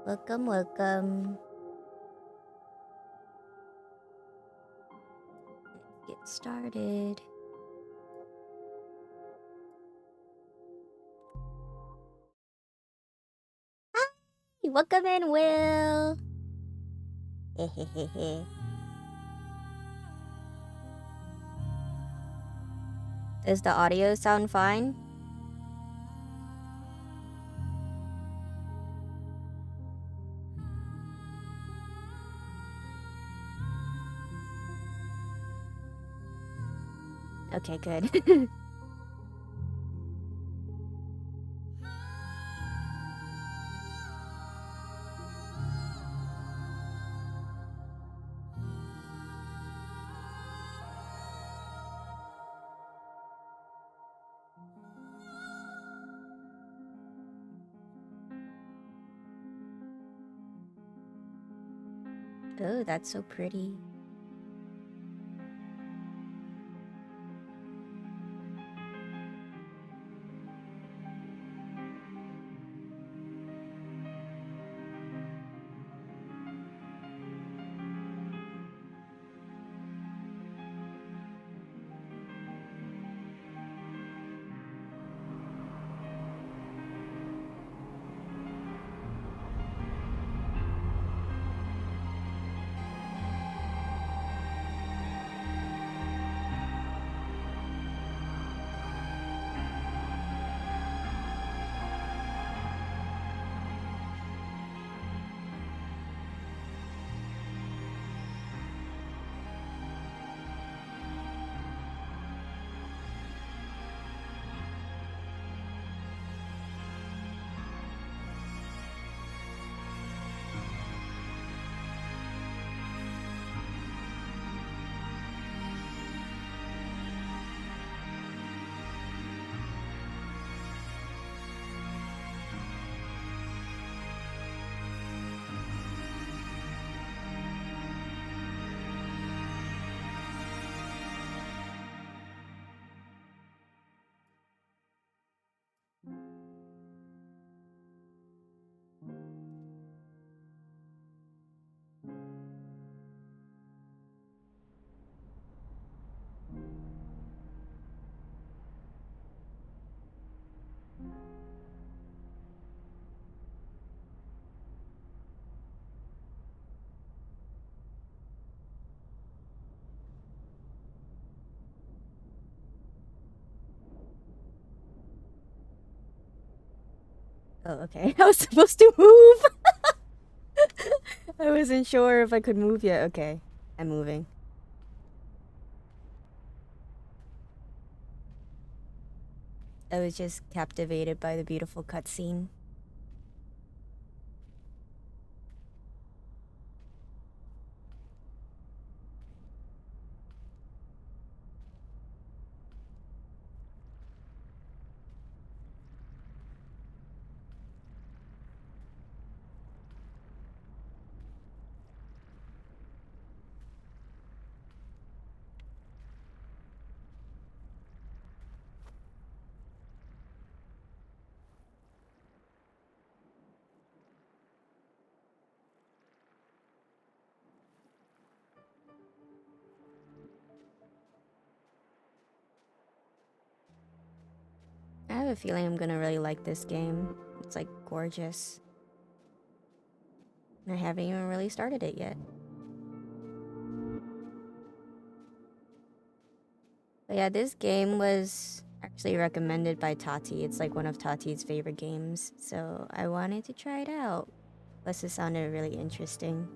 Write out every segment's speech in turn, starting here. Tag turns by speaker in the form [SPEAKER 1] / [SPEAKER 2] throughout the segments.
[SPEAKER 1] Welcome, welcome. Let's get started. Hi, welcome in, Will. Does the audio sound fine? Okay, good. Oh, that's so pretty. Oh, okay. I was supposed to move. I wasn't sure if I could move yet. Okay, I'm moving. I was just captivated by the beautiful cutscene. I have a feeling I'm gonna really like this game. It's like gorgeous. I haven't even really started it yet. But yeah, this game was actually recommended by Tati. It's like one of Tati's favorite games, so I wanted to try it out. Plus, it sounded really interesting.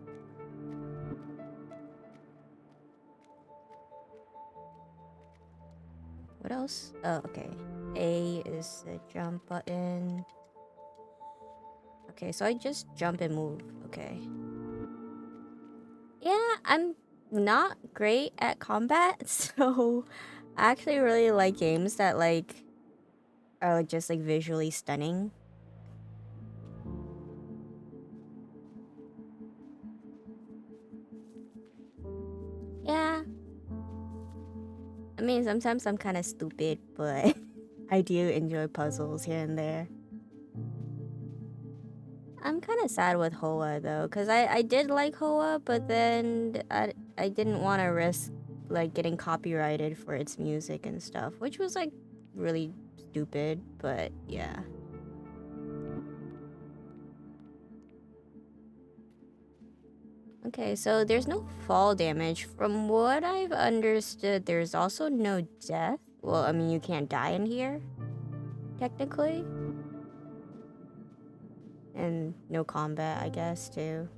[SPEAKER 1] What else? Oh, okay. A is the jump button. Okay, so I just jump and move. Okay. Yeah, I'm not great at combat, so I actually really like games that like are just like visually stunning. Yeah. I mean, sometimes I'm kind of stupid, but I do enjoy puzzles here and there. I'm kind kind of sad with Hoa though, because I did like Hoa, but then I didn't want to risk like getting copyrighted for its music and stuff, which was like really stupid, but yeah. Okay, so there's no fall damage. From what I've understood, there's also no death. Well, I mean, you can't die in here, technically. And no combat, I guess, too.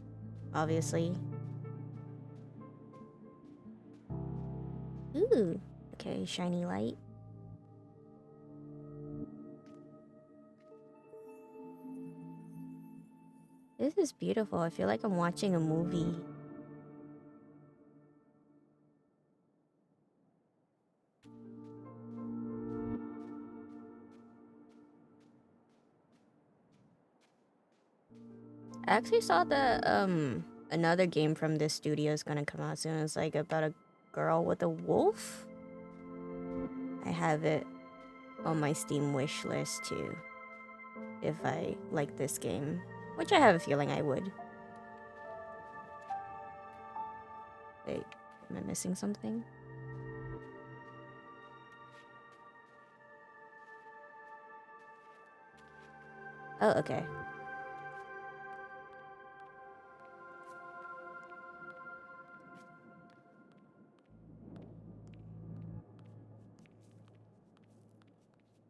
[SPEAKER 1] Obviously. Ooh. Okay, shiny light. This is beautiful. I feel like I'm watching a movie. I actually saw the another game from this studio is gonna come out soon. It's like about a girl with a wolf. I have it on my Steam wish list too. If I like this game, which I have a feeling I would. Wait, am I missing something? Oh, okay.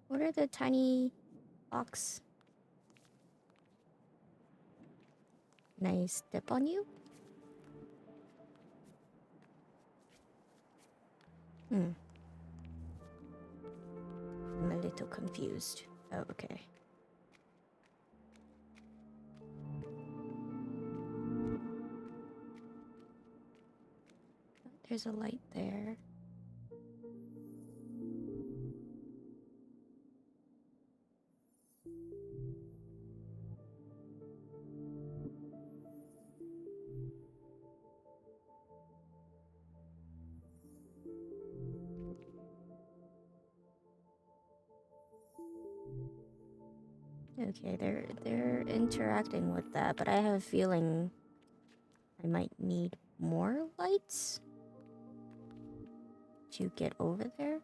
[SPEAKER 1] What are the tiny box? Nice step on you? I'm a little confused. Oh, okay. There's a light there. Okay, they're interacting with that, but I have a feeling I might need more lights to get over there.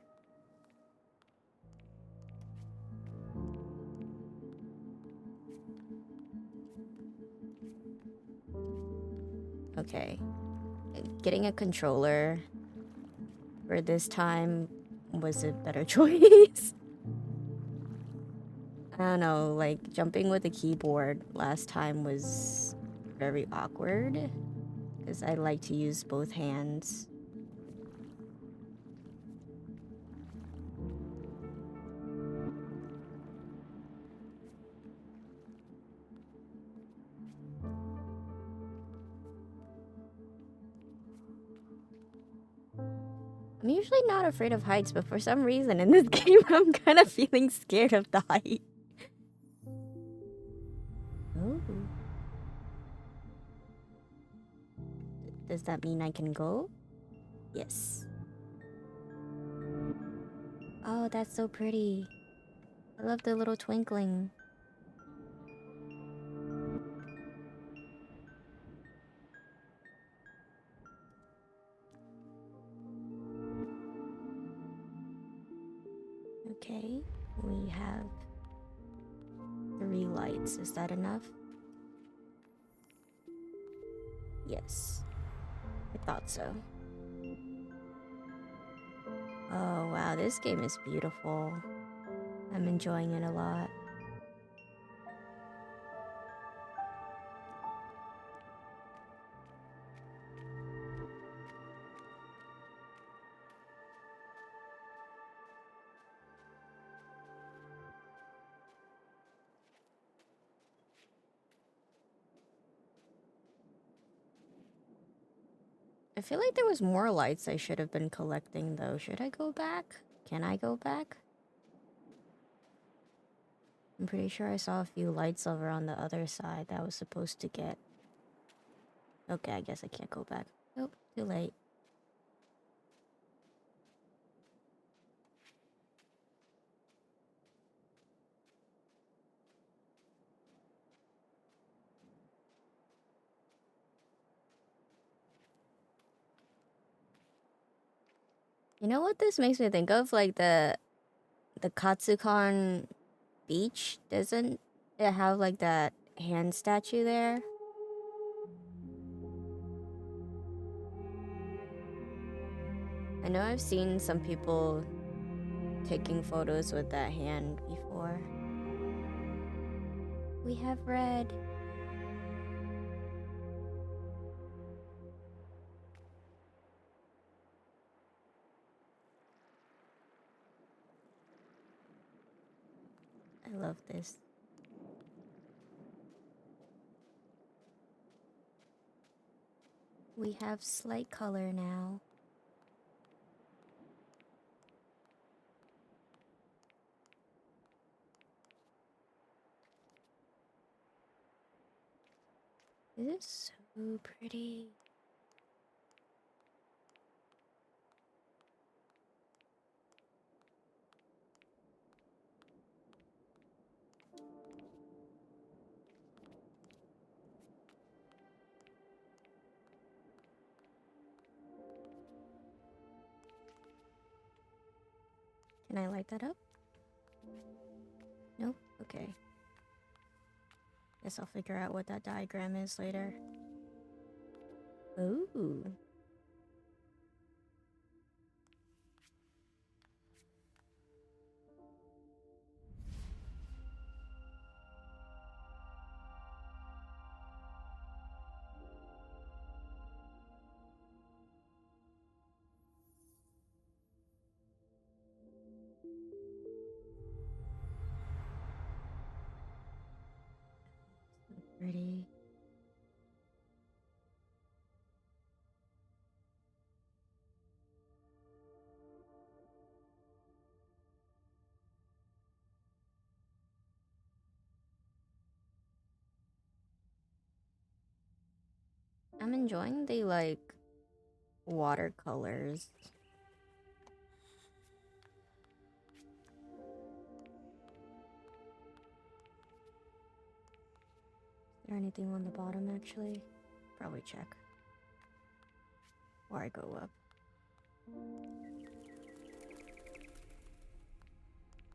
[SPEAKER 1] Okay. Getting a controller for this time was a better choice. I don't know, like jumping with a keyboard last time was very awkward because I like to use both hands. I'm usually not afraid of heights, but for some reason in this game I'm kind of feeling scared of the height. Oh. Does that mean I can go? Yes. Oh, that's so pretty. I love the little twinkling. Okay, we have 3 lights. Is that enough? Yes. I thought so. Oh wow, this game is beautiful. I'm enjoying it a lot. I feel like there was more lights I should have been collecting though. Should I go back? Can I go back? I'm pretty sure I saw a few lights over on the other side that I was supposed to get. Okay, I guess I can't go back. Nope, too late. You know what this makes me think of? Like the Katsukan beach, doesn't it have like that hand statue there? I know I've seen some people taking photos with that hand before. We have red. I love this. We have slight color now. This is so pretty. Can I light that up? Nope. Okay. Guess I'll figure out what that diagram is later. Ooh. So pretty. I'm enjoying the like watercolors. Is there anything on the bottom actually? Probably check. Or I go up.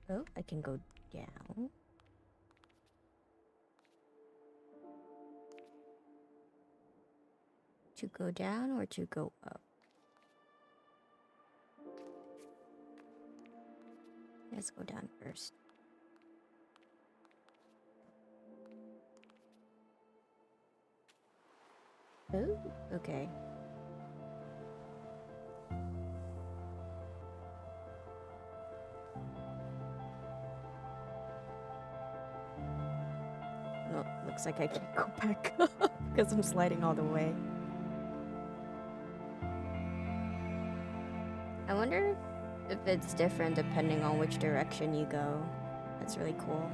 [SPEAKER 1] Oh, I can go down. To go down or to go up? Let's go down first. Oh, okay. No, looks like I can't go back up because I'm sliding all the way. I wonder if it's different depending on which direction you go. That's really cool.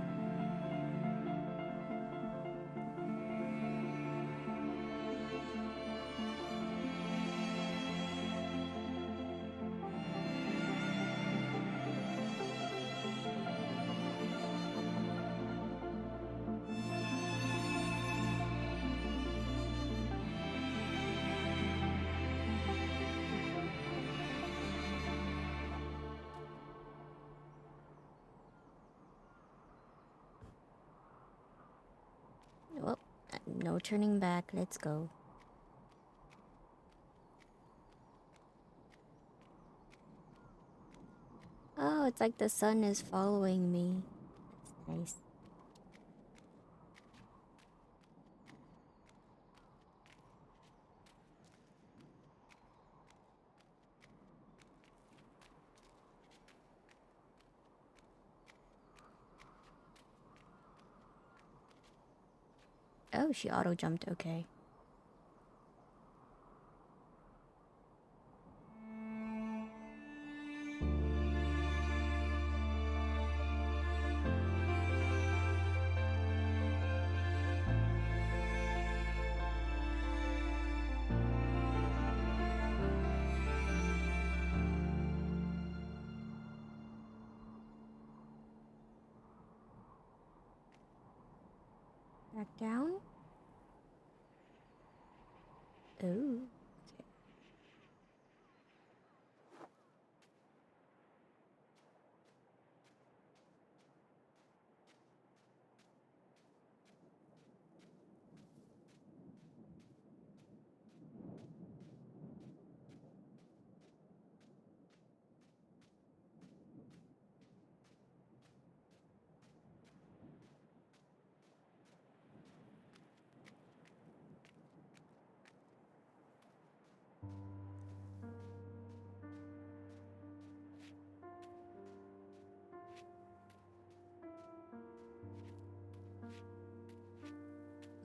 [SPEAKER 1] Well, no turning back. Let's go. Oh, it's like the sun is following me. That's nice. Oh, she auto jumped. Okay. Back down. Oh. Okay.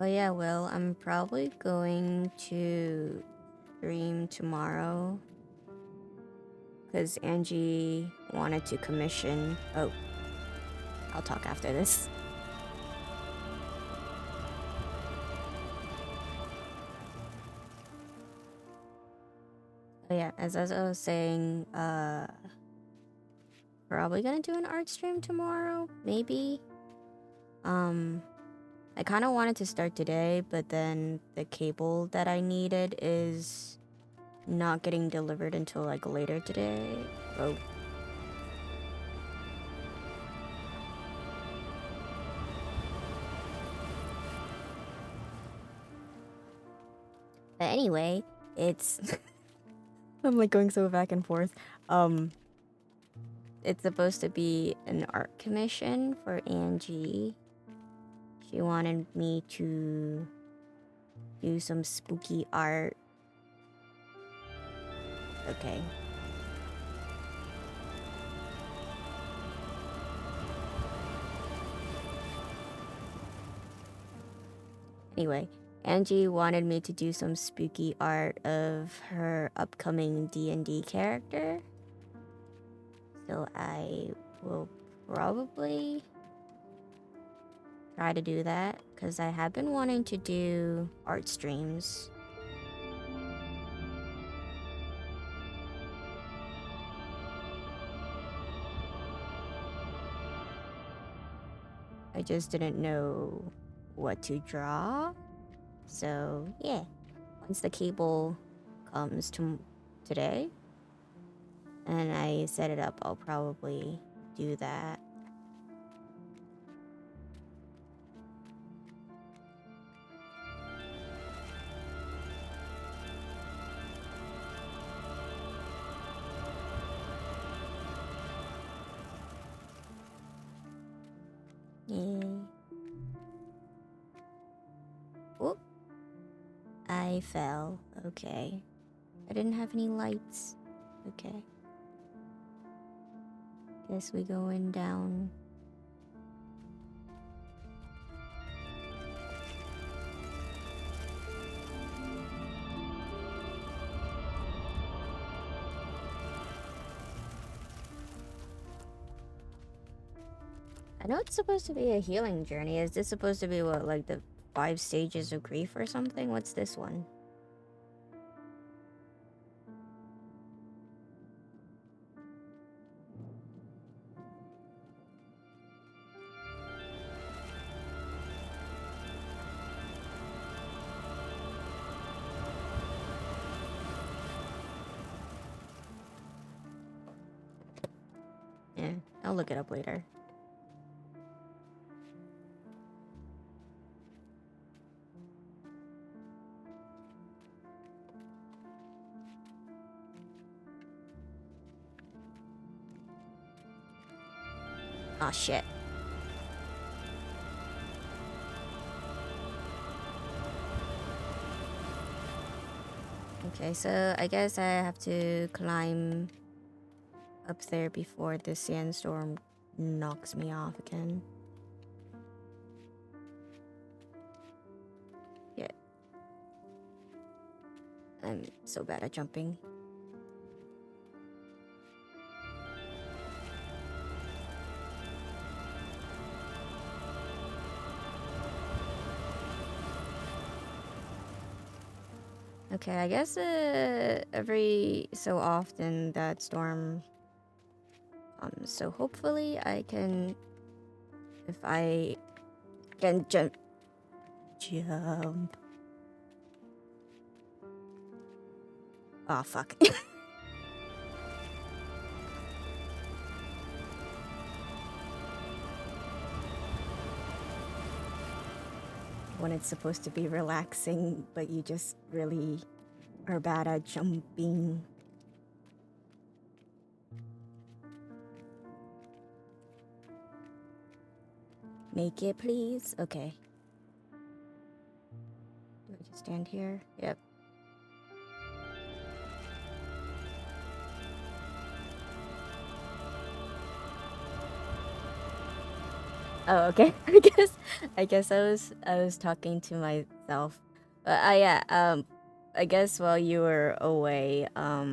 [SPEAKER 1] Oh yeah, well, I'm probably going to stream tomorrow because Angie wanted to commission. Oh, I'll talk after this. Oh yeah, as I was saying, probably gonna do an art stream tomorrow, maybe. I kind of wanted to start today, but then the cable that I needed is not getting delivered until like later today. Oh. But anyway, it's I'm like going so back and forth. It's supposed to be an art commission for Angie. She wanted me to do some spooky art. Okay. Anyway, Angie wanted me to do some spooky art of her upcoming D&D character. So I will probably try to do that because I have been wanting to do art streams. I just didn't know what to draw. So yeah, once the cable comes today and I set it up, I'll probably do that. Yeah. Whoop. I fell. Okay. I didn't have any lights. Okay. Guess we going down. I know it's supposed to be a healing journey. Is this supposed to be what, like the 5 stages of grief or something? What's this one? Yeah, I'll look it up later. Oh shit. Okay, so I guess I have to climb up there before the sandstorm knocks me off again. Yeah. I'm so bad at jumping. Okay, I guess every so often that storm comes. So hopefully I can, if I can jump. Oh, fuck. When it's supposed to be relaxing, but you just really are bad at jumping. Make it, please. Okay. Do I just stand here? Yep. Oh, okay. I guess I was talking to myself. But yeah, I guess while you were away, I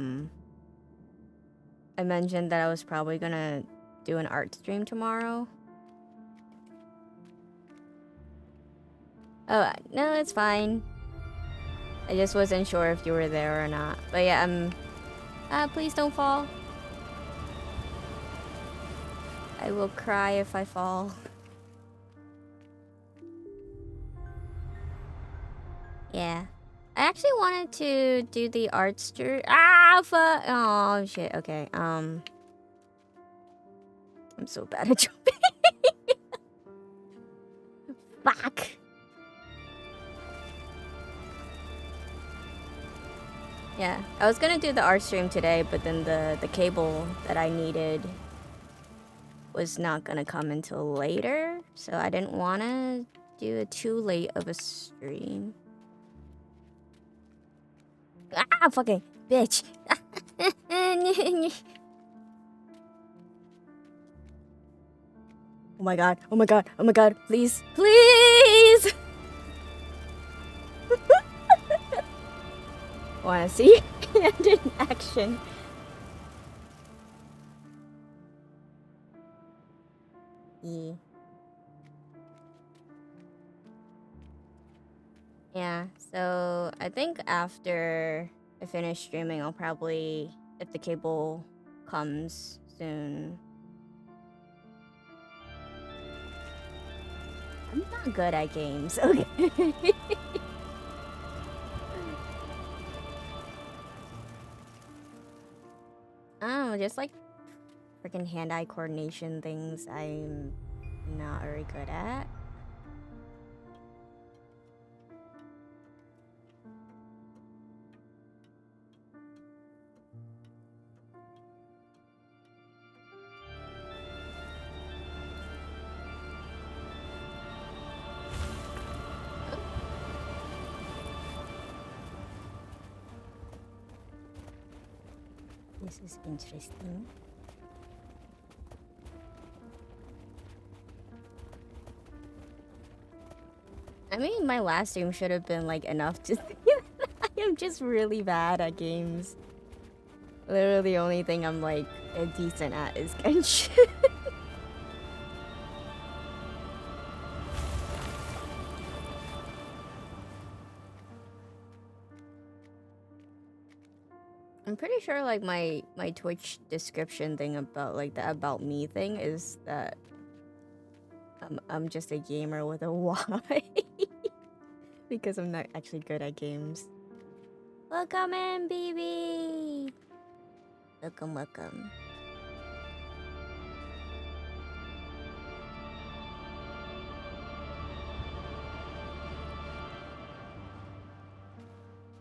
[SPEAKER 1] mentioned that I was probably gonna do an art stream tomorrow. Oh, no, it's fine. I just wasn't sure if you were there or not. But yeah, please don't fall. I will cry if I fall. Yeah. I actually wanted to do the art stream. Ah, fuck. Oh, shit. Okay. I'm so bad at jumping. Fuck. Yeah, I was gonna do the art stream today, but then the cable that I needed was not gonna come until later, so I didn't wanna do it too late of a stream. Ah, fucking bitch. Oh my god, oh my god, oh my god, please, please! Wanna see it in action? Yeah. Yeah, so I think after I finish streaming, I'll probably, if the cable comes soon. I'm not good at games, okay? Oh, just like freaking hand-eye coordination things I'm not very good at. This is interesting. I mean, my last stream should have been like enough to see that I am just really bad at games. Literally the only thing I'm like decent at is Genshin. I'm pretty sure like my Twitch description thing about like the about me thing is that I'm just a gamer with a Y. Because I'm not actually good at games. Welcome in, baby. Welcome, welcome.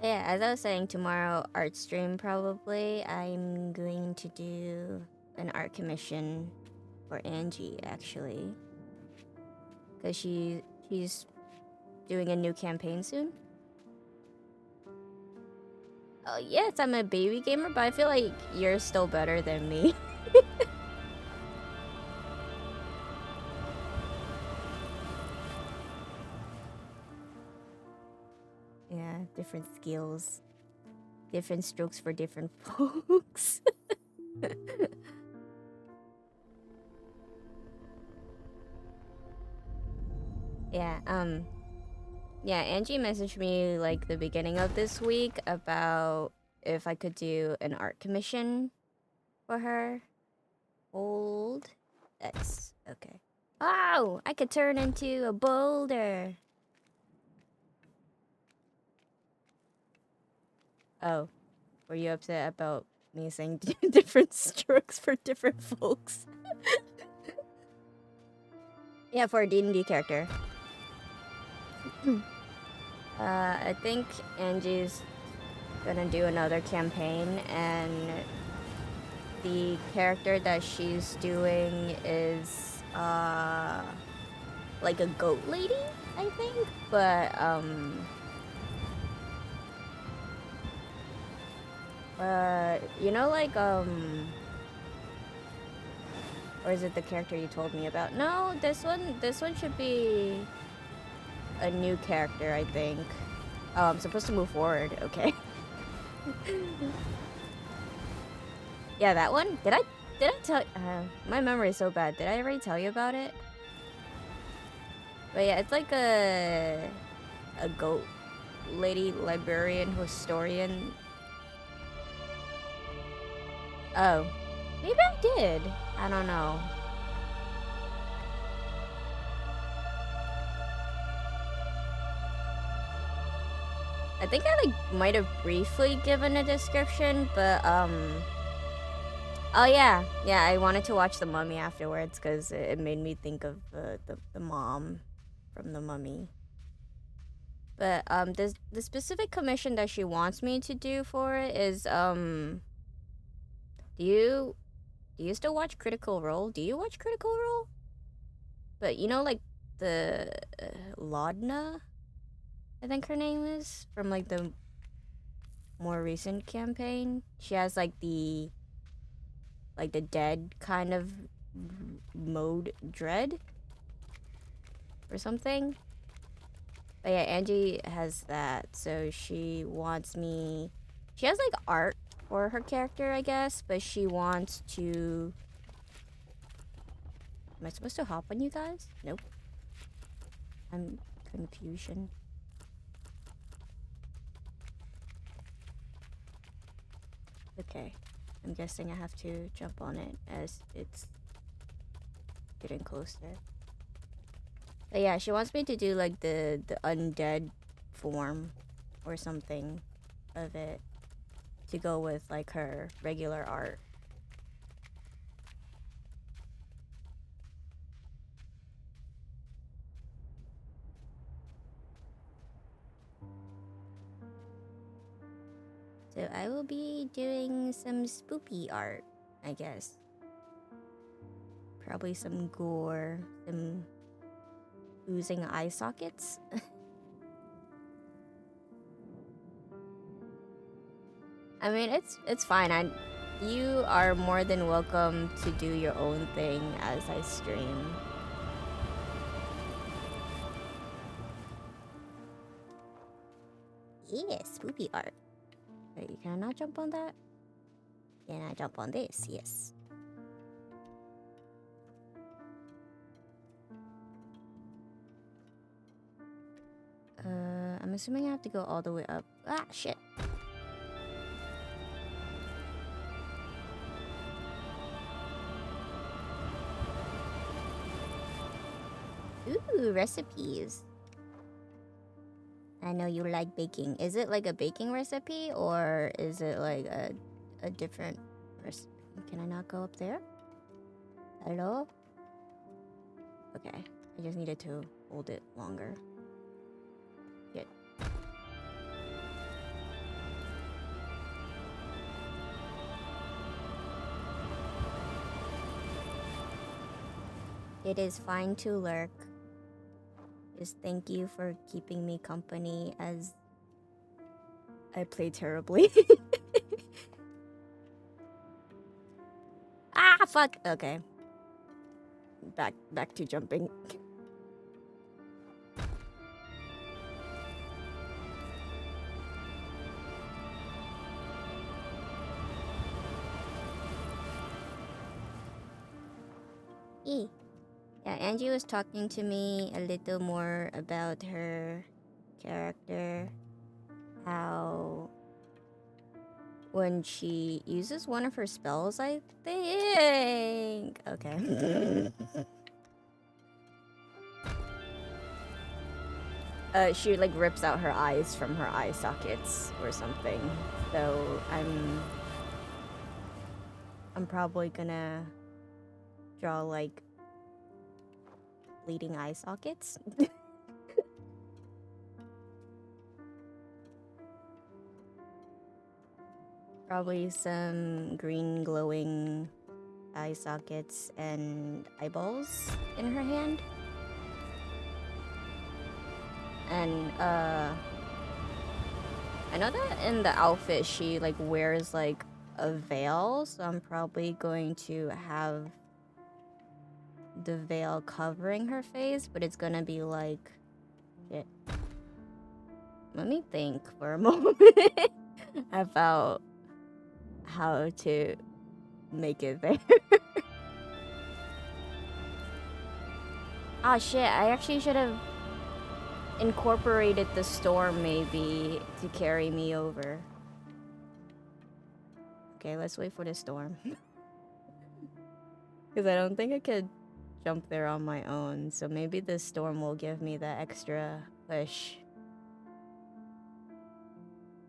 [SPEAKER 1] Yeah, as I was saying, tomorrow art stream probably. I'm going to do an art commission for Angie actually, because she's doing a new campaign soon. Oh yes, I'm a baby gamer, but I feel like you're still better than me. Yeah, different skills, different strokes for different folks. Yeah, yeah, Angie messaged me like the beginning of this week about if I could do an art commission for her. Hold X. Okay. Oh, I could turn into a boulder. Oh, were you upset about me saying different strokes for different folks? Yeah, for a D&D character. I think Angie's gonna do another campaign, and the character that she's doing is like a goat lady, I think. But you know, like Or is it the character you told me about? No, this one should be a new character, I think. Oh, I'm supposed to move forward. Okay. Yeah, that one? Did I tell my memory is so bad. Did I already tell you about it? But yeah, it's like a goat lady librarian historian. Oh. Maybe I did. I don't know. I think I like might have briefly given a description, but oh yeah, I wanted to watch The Mummy afterwards because it made me think of the mom from The Mummy. But the specific commission that she wants me to do for it is do you still watch Critical Role? Do you watch Critical Role? But you know, like the Laudna, I think her name is, from like the more recent campaign. She has like the dead kind of mode dread or something. But yeah, Angie has that, so she wants me. She has like art for her character, I guess, but she wants to. Am I supposed to hop on you guys? Nope. I'm confusion. Okay. I'm guessing I have to jump on it as it's getting closer. But yeah, she wants me to do like the undead form or something of it to go with like her regular art. So I will be doing some spoopy art, I guess. Probably some gore, some oozing eye sockets. I mean, it's fine. You are more than welcome to do your own thing as I stream. Yeah, spoopy art. Wait, can I not jump on that? Can I jump on this? Yes. I'm assuming I have to go all the way up. Ah, shit. Ooh, recipes. I know you like baking. Is it like a baking recipe or is it like a different recipe? Can I not go up there? Hello? Okay. I just needed to hold it longer. Good. It is fine to lurk. Just thank you for keeping me company as I play terribly. Ah, fuck. Okay. Back to jumping. E. Yeah, Angie was talking to me a little more about her character. How when she uses one of her spells, I think. Okay. She like rips out her eyes from her eye sockets or something. So I'm probably gonna draw like bleeding eye sockets. Probably some green glowing eye sockets and eyeballs in her hand. And I know that in the outfit she like wears like a veil, so I'm probably going to have the veil covering her face, but it's gonna be like shit. Let me think for a moment about how to make it there. Ah shit, I actually should have incorporated the storm maybe to carry me over. Okay, let's wait for the storm. Because I don't think I could jump there on my own, so maybe the storm will give me that extra push.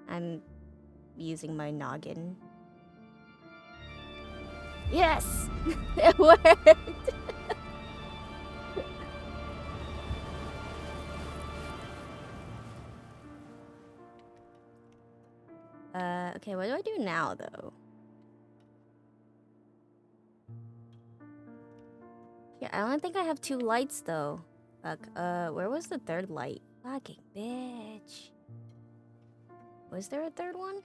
[SPEAKER 1] I'm using my noggin. Yes! It worked! Okay, what do I do now, though? Yeah, I don't think I have 2 lights, though. Fuck, where was the 3rd light? Fucking bitch. Was there a 3rd one?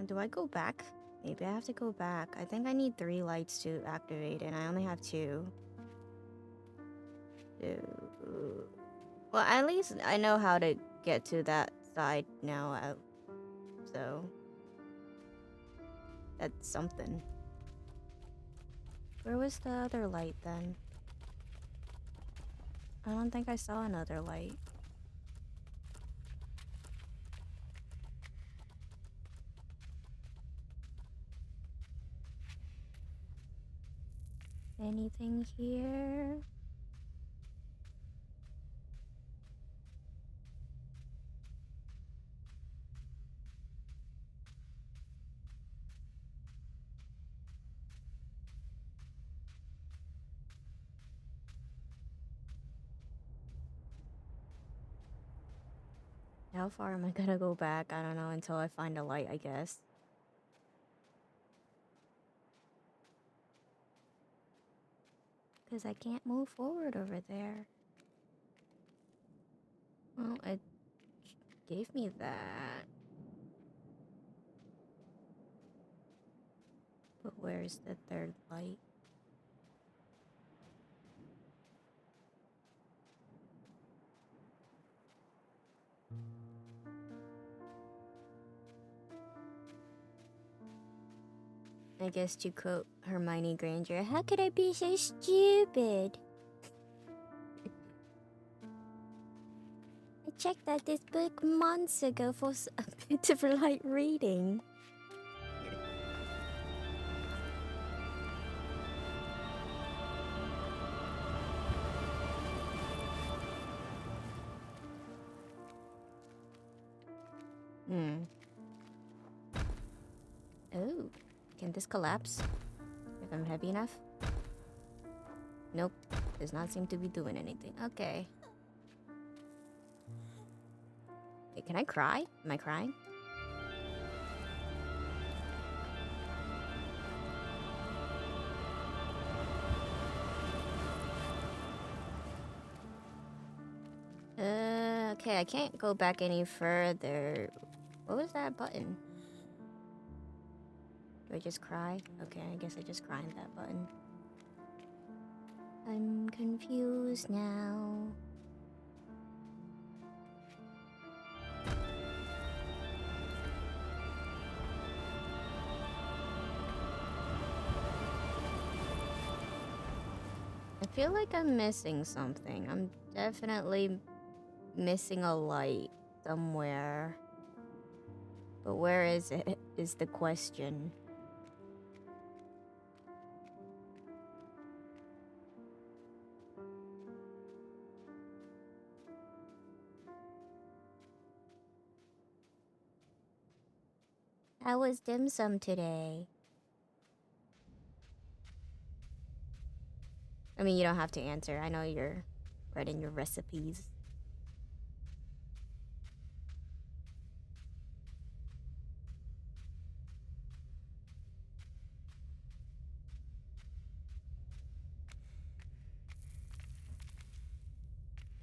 [SPEAKER 1] Do I go back? Maybe I have to go back. I think I need 3 lights to activate, and I only have 2. Well, at least I know how to get to that side now, so that's something. Where was the other light then? I don't think I saw another light. Anything here? How far am I gonna go back? I don't know, until I find a light, I guess. Because I can't move forward over there. Well, it gave me that. But where's the 3rd light? I guess to quote Hermione Granger, how could I be so stupid? I checked out this book months ago for a bit of light reading. Oh, can this collapse? If I'm heavy enough? Nope, does not seem to be doing anything. Okay. Wait, can I cry? Am I crying? Okay, I can't go back any further. What was that button? Do I just cry? Okay, I guess I just cry on that button. I'm confused now. I feel like I'm missing something. I'm definitely missing a light somewhere. But where is it, is the question. How was dim sum today? I mean, you don't have to answer. I know you're writing your recipes.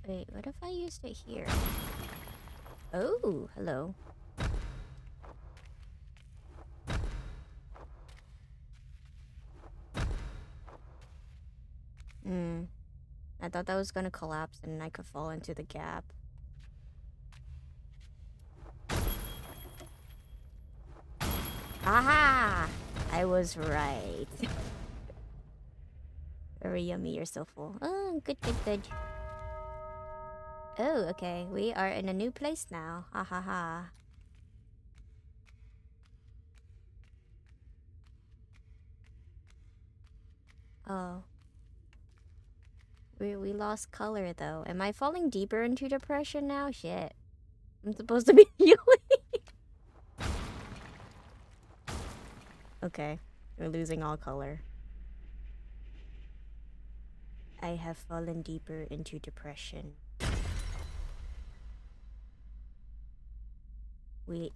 [SPEAKER 1] Wait, what if I used it here? Oh, hello. I thought that was gonna collapse and I could fall into the gap. Aha! I was right. Very yummy, you're so full. Oh, good, good, good. Oh, okay. We are in a new place now. Ha ha ha. Oh. We lost color though. Am I falling deeper into depression now? Shit. I'm supposed to be healing. Okay. We're losing all color. I have fallen deeper into depression.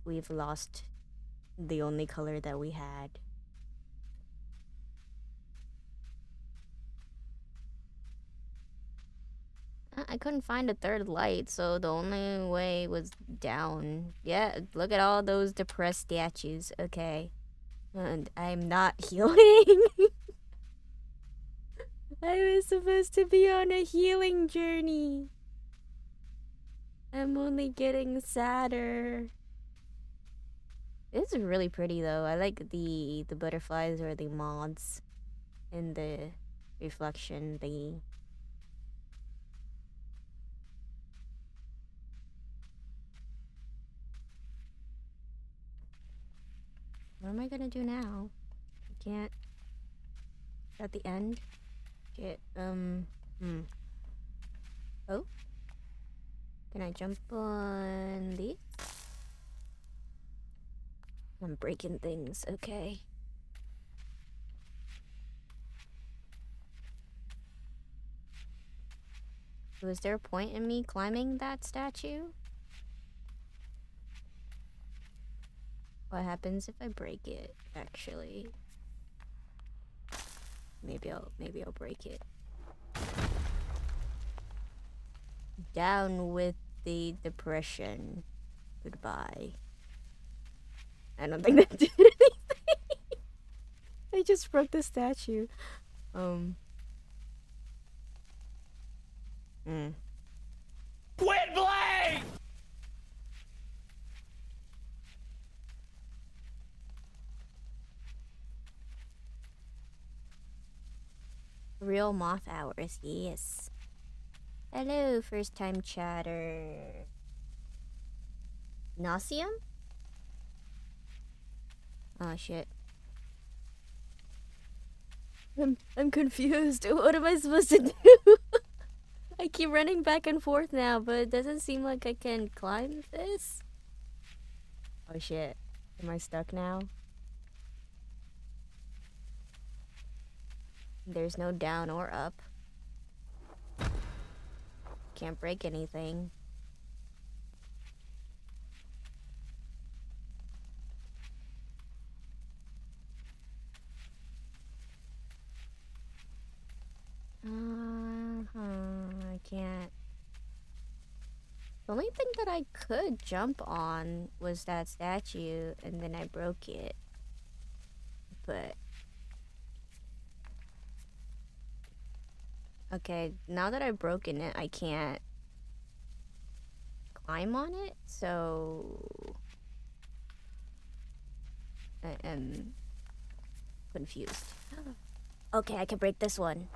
[SPEAKER 1] We've lost the only color that we had. I couldn't find a third light, so the only way was down. Yeah, look at all those depressed statues. Okay. And I'm not healing. I was supposed to be on a healing journey. I'm only getting sadder. This is really pretty though. I like the butterflies or the moths in the reflection thingy. What am I gonna do now? I can't. Is that the end? Shit. Oh? Can I jump on these? I'm breaking things, okay. Was there a point in me climbing that statue? What happens if I break it, actually? Maybe I'll break it. Down with the depression. Goodbye. I don't think that did anything. I just broke the statue.
[SPEAKER 2] Quit playing!
[SPEAKER 1] Real moth hours, yes. Hello, first time chatter. Nauseum? Oh shit. I'm confused. What am I supposed to do? I keep running back and forth now, but it doesn't seem like I can climb this. Oh shit. Am I stuck now? There's no down or up. Can't break anything. I can't. The only thing that I could jump on was that statue, and then I broke it. But... okay, now that I've broken it, I can't climb on it, so... I am confused. Okay, I can break this one.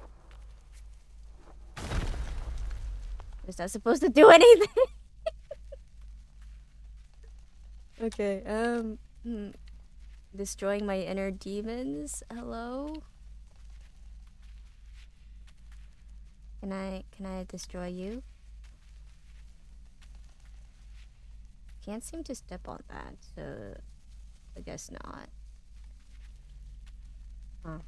[SPEAKER 1] Was that supposed to do anything? Okay, destroying my inner demons. Hello? Can I destroy you? Can't seem to step on that, so I guess not. Huh.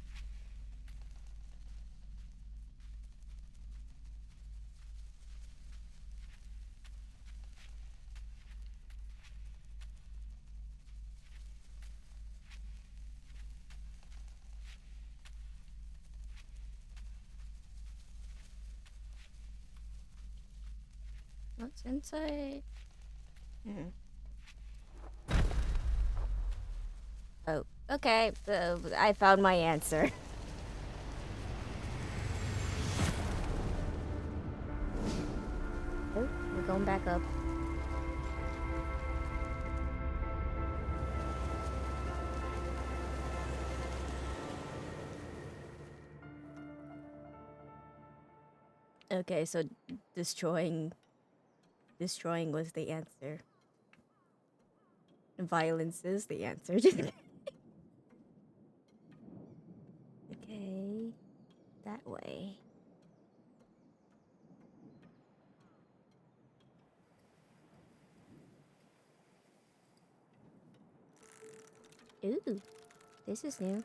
[SPEAKER 1] What's inside? Oh, okay. I found my answer. Oh, we're going back up. Okay, so destroying was the answer. Violence is the answer. Okay, that way. Ooh, this is new.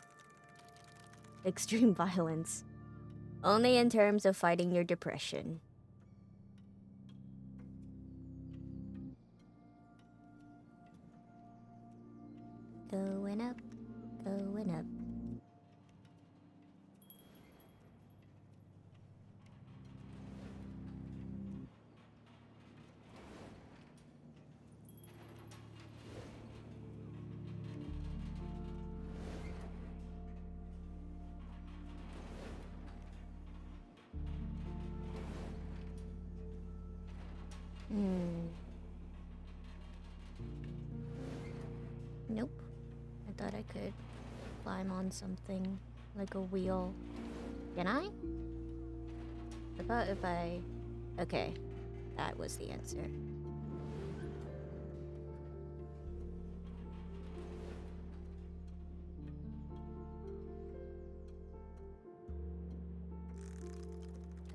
[SPEAKER 1] Extreme violence. Only in terms of fighting your depression. Going up, going up. Nope. I thought I could climb on something like a wheel. Can I? What about if I... Okay, that was the answer.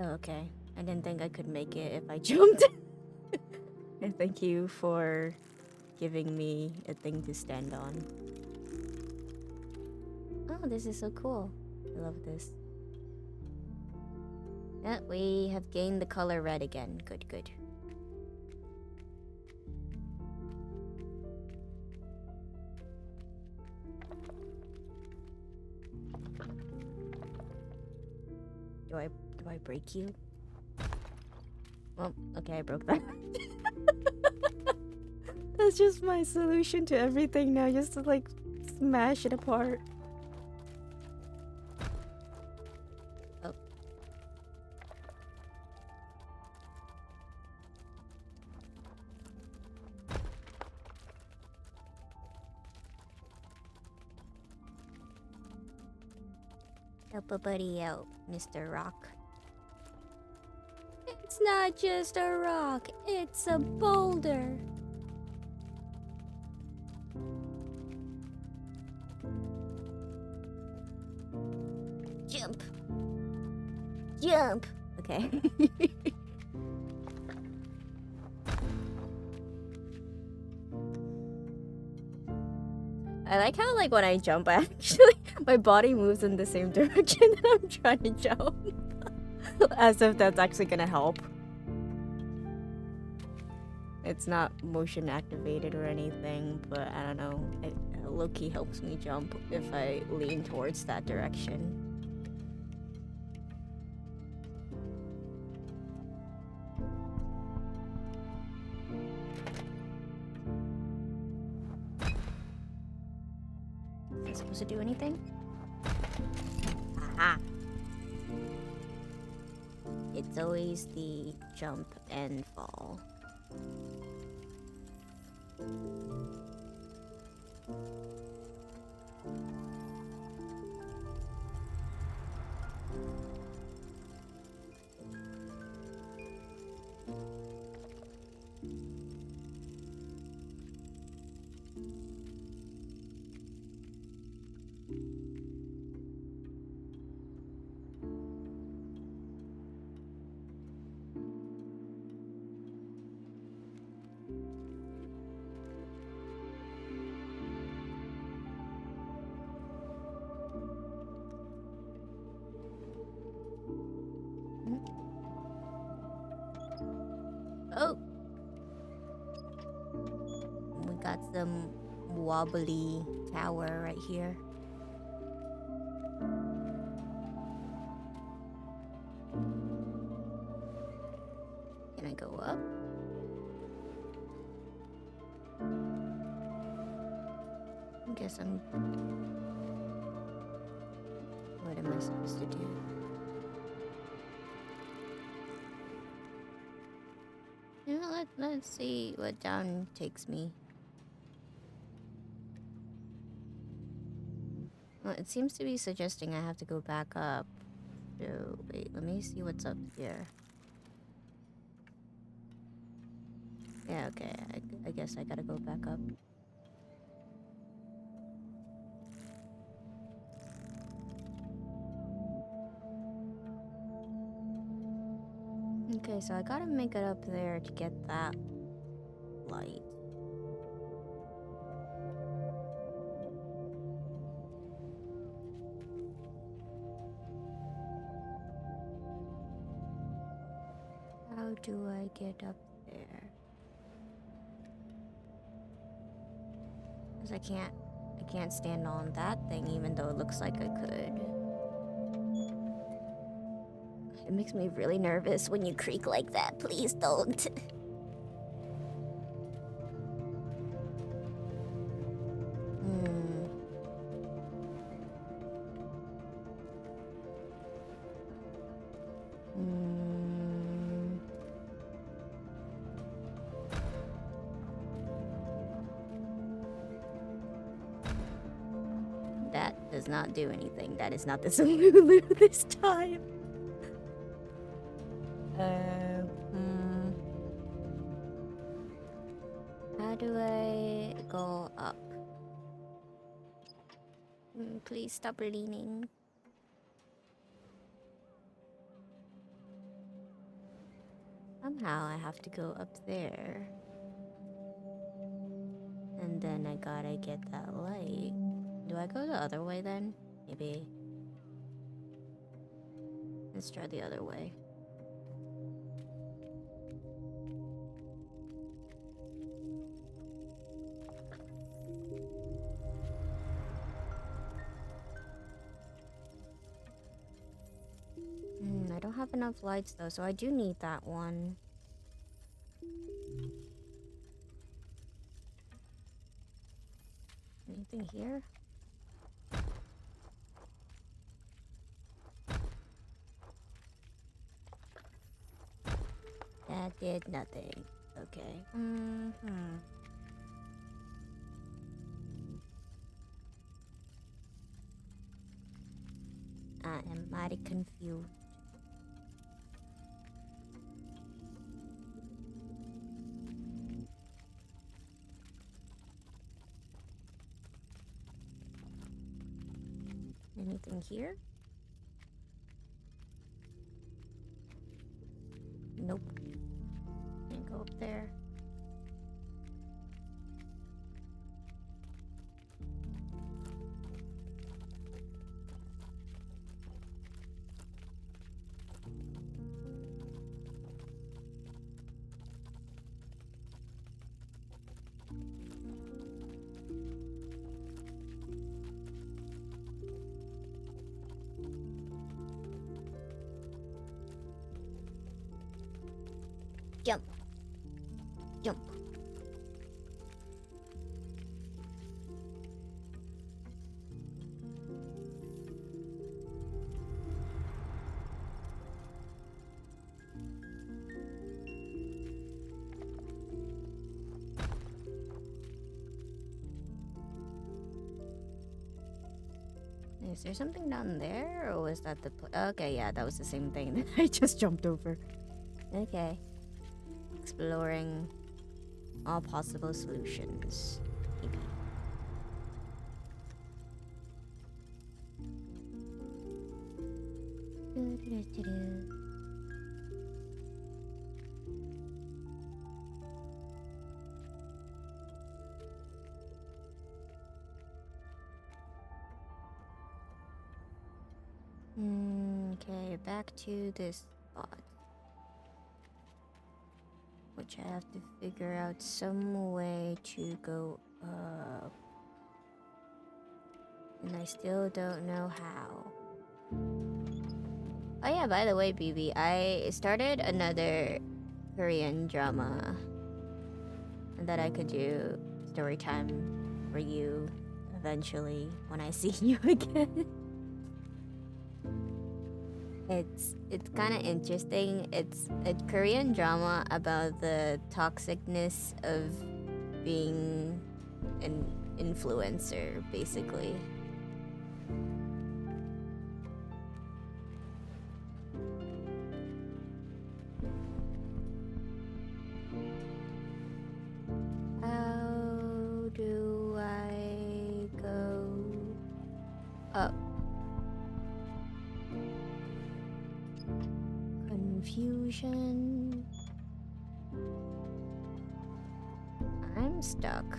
[SPEAKER 1] Oh, okay. I didn't think I could make it if I jumped. And thank you for giving me a thing to stand on. Oh, this is so cool. I love this. Yeah, we have gained the color red again. Good, good. Do I break you? Well, okay, I broke that. That's just my solution to everything now, just to like smash it apart. Oh. Help a buddy out, Mr. Rock. It's not just a rock, it's a boulder. Jump. Jump. Okay. I like how like when I jump, actually my body moves in the same direction that I'm trying to jump. As if that's actually gonna help. It's not motion activated or anything, but I don't know. It low-key helps me jump if I lean towards that direction. Is it supposed to do anything? Aha! It's always the jump and fall. Oh! We got some wobbly tower right here. Can I go up? guess I'm... What am I supposed to do? You know, let's see what down takes me. Well, it seems to be suggesting I have to go back up. So, wait, let me see what's up here. Yeah, okay, I guess I gotta go back up. Okay, so I gotta make it up there to get that light. How do I get up there? Because I can't stand on that thing even though it looks like I could. It makes me really nervous when you creak like that. Please don't. That does not do anything. That is not the Lulu this time. How do I go up? Please stop leaning. Somehow I have to go up there. And then I gotta get that light. Do I go the other way then? Maybe. Let's try the other way. I don't have enough lights though, so I do need that one. Anything here? That did nothing. Okay. I am mighty confused. Anything here? Nope. Can't go up there. Jump. Jump. Is there something down there, or was that the okay, yeah, that was the same thing that I just jumped over. Okay. Exploring all possible solutions. Maybe. Okay, back to this spot. Which I have to figure out some way to go up. And I still don't know how. Oh yeah, by the way, BB, I started another Korean drama that I could do story time for you eventually when I see you again. It's kind of interesting. It's a Korean drama about the toxicness of being an influencer, basically. How do I go up? Confusion. I'm stuck.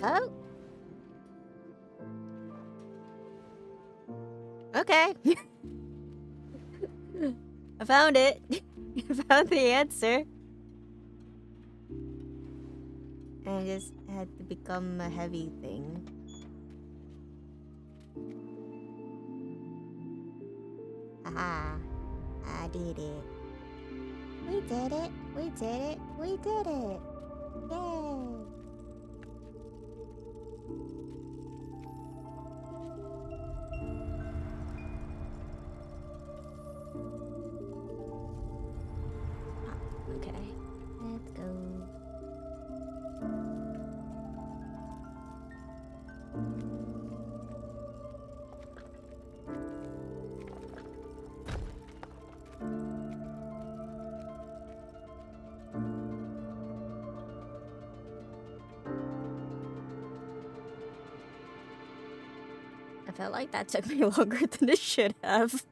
[SPEAKER 1] Oh. Okay. I found it. I found the answer. And I just had to become a heavy thing. Aha. I did it. We did it. We did it. We did it. Yay. Okay. Let's go. I felt like that took me longer than it should have.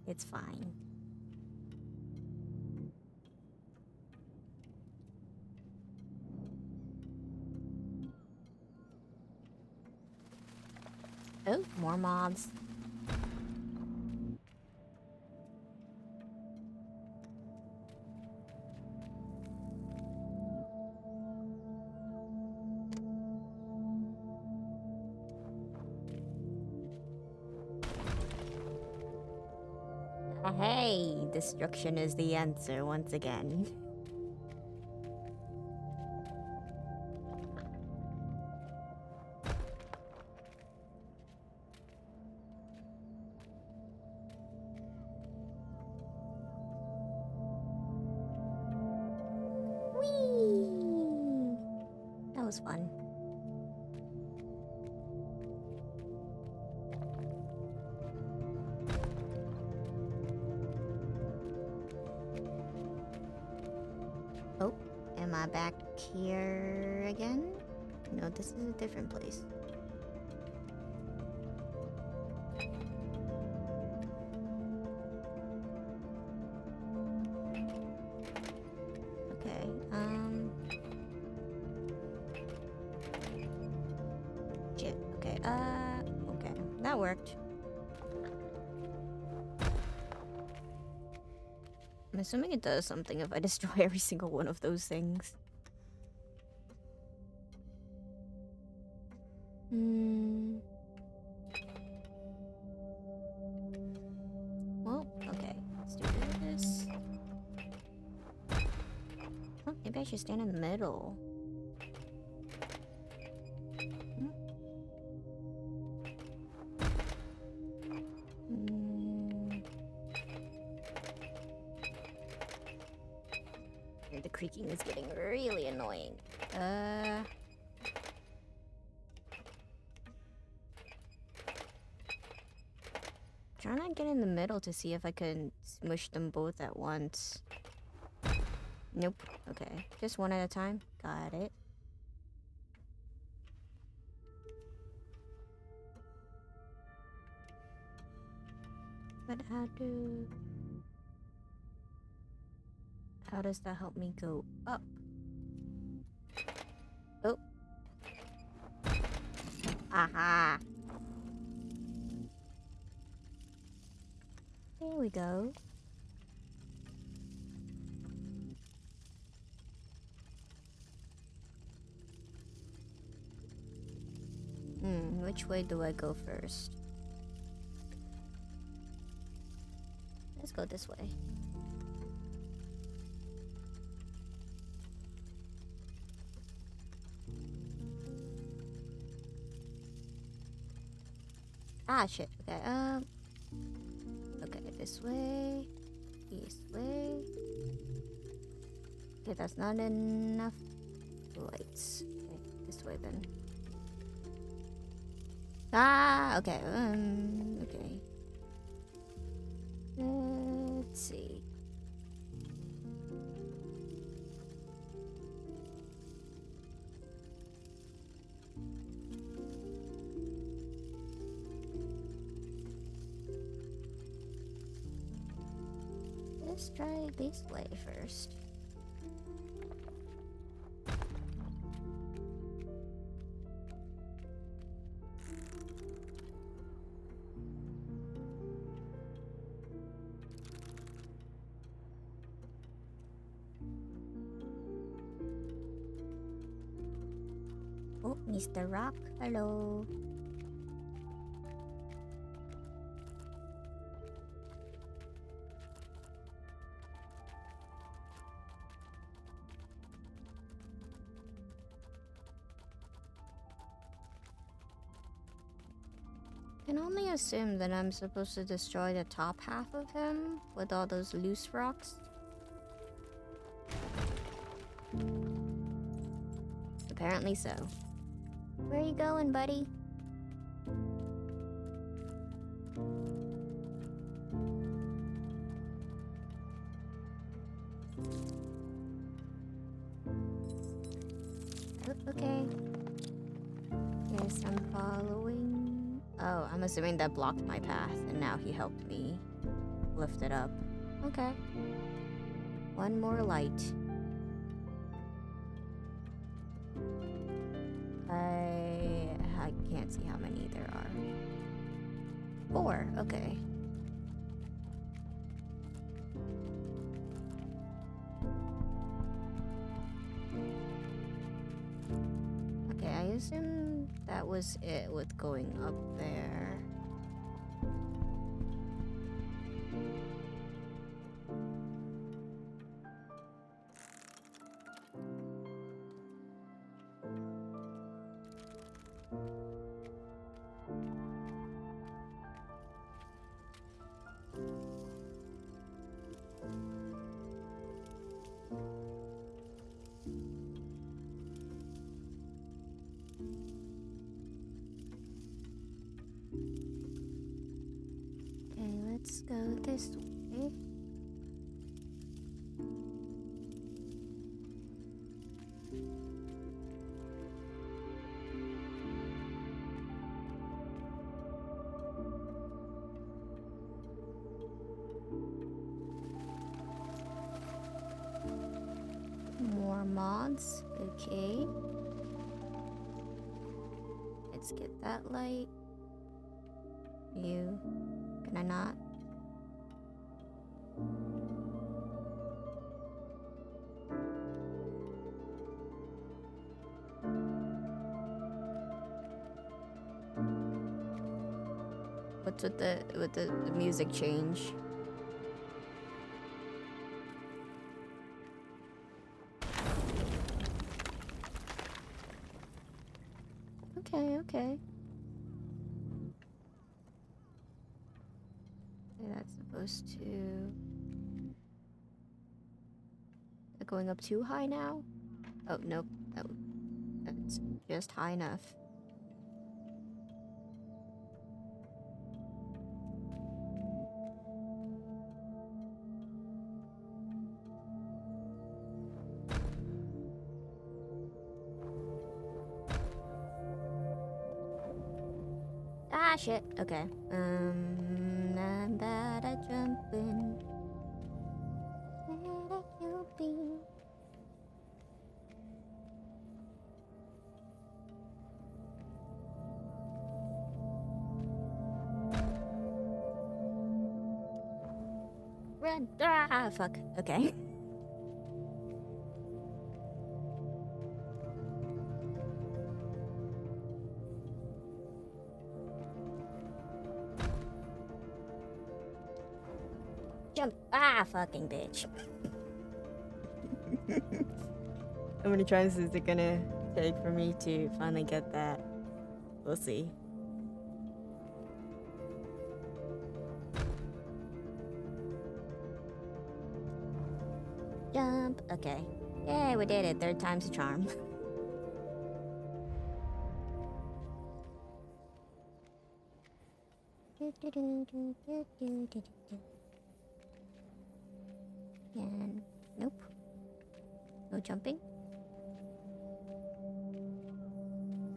[SPEAKER 1] It's fine. Oh, more mobs. Hey, destruction is the answer once again. Whee! That was fun. Oh, am I back here again? No, this is a different place. Okay, shit, okay, okay, that worked. I'm assuming it does something if I destroy every single one of those things. Well, okay, let's do this. Oh, maybe I should stand in the middle. The creaking is getting really annoying. Trying to get in the middle to see if I can smush them both at once. Nope. Okay. Just one at a time. Got it. But how does that help me go up? Oh. Aha. There we go. Which way do I go first? Let's go this way. Ah, shit. Okay, okay, this way. This way. Okay, that's not enough lights. Okay, this way then. Ah, okay, okay. Let's see. Let's try this way first. Oh, Mr. Rock, hello. I can only assume that I'm supposed to destroy the top half of him with all those loose rocks. Apparently so. Where are you going, buddy? Oh, okay. Yes, I'm following. Oh, I'm assuming that blocked my path, and now he helped me lift it up. Okay. One more light. I can't see how many there are. 4, okay. Okay, I assume that was it with going up there. Okay, let's go this way. More mods, okay. Let's get that light. You, can I not? What's with the music change? Okay, okay. That's supposed to... They're going up too high now? Oh, nope. That's just high enough. Ah, shit. Okay. I'm bad at jumping. Bad at jumping. Run! Ah, fuck. Okay. jump. Ah, fucking bitch. How many tries is it gonna take for me to finally get that? We'll see. Jump. Okay. Yay, we did it. Third time's a charm. And nope. No jumping.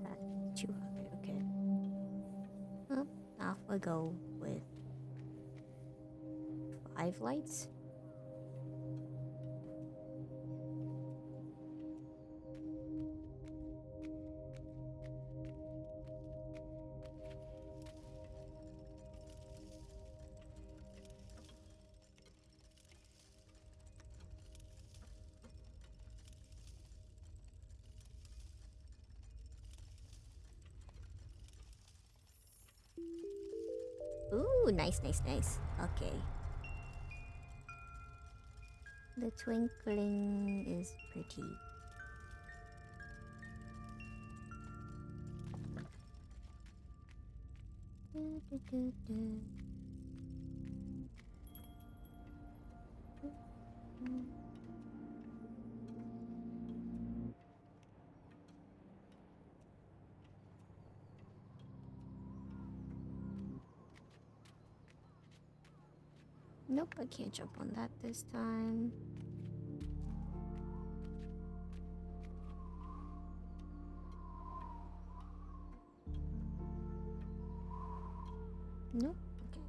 [SPEAKER 1] That's too high. Okay. Well, off we go with 5 lights. Ooh, nice. Okay. The twinkling is pretty. Nope, I can't jump on that this time. Nope. Okay.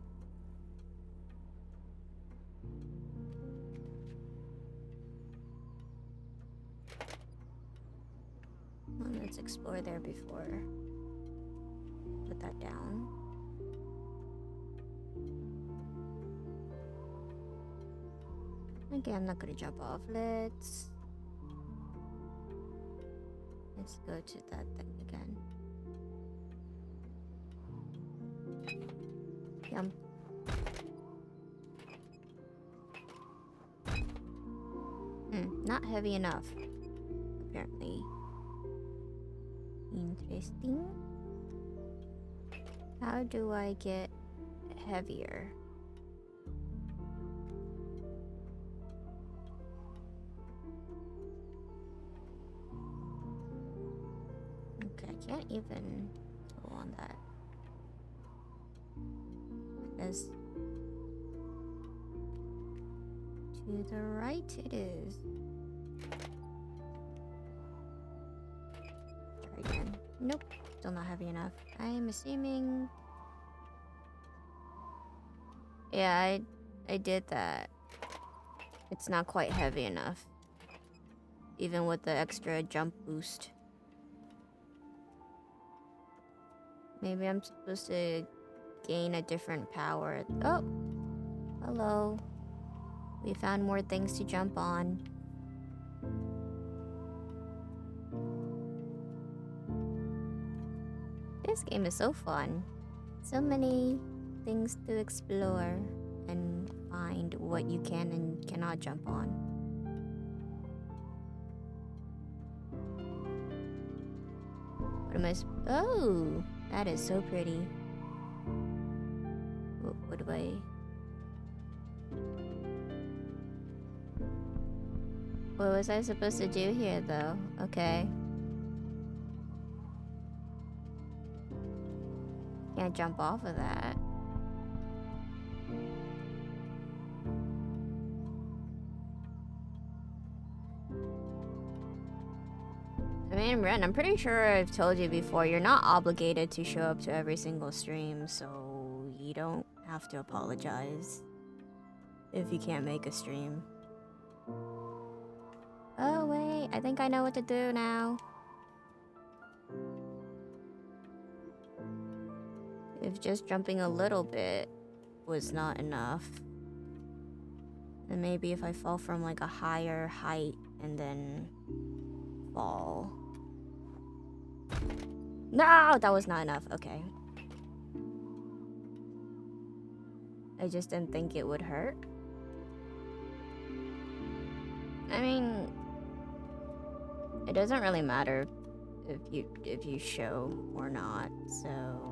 [SPEAKER 1] Well, let's explore there before. Put that down. Okay, I'm not gonna jump off. Let's go to that thing again. Yum. Not heavy enough, apparently. Interesting. How do I get heavier? Okay, I can't even go on that. Because to the right it is. Try again. Nope, still not heavy enough. I am assuming. Yeah, I did that. It's not quite heavy enough. Even with the extra jump boost. Maybe I'm supposed to gain a different power. Oh! Hello. We found more things to jump on. This game is so fun. So many things to explore and find what you can and cannot jump on. What am I? Oh, that is so pretty. What do I? What was I supposed to do here, though? Okay. Can't jump off of that. I mean, Ren, I'm pretty sure I've told you before, you're not obligated to show up to every single stream, so you don't have to apologize if you can't make a stream. Oh, wait, I think I know what to do now. If just jumping a little bit was not enough, then maybe if I fall from like a higher height and then fall. No, that was not enough. Okay. I just didn't think it would hurt. I mean, it doesn't really matter if you show or not, so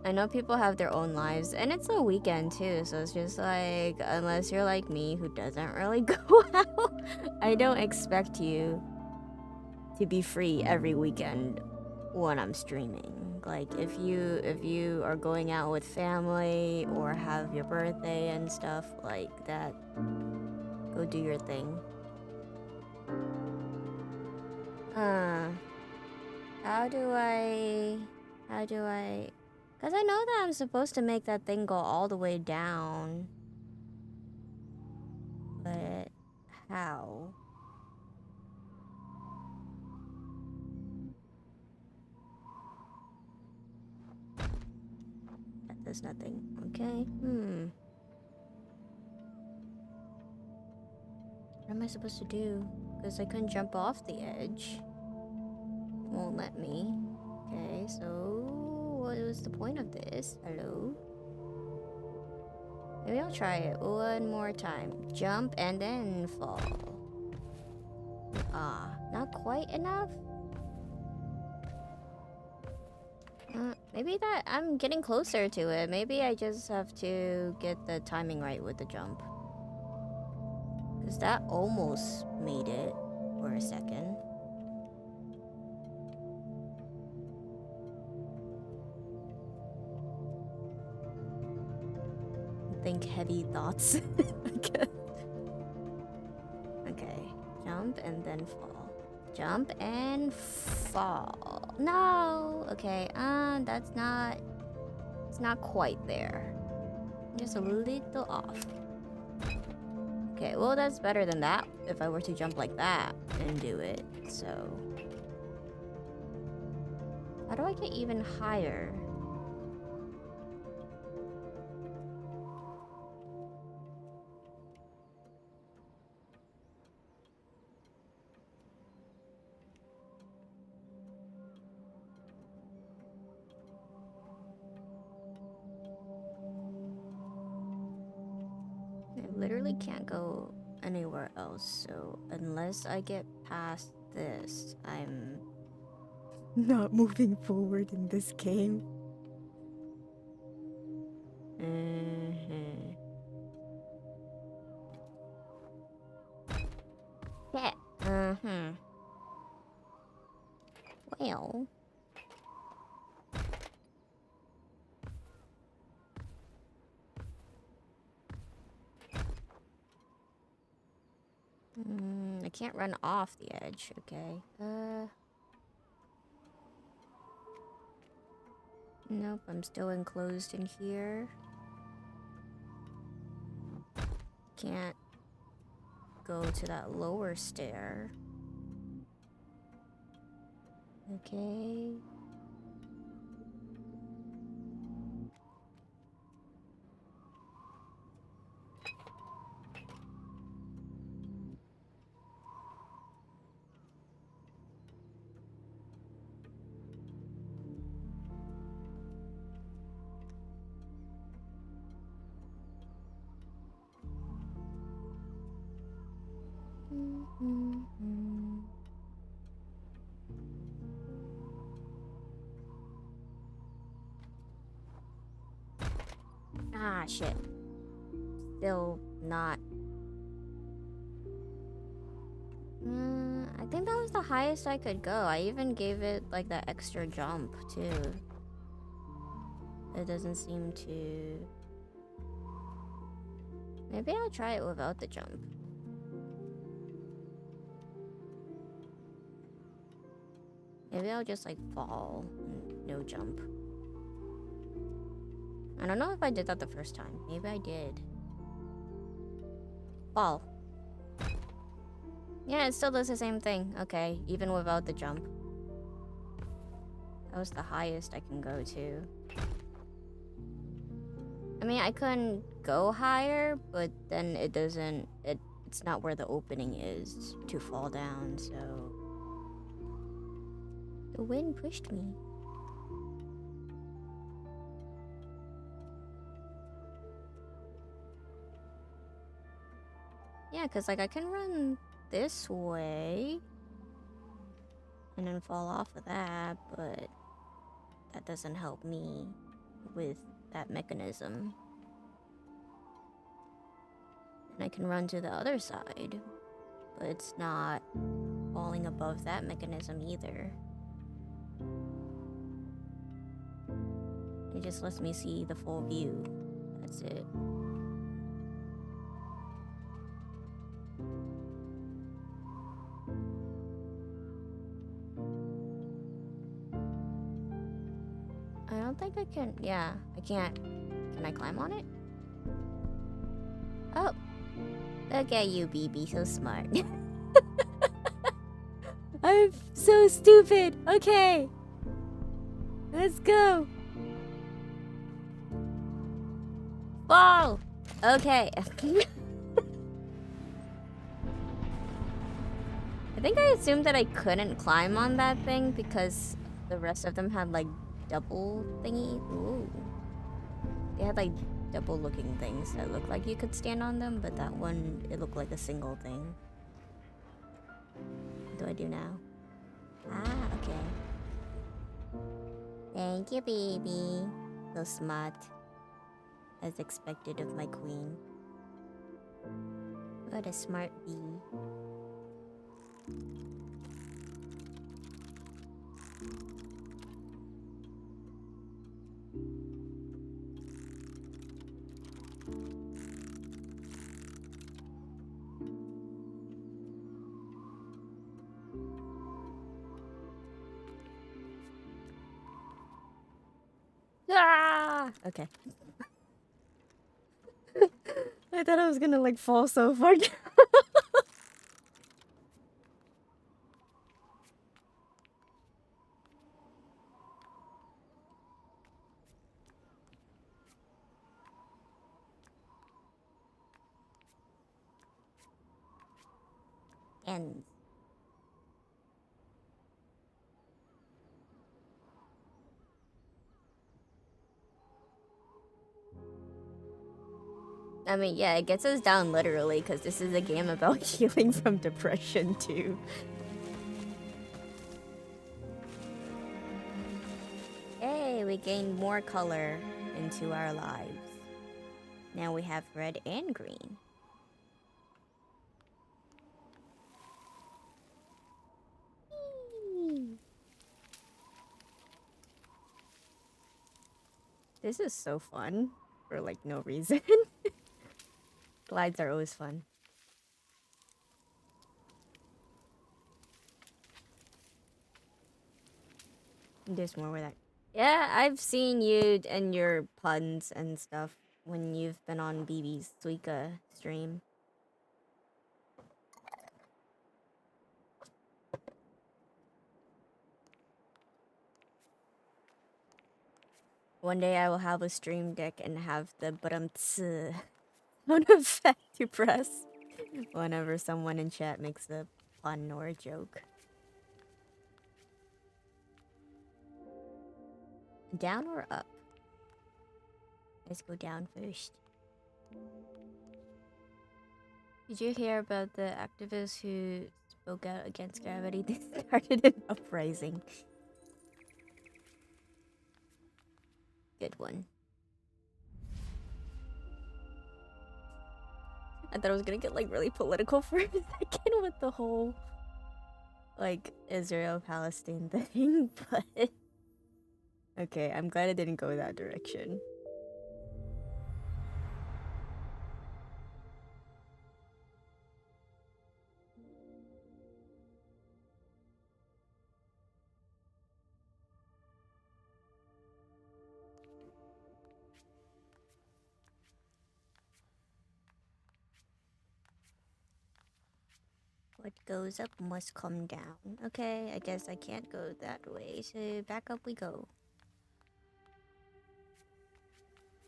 [SPEAKER 1] I know people have their own lives, and it's a weekend too, so it's just like, unless you're like me who doesn't really go out, I don't expect you to be free every weekend when I'm streaming. Like if you are going out with family or have your birthday and stuff like that, go do your thing. How do I because I know that I'm supposed to make that thing go all the way down. But how? That does nothing. Okay. What am I supposed to do? Because I couldn't jump off the edge. Won't let me. Okay, so what was the point of this? Hello? Maybe I'll try it one more time. Jump and then fall. Ah, not quite enough? Maybe that I'm getting closer to it. Maybe I just have to get the timing right with the jump. Because that almost made it for a second. Think heavy thoughts. Okay. Jump and then fall. Jump and fall. No! Okay, that's not... It's not quite there. Just a little off. Okay, well that's better than that if I were to jump like that and do it, so... How do I get even higher? I literally can't go anywhere else, so unless I get past this, I'm not moving forward in this game. Yeah. Well. I can't run off the edge, okay. Nope, I'm still enclosed in here. Can't go to that lower stair. Okay. Ah, shit. Still not. I think that was the highest I could go. I even gave it like that extra jump too. It doesn't seem to... Maybe I'll try it without the jump. Maybe I'll just like fall and no jump. I don't know if I did that the first time. Maybe I did. Fall. Yeah, it still does the same thing. Okay, even without the jump. That was the highest I can go to. I mean, I couldn't go higher, but then it doesn't... It's not where the opening is to fall down, so... The wind pushed me. Yeah, because like I can run this way and then fall off of that, but that doesn't help me with that mechanism. And I can run to the other side, but it's not falling above that mechanism either. It just lets me see the full view. That's it. I don't think I can. Yeah, I can't. Can I climb on it? Oh, look at you, BB, so smart. I'm so stupid. Okay, let's go. Fall. Okay. I think I assumed that I couldn't climb on that thing because the rest of them had like double thingy. Ooh. They had like double looking things that looked like you could stand on them, but that one, it looked like a single thing. What do I do now? Ah, okay. Thank you, baby. So smart. As expected of my queen. What a smart bee. Ah! Okay. I thought I was gonna like fall so far down. And I mean, yeah, it gets us down literally because this is a game about healing from depression too. Hey, we gained more color into our lives. Now we have red and green. Whee! This is so fun for like no reason. Glides are always fun. There's more where that. Yeah, I've seen you and your puns and stuff when you've been on BB's Suika stream. One day I will have a stream deck and have the sound effect to press whenever someone in chat makes a pun or a joke. Down or up? Let's go down first. Did you hear about the activists who spoke out against gravity? They started an uprising. Good one. I thought I was gonna get like really political for a second with the whole like Israel-Palestine thing, but okay, I'm glad it didn't go that direction. What goes up must come down. Okay, I guess I can't go that way, so back up we go.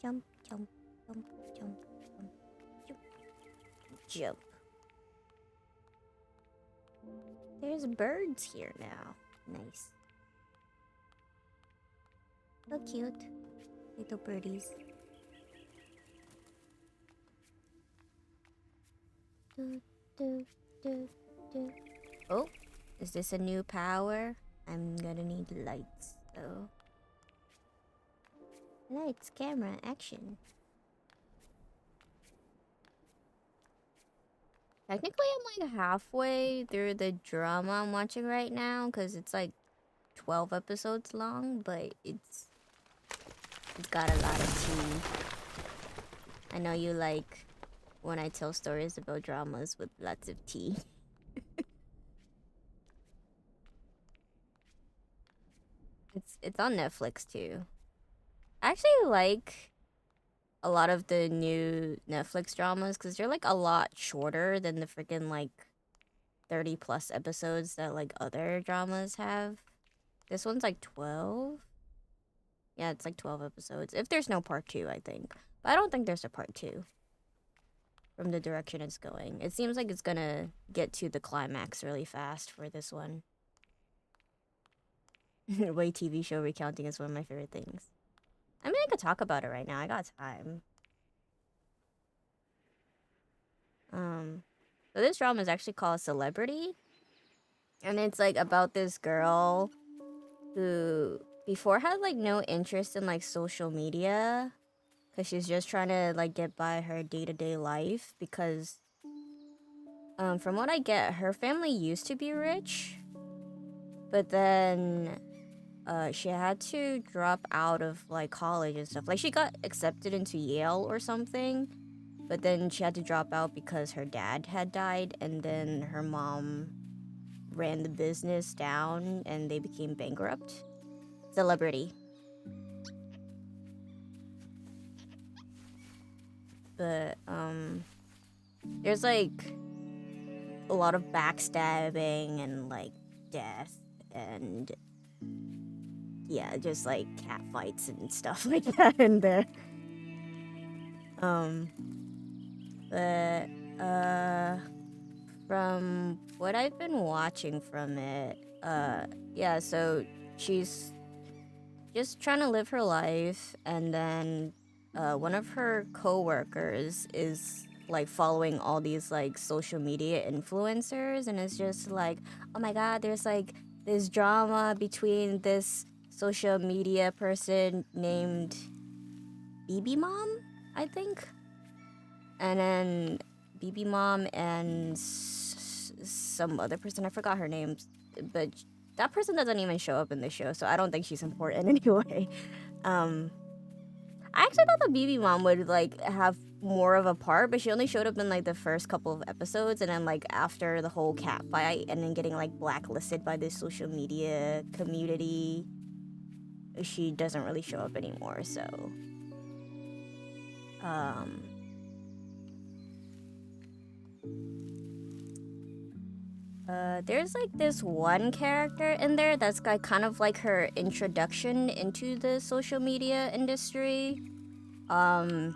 [SPEAKER 1] Jump, jump, jump, jump, jump, jump, jump. There's birds here now. Nice. So cute. Little birdies. Do, do, do, do. Oh, is this a new power? I'm gonna need lights, though. Lights, camera, action. Technically, I'm like halfway through the drama I'm watching right now because it's like 12 episodes long, but it's got a lot of tea. I know you like when I tell stories about dramas with lots of tea. It's on Netflix too. I actually like a lot of the new Netflix dramas because they're like a lot shorter than the freaking like 30 plus episodes that like other dramas have. This one's like 12. Yeah, it's like 12 episodes. If there's no part 2, I think. But I don't think there's a part 2 from the direction it's going. It seems like it's gonna get to the climax really fast for this one. Way TV show recounting is one of my favorite things. I mean, I could talk about it right now. I got time. So this drama is actually called Celebrity. And it's like about this girl who before had like no interest in like social media because she's just trying to like get by her day-to-day life because from what I get, her family used to be rich, but then she had to drop out of like college and stuff. Like she got accepted into Yale or something, but then she had to drop out because her dad had died, and then her mom ran the business down and they became bankrupt. Celebrity. But there's like a lot of backstabbing and like death and yeah, just like cat fights and stuff like that in there. But from what I've been watching from it, yeah, so she's just trying to live her life, and then one of her coworkers is like following all these like social media influencers, and it's just like, oh my god, there's like this drama between this social media person named BB Mom, I think, and then BB Mom and some other person, I forgot her name, but that person doesn't even show up in the show, so I don't think she's important anyway. I actually thought the BB Mom would like have more of a part, but she only showed up in like the first couple of episodes, and then like after the whole cat fight and then getting like blacklisted by the social media community, she doesn't really show up anymore. So there's like this one character in there that's like kind of like her introduction into the social media industry. Her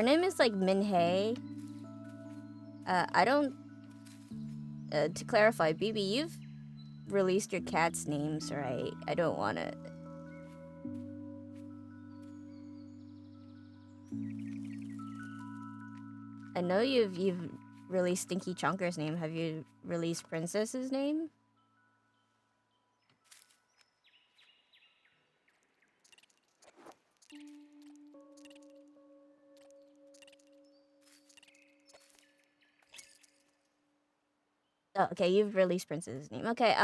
[SPEAKER 1] name is like Minhei. I don't. To clarify, BB, you've released your cat's names, right? I don't want to. I know you've released Stinky Chunker's name. Have you released Princess's name? Oh, okay, you've released Princess's name. Okay,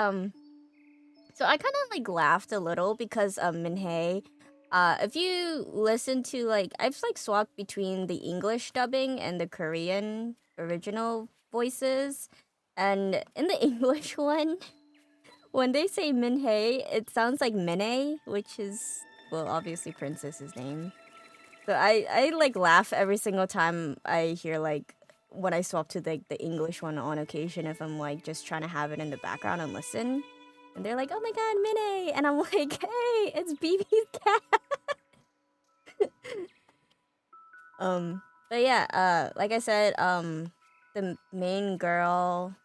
[SPEAKER 1] so I kind of like laughed a little because Minhei, if you listen to like I've like swapped between the English dubbing and the Korean original voices, and in the English one, when they say Minhei, it sounds like Minnie, which is well obviously Princess's name. So I like laugh every single time I hear like when I swap to the English one on occasion if I'm like just trying to have it in the background and listen. And they're like, "Oh my god, Minnie!" And I'm like, "Hey, it's BB's cat." But yeah, like I said, the main girl,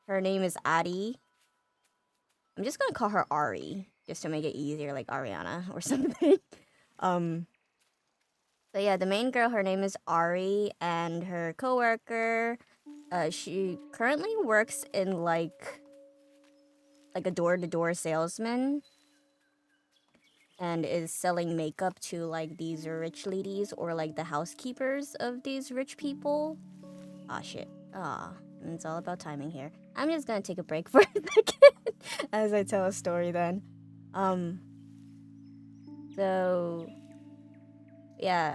[SPEAKER 1] her name is Adi. I'm just gonna call her Ari, just to make it easier, like Ariana or something. So yeah, the main girl, her name is Ari, and her coworker, She currently works in like a door-to-door salesman and is selling makeup to like these rich ladies or like the housekeepers of these rich people. Ah, shit. Ah, it's all about timing here. I'm just gonna take a break for a second as I tell a story then. Um, so yeah,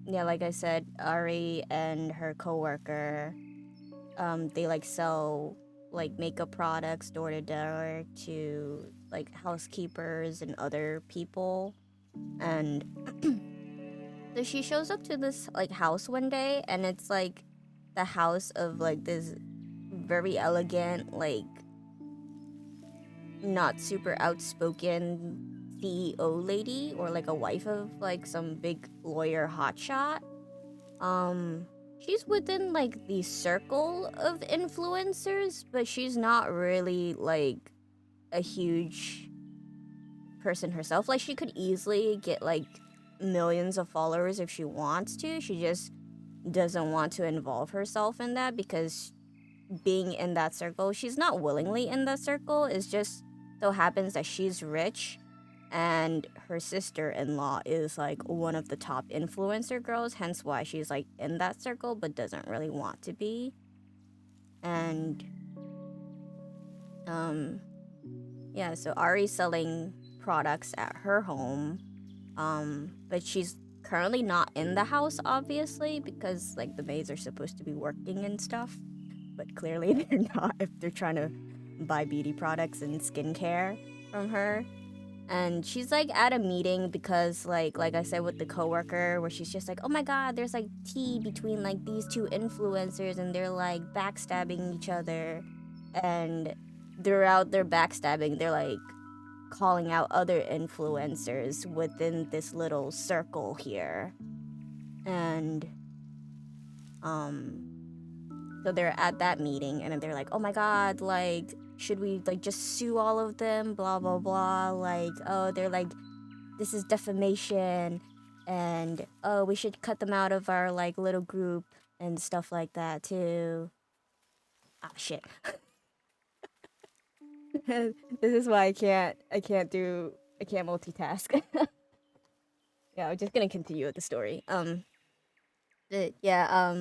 [SPEAKER 1] yeah, like I said, Ari and her coworker, they like sell like makeup products door to door to like housekeepers and other people. And so she shows up to this like house one day, and it's like the house of like this very elegant, like not super outspoken CEO lady, or like a wife of like some big lawyer hotshot. Um, she's within like the circle of influencers, but she's not really like a huge person herself. Like she could easily get like millions of followers if she wants to. She just doesn't want to involve herself in that because being in that circle, she's not willingly in that circle. It's just so happens that she's rich and her sister-in-law is like one of the top influencer girls, hence why she's like in that circle but doesn't really want to be. And yeah, so Ari's selling products at her home, but she's currently not in the house obviously because like the maids are supposed to be working and stuff, but clearly they're not if they're trying to buy beauty products and skincare from her. And she's like at a meeting because like I said with the coworker, where she's just like, oh my god, there's like tea between like these two influencers and they're like backstabbing each other. And throughout their backstabbing, they're like calling out other influencers within this little circle here. And so they're at that meeting and they're like, oh my god, like, should we like just sue all of them? Blah blah blah. Like, oh, they're like, this is defamation, and oh, we should cut them out of our like little group and stuff like that too. Ah, shit. This is why I can't multitask. Yeah, I'm just gonna continue with the story. Yeah,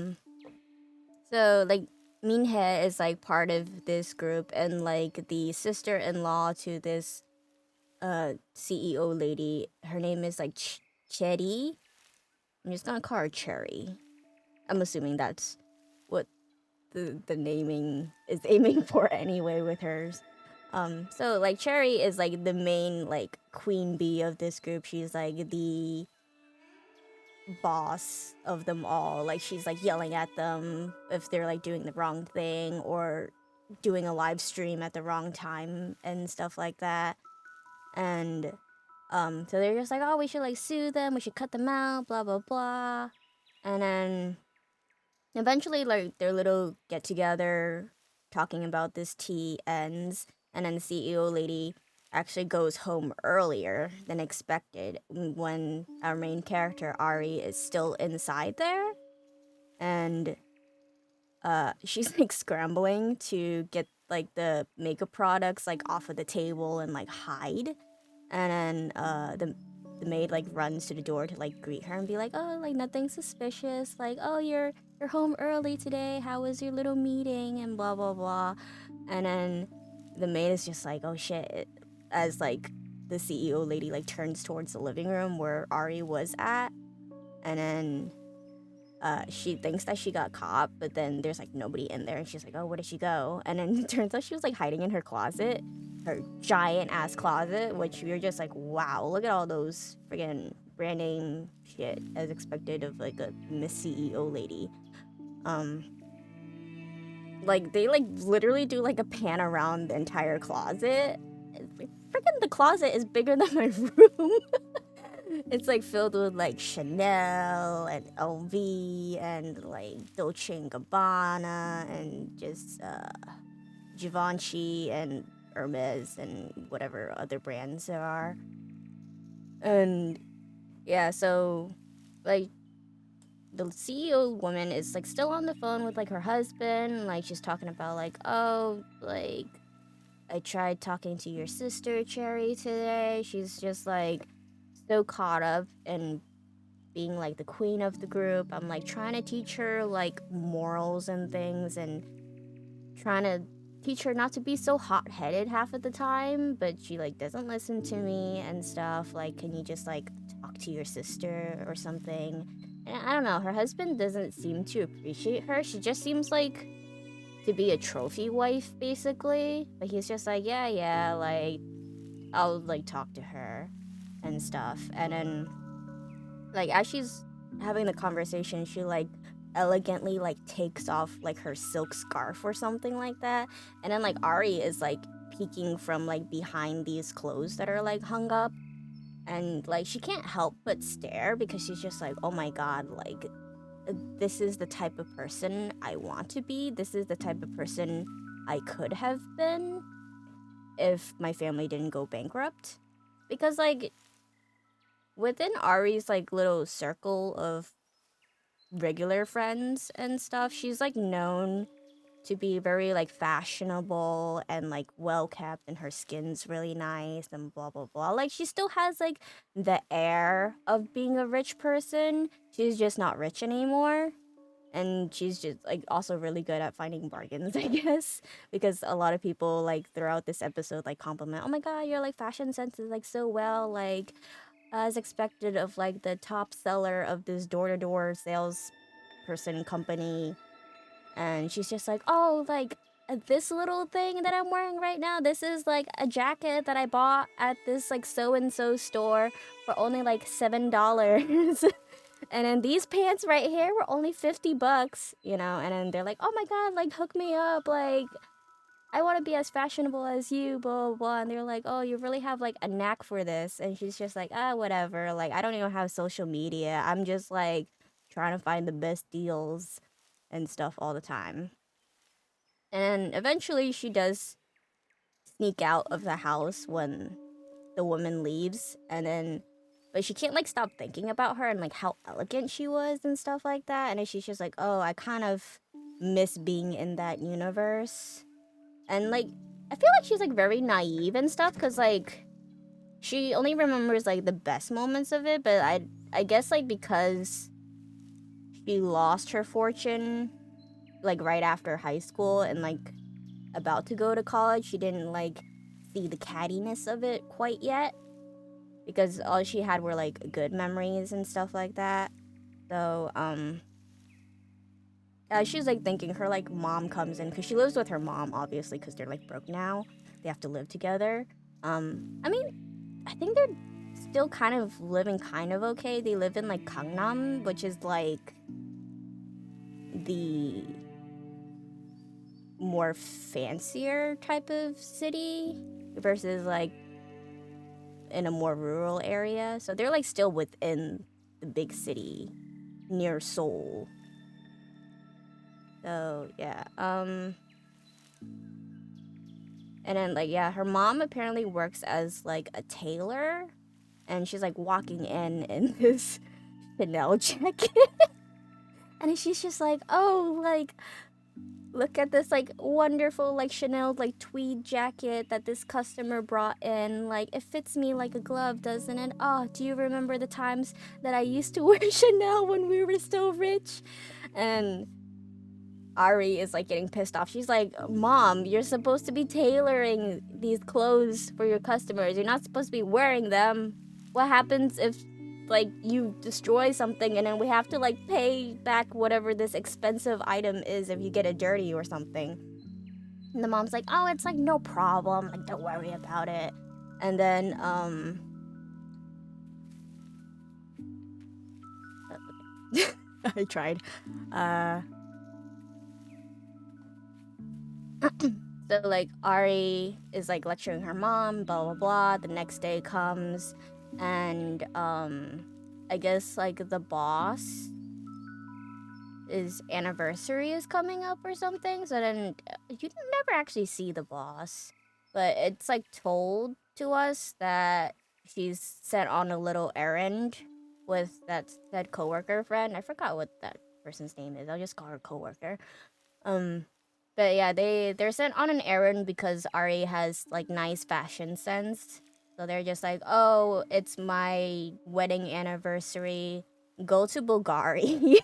[SPEAKER 1] so like Minhe is like part of this group and like the sister-in-law to this CEO lady. Her name is like Cherry. I'm just gonna call her Cherry. I'm assuming that's what the naming is aiming for anyway with hers. So like Cherry is like the main like queen bee of this group. She's like the boss of them all. Like she's like yelling at them if they're like doing the wrong thing or doing a live stream at the wrong time and stuff like that. And so they're just like, oh, we should like sue them, we should cut them out, blah blah blah. And then eventually like their little get together talking about this tea ends, and then the CEO lady actually goes home earlier than expected when our main character Ari is still inside there. And she's like scrambling to get like the makeup products like off of the table and like hide. And then the maid like runs to the door to like greet her and be like, oh, like nothing suspicious, like, oh, you're home early today, how was your little meeting, and blah blah blah. And then the maid is just like, oh shit, as like the CEO lady like turns towards the living room where Ari was at. And then she thinks that she got caught, but then there's like nobody in there, and she's like, oh, where did she go? And then it turns out she was like hiding in her closet, her giant ass closet, which we are just like, wow, look at all those friggin' brand name shit as expected of like a Miss CEO lady. Like they like literally do like a pan around the entire closet. It's like, friggin' the closet is bigger than my room. It's like filled with like Chanel and LV and like Dolce and Gabbana and just Givenchy and Hermes and whatever other brands there are. And yeah, so like the CEO woman is like still on the phone with like her husband. Like she's talking about like, oh, like I tried talking to your sister Cherry today. She's just like so caught up in being like the queen of the group. I'm like trying to teach her like morals and things and trying to teach her not to be so hot-headed half of the time, but she like doesn't listen to me and stuff. Like, can you just like talk to your sister or something? And I don't know, her husband doesn't seem to appreciate her. She just seems like to be a trophy wife basically. But he's just like, yeah, like I'll like talk to her and stuff. And then like as she's having the conversation, she like elegantly like takes off like her silk scarf or something like that. And then like Ari is like peeking from like behind these clothes that are like hung up. And like she can't help but stare because she's just like, oh my god, like this is the type of person I want to be. This is the type of person I could have been if my family didn't go bankrupt. Because like within Ari's like little circle of regular friends and stuff, she's like known to be very like fashionable and like well kept, and her skin's really nice and blah blah blah. Like she still has like the air of being a rich person. She's just not rich anymore. And she's just like also really good at finding bargains, I guess, because a lot of people like throughout this episode like compliment, oh my god, your like fashion sense is like so well, like as expected of like the top seller of this door-to-door sales person company. And she's just like, oh, like this little thing that I'm wearing right now, this is like a jacket that I bought at this like so and so store for only like $7. And then these pants right here were only $50, you know. And then they're like, oh my god, like hook me up, like I want to be as fashionable as you, blah, blah, blah. And they're like, oh, you really have like a knack for this. And she's just like, whatever. Like, I don't even have social media. I'm just like trying to find the best deals and stuff all the time. And eventually she does sneak out of the house when the woman leaves. And then, but she can't like stop thinking about her and like how elegant she was and stuff like that. And then she's just like, oh, I kind of miss being in that universe. And like I feel like she's like very naive and stuff because like she only remembers like the best moments of it, but I guess like because she lost her fortune like right after high school and like about to go to college, she didn't like see the cattiness of it quite yet because all she had were like good memories and stuff like that. So she's like thinking her like mom comes in because she lives with her mom obviously because they're like broke now. They have to live together. I mean, I think they're still kind of living kind of okay. They live in like Gangnam, which is like the more fancier type of city versus like in a more rural area. So they're like still within the big city near Seoul. So yeah. And then like yeah, her mom apparently works as like a tailor, and she's like walking in this Chanel jacket. And she's just like, oh, like look at this like wonderful like Chanel like tweed jacket that this customer brought in. Like it fits me like a glove, doesn't it? Oh, do you remember the times that I used to wear Chanel when we were still rich? And Ari is like getting pissed off. She's like, Mom, you're supposed to be tailoring these clothes for your customers. You're not supposed to be wearing them. What happens if like you destroy something and then we have to like pay back whatever this expensive item is if you get it dirty or something? And the mom's like, oh, it's like no problem. Like don't worry about it. And then I tried. So like Ari is like lecturing her mom, blah blah blah. The next day comes, and I guess like the boss, his anniversary is coming up or something. So then you never actually see the boss, but it's like told to us that she's sent on a little errand with that coworker friend. I forgot what that person's name is. I'll just call her coworker. Um, but yeah, they're sent on an errand because Ari has like nice fashion sense. So they're just like, oh, it's my wedding anniversary. Go to Bulgari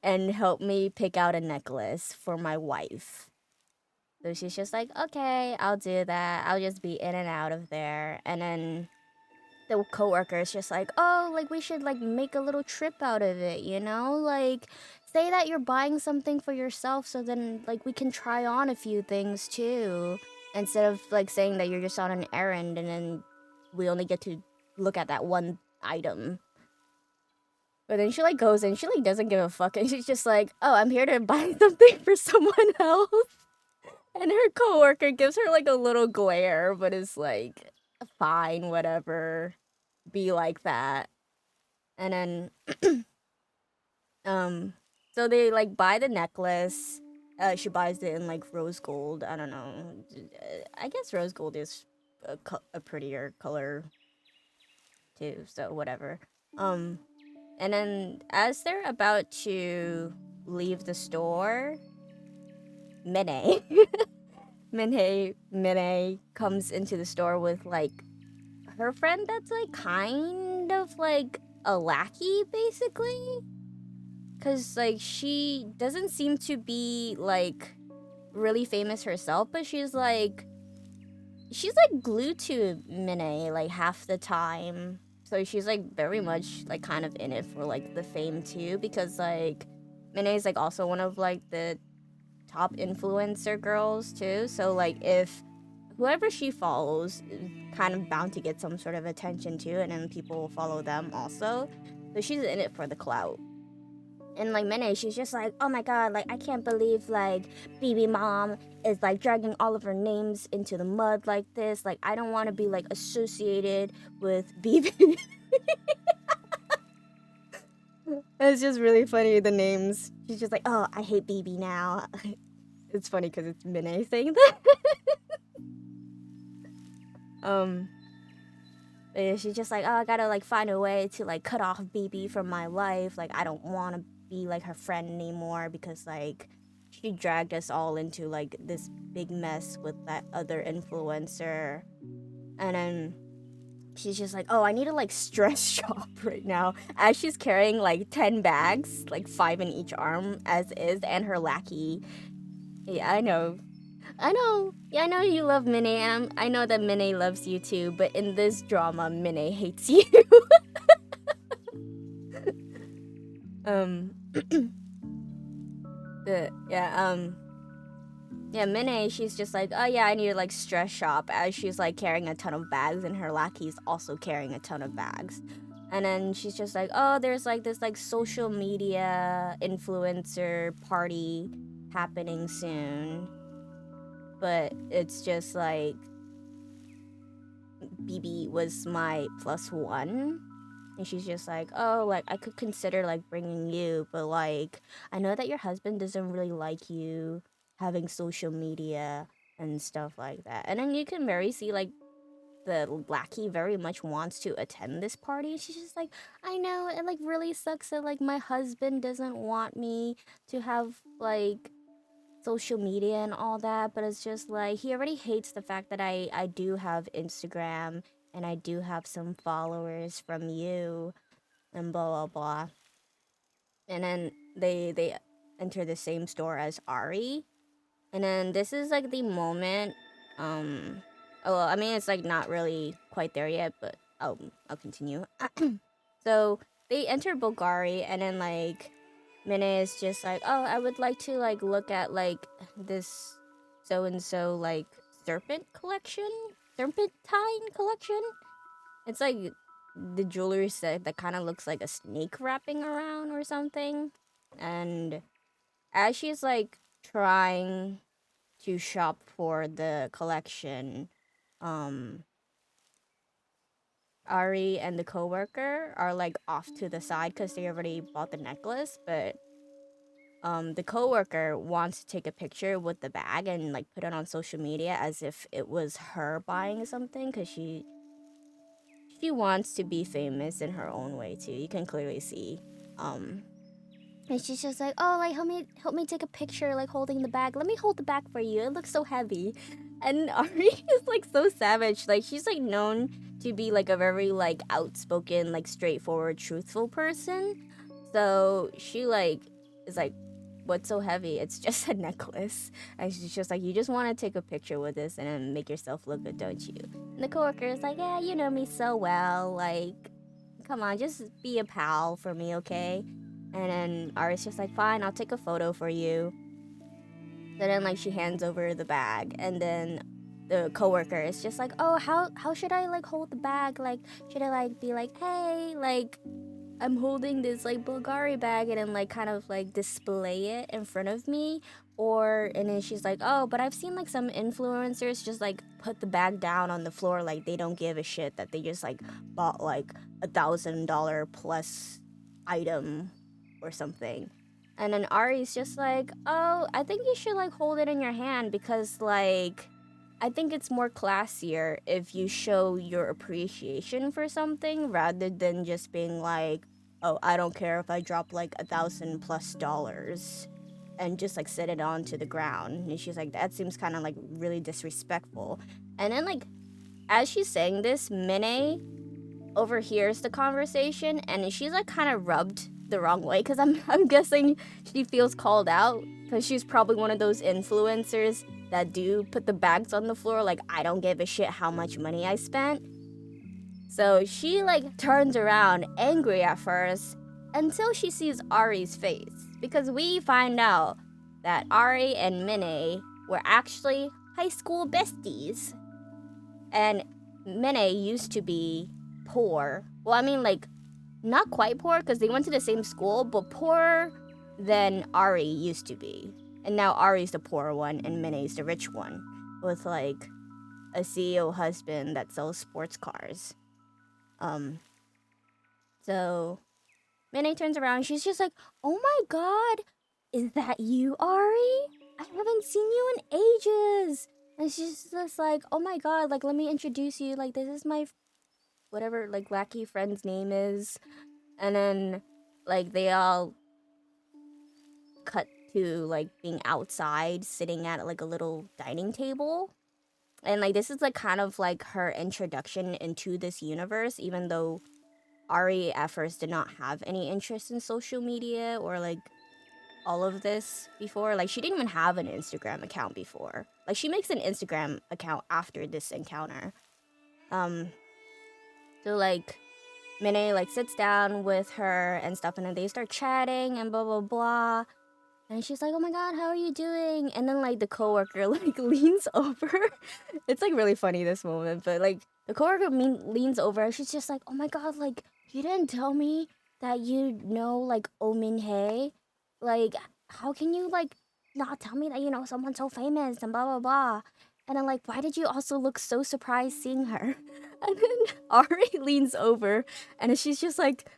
[SPEAKER 1] and help me pick out a necklace for my wife. So she's just like, okay, I'll do that. I'll just be in and out of there. And then the coworker is just like, oh, like we should like make a little trip out of it, you know? Like say that you're buying something for yourself so then like we can try on a few things too. Instead of like saying that you're just on an errand and then we only get to look at that one item. But then she like goes and she like doesn't give a fuck and she's just like, oh, I'm here to buy something for someone else. And her coworker gives her like a little glare, but is like, fine, whatever. Be like that. And then so they like buy the necklace. She buys it in like rose gold. I don't know. I guess rose gold is a prettier color too, so whatever. Um and then as they're about to leave the store, Mine Minhei comes into the store with like her friend that's like kind of like a lackey basically. Cause like she doesn't seem to be like really famous herself, but she's like glued to Minnie like half the time. So she's like very much like kind of in it for like the fame too, because like Minnie's like also one of like the top influencer girls too. So like if whoever she follows is kind of bound to get some sort of attention too, and then people will follow them also. So she's in it for the clout. And like Mene, she's just like, oh my god, like I can't believe like BB mom is like dragging all of her names into the mud like this. Like I don't want to be like associated with BB. It's just really funny, the names. She's just like, oh, I hate BB now. It's funny because it's Mene saying that. But yeah, she's just like, oh, I gotta like find a way to like cut off BB from my life. Like I don't want to be like her friend anymore because like she dragged us all into like this big mess with that other influencer. And then she's just like, oh, I need to like stress shop right now. As she's carrying like 10 bags, like 5 in each arm as is, and her lackey. Yeah, I know. I know. Yeah, I know you love Minnie, and I know that Minnie loves you too, but in this drama, Minnie hates you. um yeah, Minnie, she's just like, oh yeah, I need to like stress shop as she's like carrying a ton of bags and her lackey's also carrying a ton of bags. And then she's just like, oh, there's like this like social media influencer party happening soon. But it's just like BB was my +1. And she's just like, oh, like I could consider like bringing you, but like I know that your husband doesn't really like you having social media and stuff like that. And then you can very see like the lackey very much wants to attend this party. She's just like, I know it like really sucks that like my husband doesn't want me to have like social media and all that, but it's just like he already hates the fact that I do have Instagram and I do have some followers from you and blah blah blah. And then they enter the same store as Ari. And then this is like the moment oh well, I mean it's like not really quite there yet, but I'll continue. So they enter Bulgari and then like Mine is just like, oh, I would like to like look at like this so and so like serpentine collection. It's like the jewelry set that kind of looks like a snake wrapping around or something. And as she's like trying to shop for the collection, um Ari and the coworker are like off to the side because they already bought the necklace, but the coworker wants to take a picture with the bag and like put it on social media as if it was her buying something because she she wants to be famous in her own way too. You can clearly see. And she's just like, oh, like help me take a picture, like holding the bag. Let me hold the bag for you. It looks so heavy. And Ari is like so savage. Like she's like known to be like a very like outspoken, like straightforward, truthful person. So she like is like, what's so heavy? It's just a necklace. And she's just like, you just want to take a picture with this and then make yourself look good, don't you? And the coworker is like, yeah, you know me so well. Like, come on, just be a pal for me, okay? And then Ari's just like, fine, I'll take a photo for you. So then like she hands over the bag, and then the coworker is just like, oh, how should I like hold the bag? Like, should I like be like, hey, like I'm holding this like Bulgari bag, and then like kind of like display it in front of me? Or and then she's like, oh, but I've seen like some influencers just like put the bag down on the floor, like they don't give a shit that they just like bought like $1,000 plus item or something. And then Ari's just like, oh, I think you should like hold it in your hand because like I think it's more classier if you show your appreciation for something rather than just being like, oh, I don't care if I drop like $1,000+ and just like set it onto the ground. And she's like, that seems kind of like really disrespectful. And then like as she's saying this, Mine overhears the conversation and she's like kind of rubbed the wrong way because I'm guessing she feels called out because she's probably one of those influencers that do put the bags on the floor like I don't give a shit how much money I spent. So she like turns around angry at first until she sees Ari's face because we find out that Ari and Mine were actually high school besties. And Mine used to be poor. Well, I mean, like, not quite poor because they went to the same school, but poorer than Ari used to be. And now Ari's the poor one and Mine's the rich one with, like, a CEO husband that sells sports cars. So Mine turns around. She's just like, oh my god, is that you, Ari? I haven't seen you in ages. And she's just like, oh my god, like, let me introduce you. Like, this is my whatever, like, wacky friend's name is. And then, like, they all cut to, like, being outside, sitting at, like, a little dining table. And, like, this is, like, kind of, like, her introduction into this universe, even though Ari at first did not have any interest in social media or, like, all of this before. Like, she didn't even have an Instagram account before. Like, she makes an Instagram account after this encounter. So, like, Mine, like, sits down with her and stuff, and then they start chatting and blah, blah, blah. And she's like, oh my god, how are you doing? And then, like, the coworker, like, leans over. It's, like, really funny, this moment. But, like, the coworker leans over, and she's just like, oh my god, like, you didn't tell me that you know, like, Oh Min Hye? Like, how can you, like, not tell me that you know someone so famous and blah, blah, blah? And then, like, why did you also look so surprised seeing her? And then Ari leans over, and she's just like,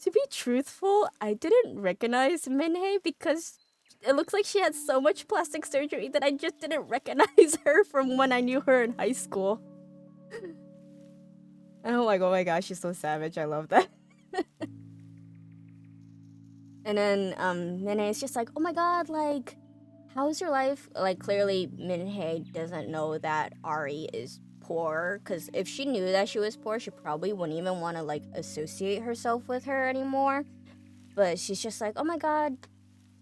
[SPEAKER 1] to be truthful, I didn't recognize Minhei because it looks like she had so much plastic surgery that I just didn't recognize her from when I knew her in high school. And I'm like, oh my gosh, she's so savage. I love that. And then Minhei is just like, oh my god, like, how's your life? Like, clearly Minhei doesn't know that Ari is poor, because if she knew that she was poor, she probably wouldn't even want to, like, associate herself with her anymore. But she's just like, oh my god,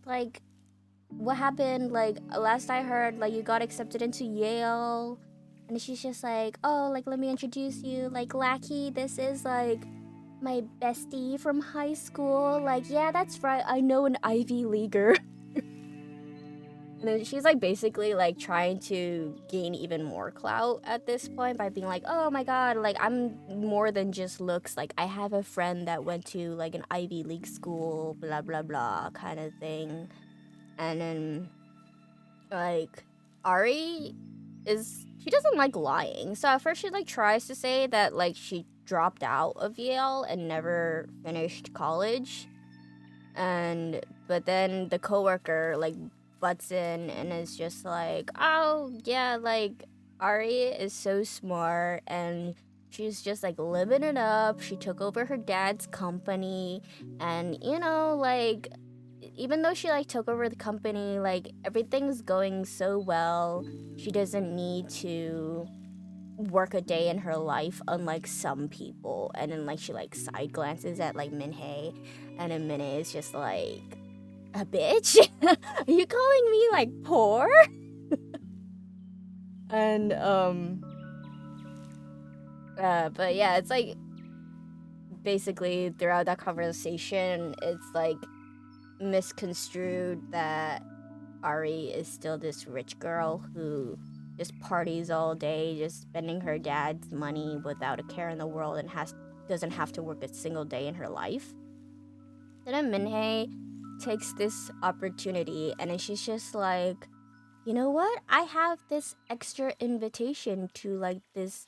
[SPEAKER 1] like, what happened? Like, last I heard, like, you got accepted into Yale. And she's just like, oh, like, let me introduce you. Like, Lackey, this is, like, my bestie from high school. Like, yeah, that's right, I know an Ivy Leaguer. And then she's, like, basically, like, trying to gain even more clout at this point by being like, oh my god, like, I'm more than just looks. Like, I have a friend that went to, like, an Ivy League school, blah, blah, blah, kind of thing. And then, like, Ari she doesn't like lying. So at first she, like, tries to say that, like, she dropped out of Yale and never finished college. But then the coworker, like, butts in and is just like, oh, yeah, like, Ari is so smart and She's just like living it up. She took over her dad's company, and like, even though she like took over the company, like everything's going so well. She doesn't need to work a day in her life, unlike some people. And then like she like side glances at like Minhei, and then Minhei is just like, a bitch. Are you calling me like poor? And but yeah, it's like basically throughout that conversation, it's like misconstrued that Ari is still this rich girl who just parties all day, just spending her dad's money without a care in the world, and doesn't have to work a single day in her life. Then Minhei takes this opportunity, and then she's just like, you know what? I have this extra invitation to like this.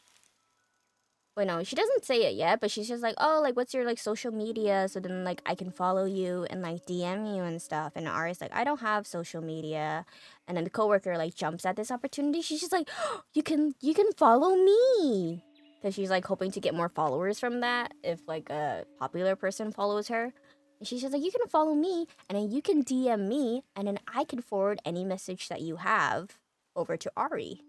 [SPEAKER 1] Wait, no, she doesn't say it yet, but she's just like, oh, like, what's your like social media? So then like I can follow you and like DM you and stuff. And Ari's like, I don't have social media. And then the coworker like jumps at this opportunity. She's just like, oh, you can follow me. Because she's like hoping to get more followers from that if like a popular person follows her. And she's just like, you can follow me, and then you can DM me, and then I can forward any message that you have over to Ari.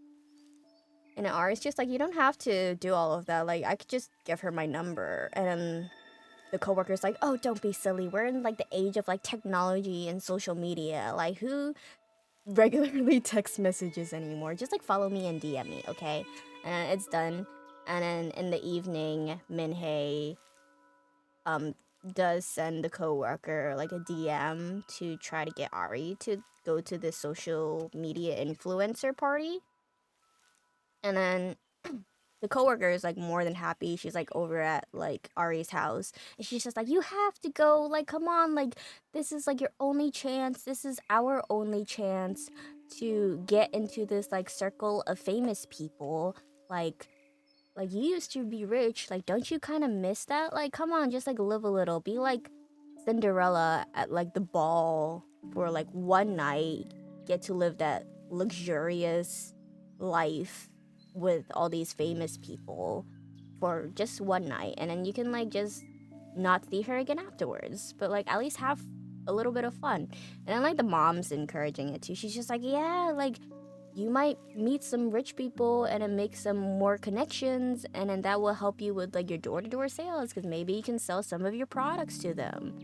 [SPEAKER 1] And Ari's just like, you don't have to do all of that. Like, I could just give her my number. And then the coworker's like, oh, don't be silly. We're in like the age of like technology and social media. Like, who regularly text messages anymore? Just like follow me and DM me, okay? And it's done. And then in the evening, Minhei does send the coworker like a DM to try to get Ari to go to this social media influencer party. And then the coworker is like more than happy. She's like over at like Ari's house, and she's just like, you have to go. Like, come on. Like, this is like your only chance. This is our only chance to get into this like circle of famous people. Like you used to be rich. Like, don't you kind of miss that? Like, come on, just like live a little. Be like Cinderella at like the ball for like one night. Get to live that luxurious life with all these famous people for just one night, and then you can like just not see her again afterwards, but like at least have a little bit of fun. And then like the mom's encouraging it too. She's just like, yeah, like you might meet some rich people and then make some more connections, and then that will help you with like your door-to-door sales, because maybe you can sell some of your products to them.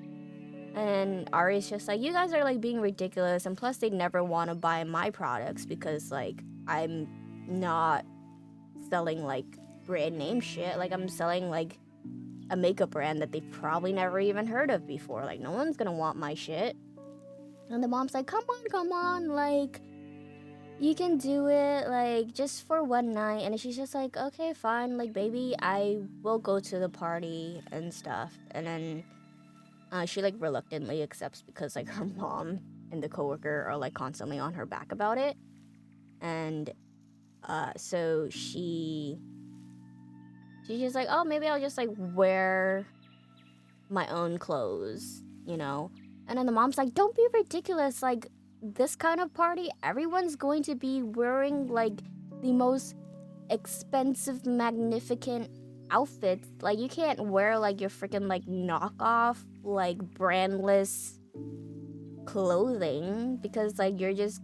[SPEAKER 1] And Ari's just like, you guys are like being ridiculous, and plus they never want to buy my products because like I'm not selling like brand name shit. Like, I'm selling like a makeup brand that they've probably never even heard of before. Like, no one's gonna want my shit. And the mom's like, come on, like you can do it, like just for one night. And she's just like, okay, fine, like baby, I will go to the party and stuff. And then she like reluctantly accepts because like her mom and the coworker are like constantly on her back about it. And so she's just like, oh, maybe I'll just like wear my own clothes, you know? And then the mom's like, don't be ridiculous. Like, this kind of party, everyone's going to be wearing like the most expensive, magnificent outfits. Like, you can't wear like your freaking like knockoff, like brandless clothing because like you're just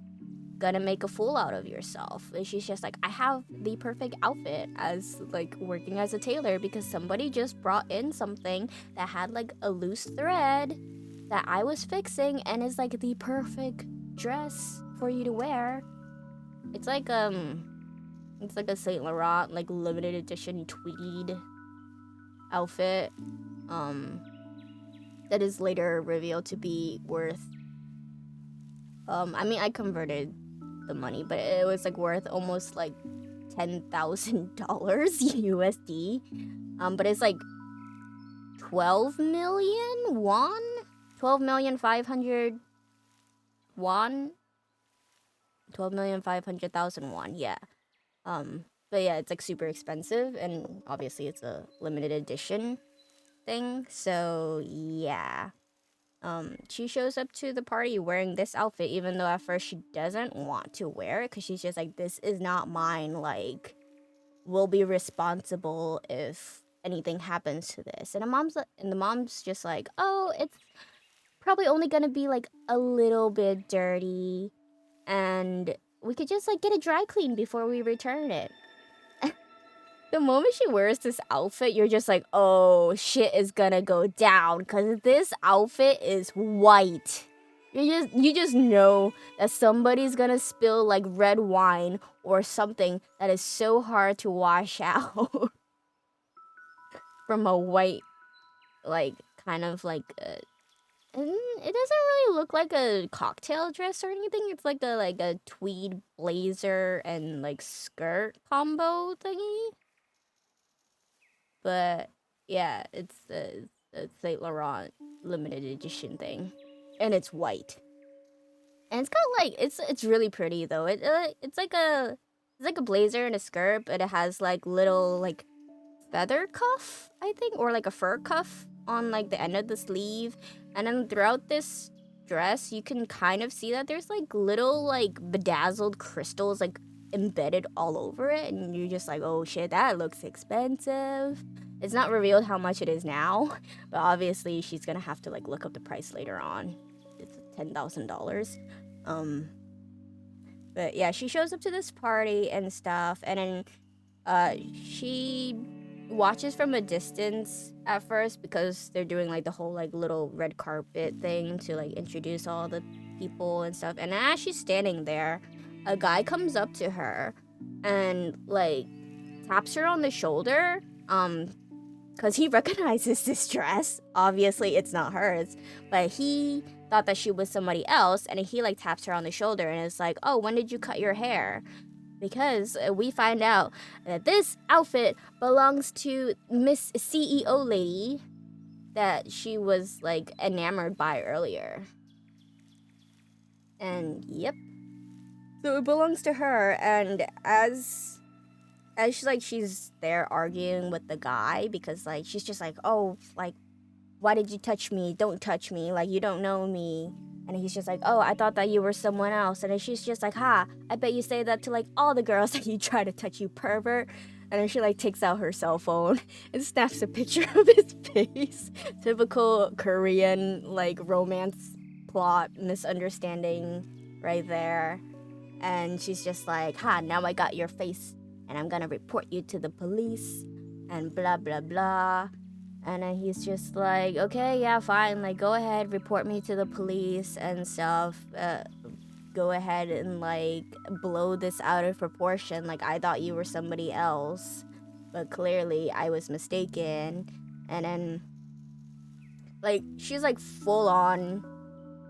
[SPEAKER 1] gonna make a fool out of yourself. And she's just like, I have the perfect outfit as like working as a tailor because somebody just brought in something that had like a loose thread that I was fixing and is like the perfect dress for you to wear. It's like a Saint Laurent like limited edition tweed outfit that is later revealed to be worth I mean, I converted the money, but it was like worth almost like $10,000 USD. But it's like 12 million won, 12,500,000 won, 12,500,000 won. Yeah. But yeah, it's like super expensive, and obviously it's a limited edition thing. So yeah. She shows up to the party wearing this outfit, even though at first she doesn't want to wear it because she's just like, this is not mine. Like, will be responsible if anything happens to this. And the mom's just like, oh, it's probably only gonna be like a little bit dirty, and we could just like get it dry clean before we return it. The moment she wears this outfit, you're just like, oh, shit is gonna go down, because this outfit is white. You just know that somebody's gonna spill like red wine or something that is so hard to wash out from a white, like, kind of like and it doesn't really look like a cocktail dress or anything. It's like a tweed blazer and like skirt combo thingy. But yeah, it's the Saint Laurent limited edition thing, and it's white. And it's got like it's really pretty though. It's like a blazer and a skirt, but it has like little like feather cuff, I think, or like a fur cuff on like the end of the sleeve. And then throughout this dress, you can kind of see that there's like little like bedazzled crystals like embedded all over it, and you're just like, oh shit, that looks expensive. It's not revealed how much it is now, but obviously she's gonna have to like look up the price later on. It's $10,000. But yeah, she shows up to this party and stuff, and then she watches from a distance at first because they're doing like the whole like little red carpet thing to like introduce all the people and stuff. And as she's standing there, a guy comes up to her and like taps her on the shoulder, because he recognizes this dress. Obviously it's not hers, but he thought that she was somebody else, and he like taps her on the shoulder and is like, oh, when did you cut your hair? Because we find out that this outfit belongs to Miss CEO lady that she was like enamored by earlier. And yep, so it belongs to her. And as she's there arguing with the guy, because like she's just like, oh, like, why did you touch me? Don't touch me, like, you don't know me. And he's just like, oh, I thought that you were someone else. And then she's just like, ha, I bet you say that to like all the girls that you try to touch, you pervert. And then she like takes out her cell phone and snaps a picture of his face. Typical Korean like romance plot misunderstanding right there. And she's just like, ha, now I got your face and I'm gonna report you to the police and blah blah blah. And then he's just like, okay, yeah, fine, like, go ahead, report me to the police and stuff. Go ahead and like blow this out of proportion, like I thought you were somebody else, but clearly I was mistaken. And then like she's like full on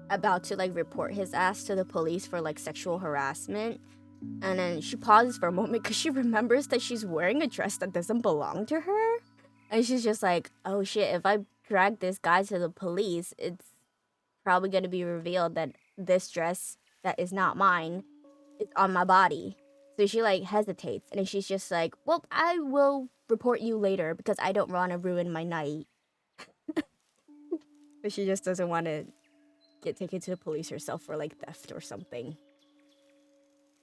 [SPEAKER 1] about to like report his ass to the police for like sexual harassment. And then she pauses for a moment because she remembers that she's wearing a dress that doesn't belong to her. And she's just like, oh shit, if I drag this guy to the police, it's probably going to be revealed that this dress that is not mine is on my body. So she like hesitates, and then she's just like, well, I will report you later because I don't want to ruin my night. But she just doesn't want to get taken to the police herself for like theft or something.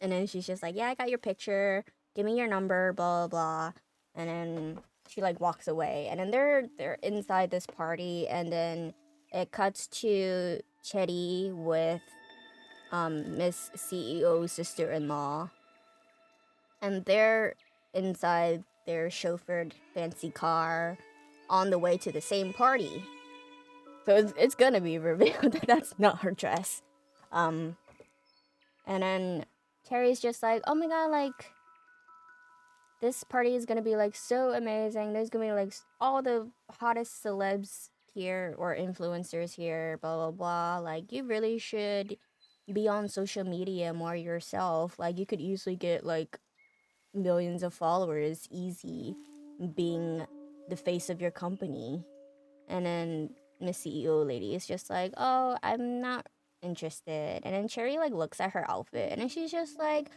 [SPEAKER 1] And then she's just like, yeah, I got your picture. Give me your number, blah, blah, blah. And then she like walks away. And then they're inside this party, and then it cuts to Chetty with Miss CEO's sister-in-law. And they're inside their chauffeured fancy car on the way to the same party. So it's gonna be revealed that that's not her dress. And then Terry's just like, oh my god, like, this party is gonna be like so amazing. There's gonna be like all the hottest celebs here or influencers here, blah blah blah. Like, you really should be on social media more yourself. Like, you could easily get like millions of followers easy being the face of your company. And then Miss CEO lady is just like, oh, I'm not interested. And then Cherry like looks at her outfit, and then she's just like,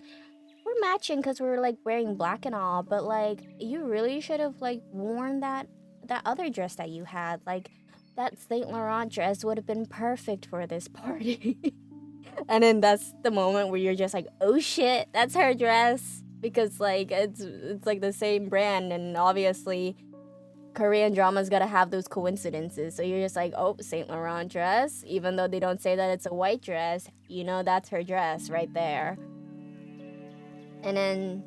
[SPEAKER 1] we're matching because we're like wearing black and all, but like you really should have like worn that other dress that you had. Like, that Saint Laurent dress would have been perfect for this party. And then that's the moment where you're just like, oh shit, that's her dress. because like it's like the same brand, and obviously Korean dramas gotta have those coincidences. So you're just like, oh, Saint Laurent dress, even though they don't say that it's a white dress, you know that's her dress right there. And then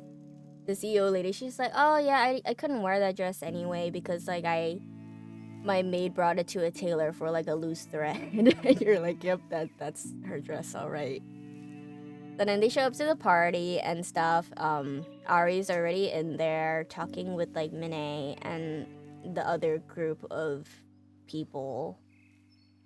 [SPEAKER 1] the CEO lady, she's like, oh yeah, I couldn't wear that dress anyway because like my maid brought it to a tailor for like a loose thread. And you're like, yep, that's her dress, all right. And then they show up to the party and stuff. Ari's already in there talking with like Minnie and the other group of people.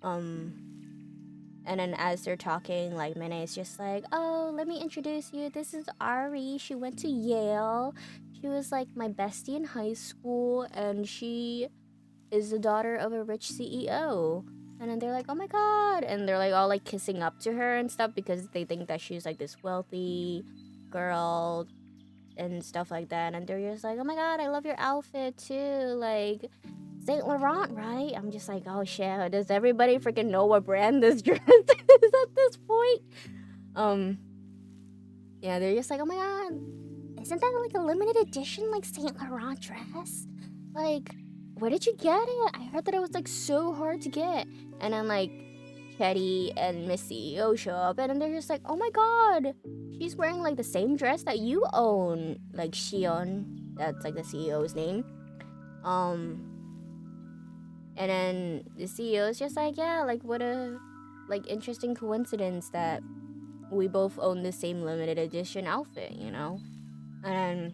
[SPEAKER 1] And then as they're talking, like Minnie's just like, oh, let me introduce you. This is Ari. She went to Yale. She was like my bestie in high school, and she is the daughter of a rich CEO. And then they're like, oh my god. And they're like all like kissing up to her and stuff because they think that she's like this wealthy girl and stuff like that. And they're just like, oh my god, I love your outfit too. Like, Saint Laurent, right? I'm just like, oh shit, does everybody freaking know what brand this dress is at this point? Yeah, they're just like, oh my god, isn't that like a limited edition like Saint Laurent dress? Like, where did you get it? I heard that it was like so hard to get. And then like Chetty and Miss CEO show up, and then they're just like, oh my god, she's wearing like the same dress that you own, like Shion, that's like the CEO's name. And then the CEO is just like, yeah, like what a like interesting coincidence that we both own the same limited edition outfit, you know? And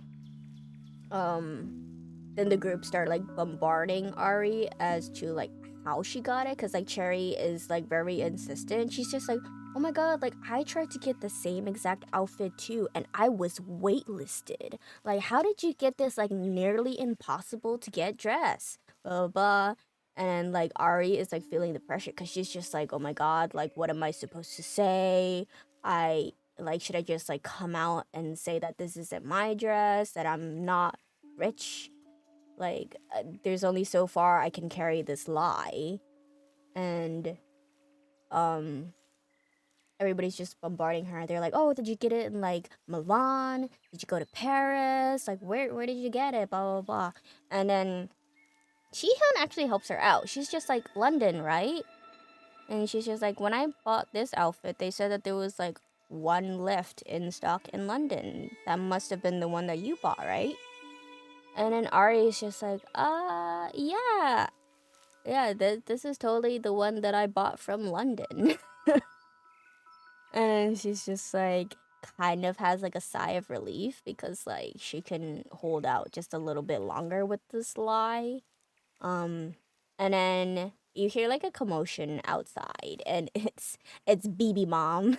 [SPEAKER 1] then the group start like bombarding Ari as to like how she got it, because like Cherry is like very insistent. She's just like, oh my god, like I tried to get the same exact outfit too, and I was waitlisted. Like, how did you get this like nearly impossible to get dress? Blah blah blah. And like Ari is like feeling the pressure because she's just like, oh my god, like what am I supposed to say? I like, should I just like come out and say that this isn't my dress, that I'm not rich? Like, there's only so far I can carry this lie. And everybody's just bombarding her. They're like, oh, did you get it in like Milan? Did you go to Paris? Like, where did you get it? Blah blah blah. And then Jihyun actually helps her out. She's just like, London, right? And she's just like, when I bought this outfit, they said that there was like one left in stock in London. That must have been the one that you bought, right? And then Ari is just like, yeah. Yeah, this is totally the one that I bought from London. And she's just like, kind of has like a sigh of relief because like she can hold out just a little bit longer with this lie. And then you hear like a commotion outside, and it's BB Mom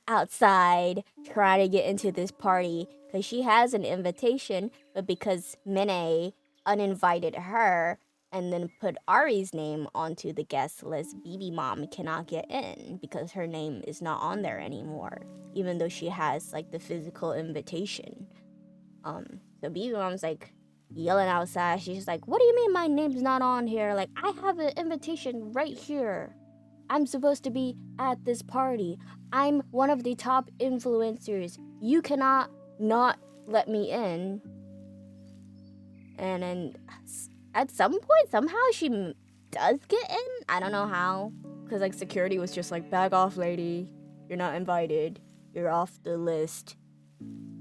[SPEAKER 1] outside trying to get into this party because she has an invitation, but because Minnie uninvited her and then put Ari's name onto the guest list, BB Mom cannot get in because her name is not on there anymore, even though she has like the physical invitation. So BB Mom's like yelling outside. She's just like, what do you mean my name's not on here? Like, I have an invitation right here. I'm supposed to be at this party. I'm one of the top influencers. You cannot not let me in. And then at some point, somehow she does get in. I don't know how. Because like security was just like, back off, lady. You're not invited. You're off the list.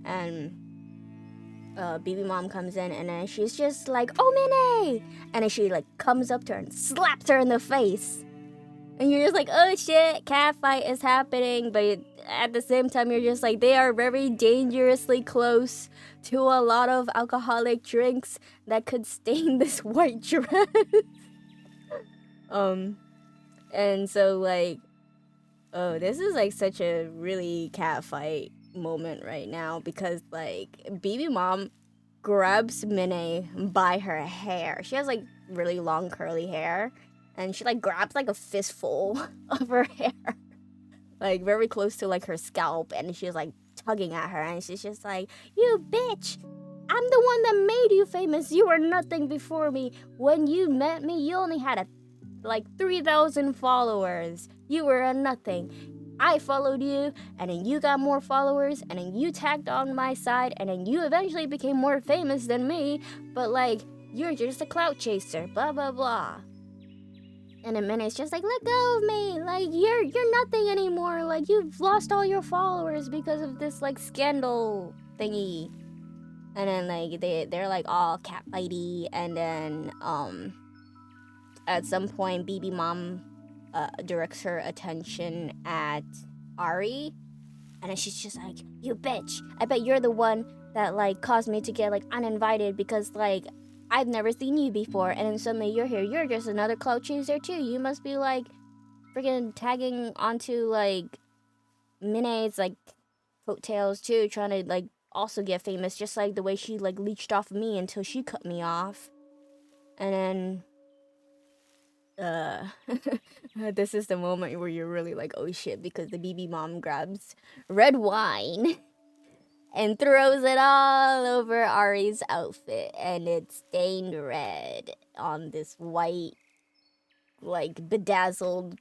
[SPEAKER 1] And BB Mom comes in, and then she's just like, oh, Minnie! And then she like comes up to her and slaps her in the face. And you're just like, oh shit, catfight is happening. But at the same time, you're just like, they are very dangerously close to a lot of alcoholic drinks that could stain this white dress. And so like, oh, this is like such a really catfight moment right now, because like BB Mom grabs Minnie by her hair. She has like really long curly hair, and she like grabs like a fistful of her hair, like very close to like her scalp, and she's like tugging at her, and she's just like, you bitch, I'm the one that made you famous. You were nothing before me. When you met me, you only had like 3,000 followers. You were a nothing. I followed you, and then you got more followers, and then you tagged on my side, and then you eventually became more famous than me, but like, you're just a clout chaser, blah blah blah. And then Minnie's just like, let go of me, like, you're nothing anymore, like, you've lost all your followers because of this, like, scandal thingy. And then, like, they're like all catfighty, and then, at some point, BB Mom directs her attention at Ari, and then she's just like, you bitch, I bet you're the one that like caused me to get like uninvited because like I've never seen you before, and then suddenly you're here, you're just another clout chaser too, you must be like freaking tagging onto like Minae's like coattails too, trying to like also get famous, just like the way she like leeched off me until she cut me off. And then this is the moment where you're really like, oh shit, because the BB Mom grabs red wine and throws it all over Ari's outfit, and it's stained red on this white, like bedazzled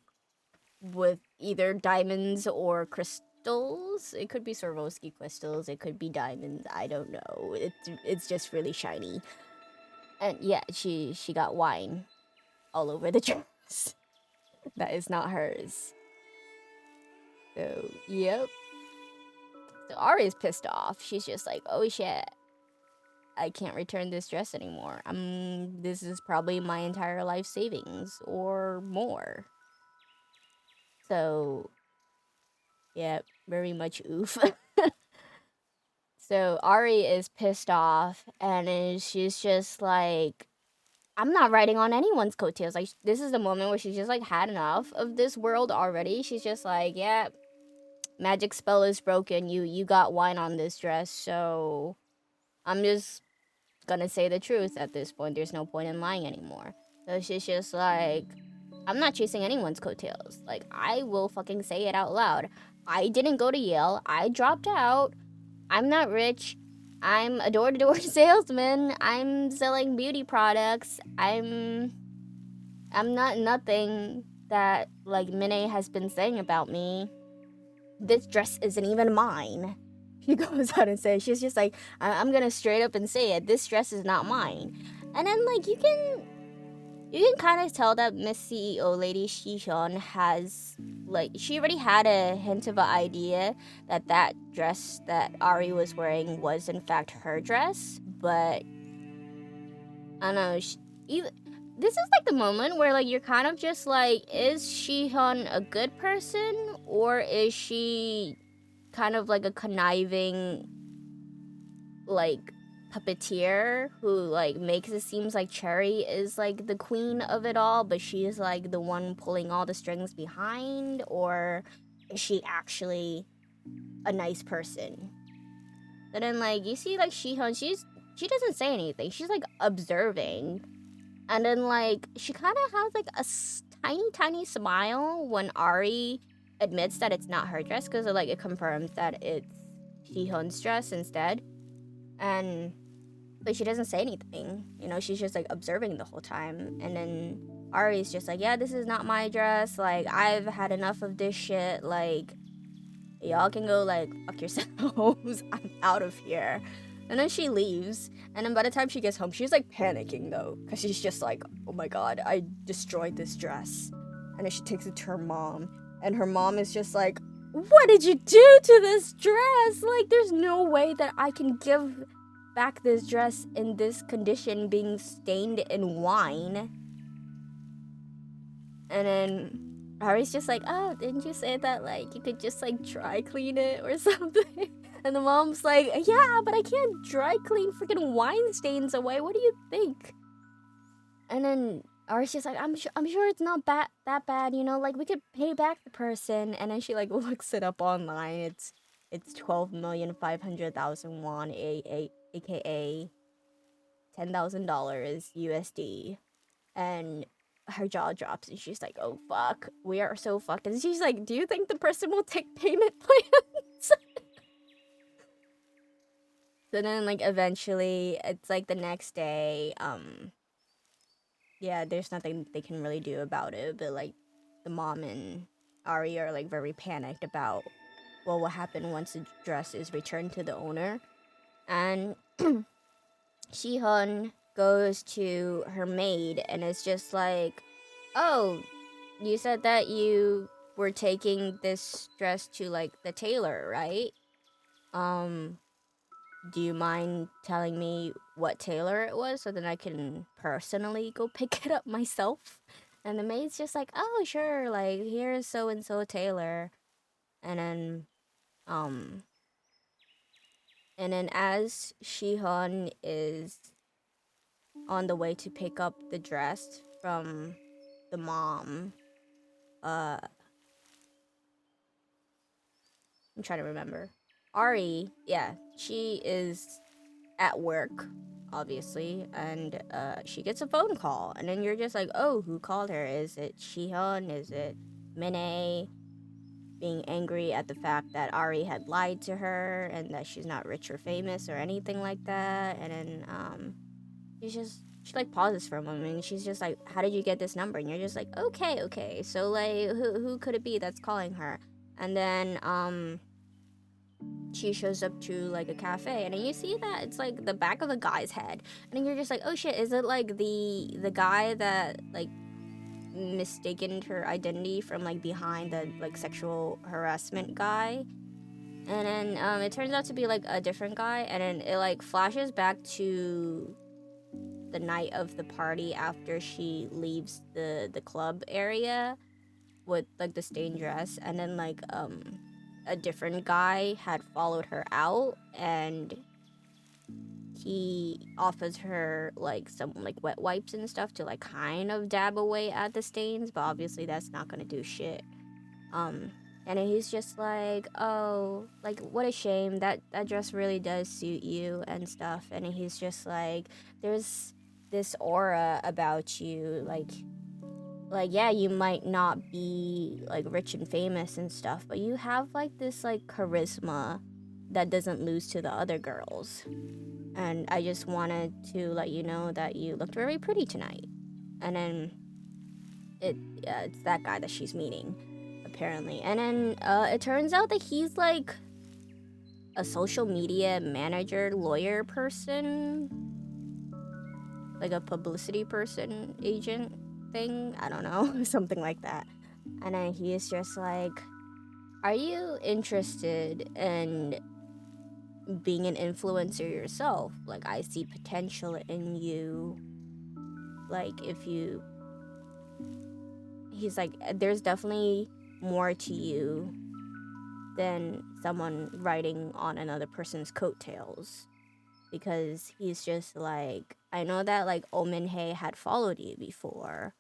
[SPEAKER 1] with either diamonds or crystals. It could be Swarovski crystals, it could be diamonds, I don't know. It's just really shiny. And yeah, she got wine all over the dress. That is not hers. So, yep. So Ari's pissed off. She's just like, oh shit, I can't return this dress anymore. This is probably my entire life savings or more. So, yeah, very much oof. So Ari is pissed off, and she's just like, I'm not riding on anyone's coattails. Like, this is the moment where she's just like had enough of this world already. She's just like, yeah, magic spell is broken. You got wine on this dress, so I'm just gonna say the truth at this point. There's no point in lying anymore. So she's just like, I'm not chasing anyone's coattails. Like, I will fucking say it out loud. I didn't go to Yale. I dropped out. I'm not rich. I'm a door-to-door salesman. I'm selling beauty products. I'm not nothing that like Minae has been saying about me. This dress isn't even mine. She goes out and says, she's just like, I'm gonna straight up and say it, this dress is not mine. And then like you can kind of tell that Miss CEO Lady Shihyun has like, she already had a hint of an idea that that dress that Ari was wearing was in fact her dress, but I don't know, this is like the moment where like you're kind of just like, is Shihyun a good person, or is she kind of like a conniving like puppeteer who like makes it seems like Cherry is like the queen of it all, but she is like the one pulling all the strings behind? Or is she actually a nice person? And then like you see like Shihyun, she doesn't say anything, she's like observing, and then like she kind of has like a tiny smile when Ari admits that it's not her dress, because like it confirms that it's Shihyun's dress instead. And but she doesn't say anything, you know, she's just like observing the whole time. And then Ari's just like, yeah, this is not my dress, like I've had enough of this shit, like y'all can go like fuck yourselves. I'm out of here. And then she leaves, and then by the time she gets home, she's like panicking though, because she's just like, oh my god, I destroyed this dress. And then she takes it to her mom, and her mom is just like, what did you do to this dress? Like, there's no way that I can give back this dress in this condition, being stained in wine. And then Ari's just like, oh, didn't you say that like you could just like dry clean it or something? And the mom's like, yeah, but I can't dry clean freaking wine stains away. What do you think? And then Ari's just like, I'm sure it's not that bad, you know, like we could pay back the person. And then she like looks it up online. It's 12,500,000 won, aka $10,000 USD. And her jaw drops, and she's like, oh fuck, we are so fucked. And she's like, do you think the person will take payment plans? So then like eventually it's like the next day, yeah, there's nothing they can really do about it, but like the mom and Ari are like very panicked about what will happen once the dress is returned to the owner. And Shihun goes to her maid and it's just like, oh, you said that you were taking this dress to like the tailor, right? Do you mind telling me what tailor it was so that I can personally go pick it up myself? And the maid's just like, oh, sure, like, here's so and so tailor. And then, um, as Shihun is on the way to pick up the dress from the mom, I'm trying to remember. Ari, yeah, she is at work, obviously, and she gets a phone call, and then you're just like, oh, who called her? Is it Shihun? Is it Mine being angry at the fact that Ari had lied to her and that she's not rich or famous or anything like that? And then she like pauses for a moment and she's just like, how did you get this number? And you're just like, okay, so like who could it be that's calling her? And then she shows up to like a cafe and then you see that it's like the back of the guy's head and then you're just like, oh shit, is it like the guy that like mistaken her identity from like behind the like sexual harassment guy? And then it turns out to be like a different guy, and then it like flashes back to the night of the party after she leaves the club area with like the stained dress, and then like a different guy had followed her out and he offers her like some like wet wipes and stuff to like kind of dab away at the stains, but obviously that's not gonna do shit. And then he's just like, oh, like what a shame, that dress really does suit you and stuff. And then he's just like, there's this aura about you, like yeah, you might not be like rich and famous and stuff, but you have like this like charisma that doesn't lose to the other girls. And I just wanted to let you know that you looked very pretty tonight. And then it's that guy that she's meeting, apparently. And then it turns out that he's like a social media manager, lawyer person, like a publicity person, agent thing. I don't know, something like that. And then he is just like, are you interested in being an influencer yourself? Like, I see potential in you. Like, if you... He's like, there's definitely more to you than someone riding on another person's coattails. Because he's just like, I know that like Ominhei had followed you before,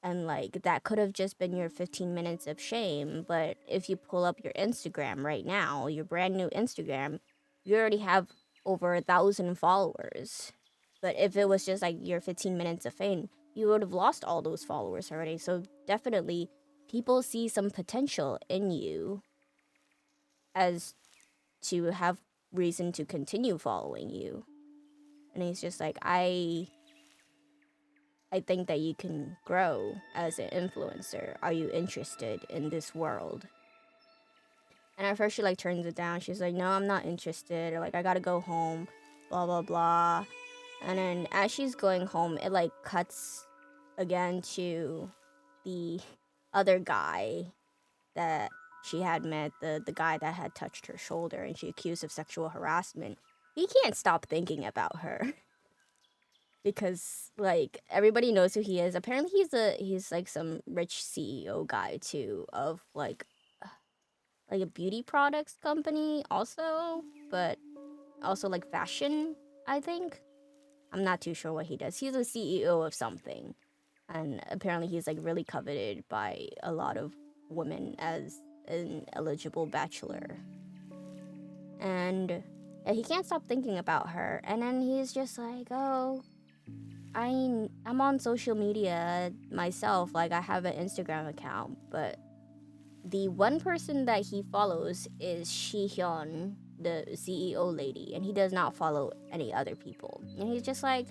[SPEAKER 1] and like that could have just been your 15 minutes of shame, but if you pull up your Instagram right now, your brand new Instagram, you already have over 1,000 followers. But if it was just like your 15 minutes of fame, you would have lost all those followers already. So definitely people see some potential in you as to have reason to continue following you. And he's just like, I think that you can grow as an influencer. Are you interested in this world? And at first she like turns it down. She's like, no, I'm not interested. Or like, I gotta go home, blah, blah, blah. And then as she's going home, it like cuts again to the other guy that she had met, the guy that had touched her shoulder and she accused of sexual harassment. He can't stop thinking about her. Because like everybody knows who he is. Apparently he's like some rich CEO guy too of like a beauty products company also, but also like fashion, I think. I'm not too sure what he does. He's a CEO of something. And apparently he's like really coveted by a lot of women as an eligible bachelor. And he can't stop thinking about her. And then he's just like, oh, I'm on social media myself. Like I have an Instagram account, but the one person that he follows is Shihyun, the CEO lady, and he does not follow any other people. And he's just like,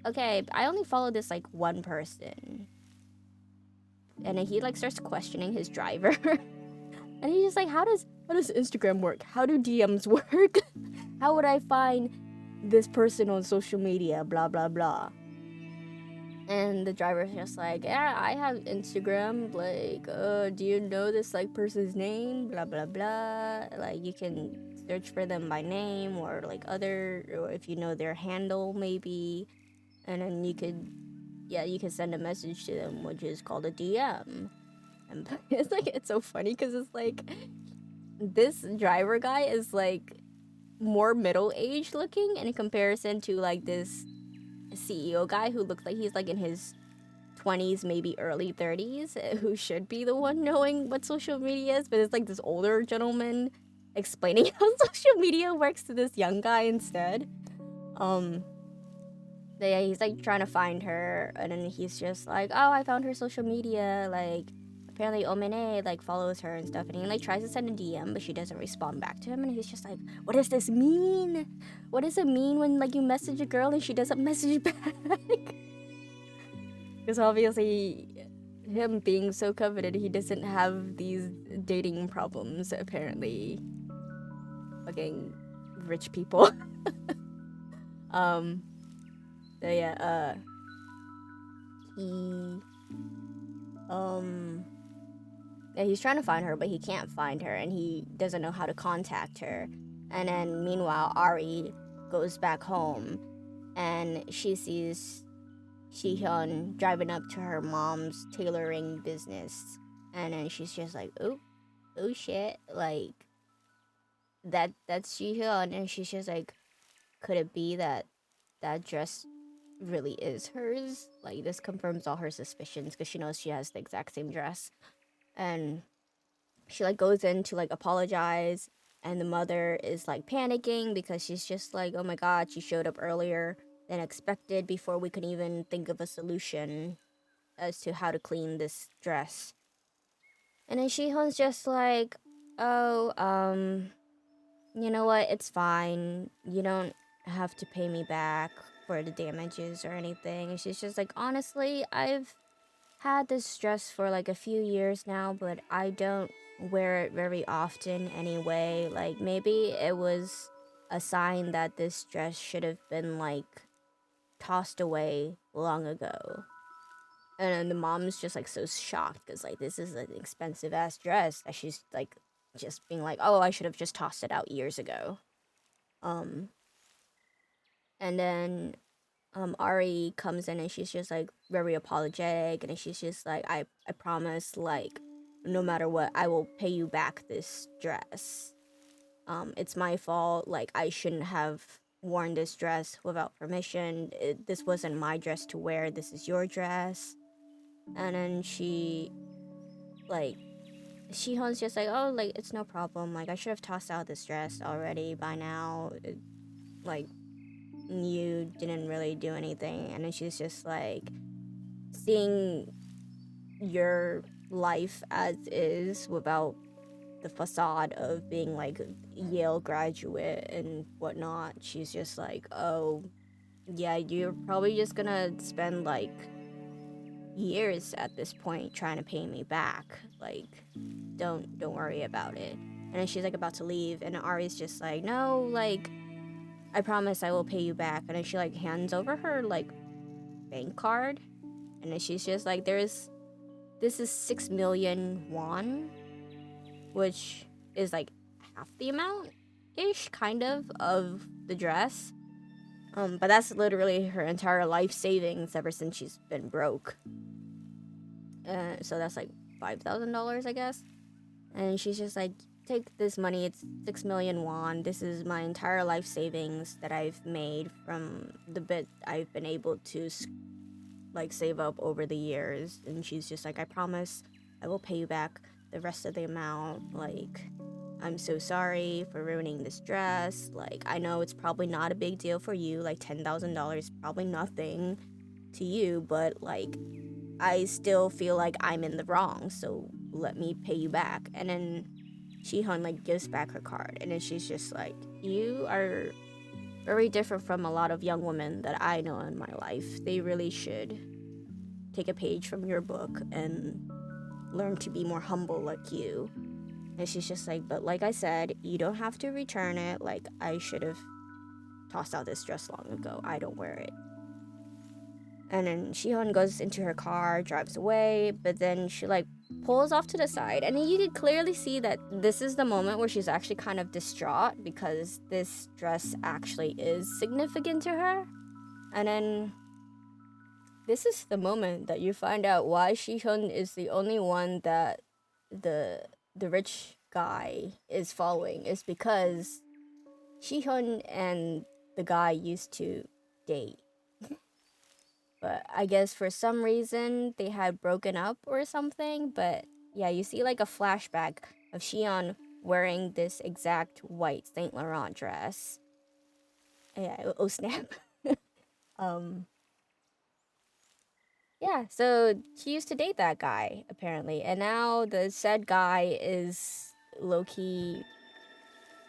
[SPEAKER 1] okay, I only follow this like one person. and then he like starts questioning his driver. And he's just like, how does Instagram work? How do DMs work? How would I find this person on social media? Blah blah blah. And the driver's just like, yeah, I have Instagram. Like, do you know this like person's name? Blah blah blah. Like, you can search for them by name or like or if you know their handle maybe, and then you could send a message to them, which is called a DM. And it's so funny because it's like this driver guy is like more middle-aged looking in comparison to like this CEO guy who looks like he's like in his 20s, maybe early 30s, who should be the one knowing what social media is, but it's like this older gentleman explaining how social media works to this young guy instead. But yeah, he's like trying to find her, and then he's just like, oh, I found her social media, like apparently Omine like follows her and stuff, and he like tries to send a DM, but she doesn't respond back to him, and he's just like, what does this mean? What does it mean when like you message a girl and she doesn't message back? Because obviously him being so coveted, he doesn't have these dating problems apparently. Fucking rich people. So yeah, he's trying to find her, but he can't find her, and he doesn't know how to contact her. And then meanwhile, Ari goes back home, and she sees Shihyun driving up to her mom's tailoring business, and then she's just like, oh shit, like that's Shihyun, and she's just like, could it be that dress really is hers? Like, this confirms all her suspicions because she knows she has the exact same dress. And she like goes in to like apologize, and the mother is like panicking because she's just like, oh my god, she showed up earlier than expected before we could even think of a solution as to how to clean this dress. And then Shihyun's just like, oh, you know what, it's fine, you don't have to pay me back for the damages or anything. And she's just like, honestly, I've had this dress for like a few years now, but I don't wear it very often anyway. Like, maybe it was a sign that this dress should have been like tossed away long ago. And then the mom's just like so shocked because like this is an expensive ass dress that she's like just being like, oh, I should have just tossed it out years ago. And then Ari comes in and she's just like very apologetic, and she's just like, I promise, like, no matter what, I will pay you back this dress. It's my fault, like, I shouldn't have worn this dress without permission. This wasn't my dress to wear, this is your dress. And then Shihyun's just like, oh, like, it's no problem, like, I should have tossed out this dress already by now. Like, you didn't really do anything. And then she's just like, seeing your life as is without the facade of being like Yale graduate and whatnot, she's just like, oh yeah, you're probably just gonna spend like years at this point trying to pay me back. Like, don't worry about it. And then she's like about to leave, and Ari's just like, no, like, I promise I will pay you back. And then she like hands over her like bank card, and then she's just like, this is 6 million won, which is like half the amount ish kind of the dress. But that's literally her entire life savings ever since she's been broke. So that's like $5,000, I guess. And she's just like, take this money, it's 6 million won. This is my entire life savings that I've made from the bit I've been able to like save up over the years. And she's just like, I promise I will pay you back the rest of the amount. Like, I'm so sorry for ruining this dress. Like, I know it's probably not a big deal for you, like $10,000 probably nothing to you, but like, I still feel like I'm in the wrong, so let me pay you back. And then Shihyun like gives back her card, and then she's just like, you are very different from a lot of young women that I know in my life. They really should take a page from your book and learn to be more humble like you. And she's just like, but like I said, you don't have to return it. Like, I should have tossed out this dress long ago. I don't wear it. And then Shihan goes into her car, drives away, but then she like pulls off to the side. And you can clearly see that this is the moment where she's actually kind of distraught because this dress actually is significant to her. And then this is the moment that you find out why Shihyun is the only one that the rich guy is following, is because Shihyun and the guy used to date. But I guess for some reason they had broken up or something. But yeah, you see like a flashback of Shihyun wearing this exact white Saint Laurent dress. Yeah, oh snap. um Yeah, so she used to date that guy, apparently. And now the said guy is low key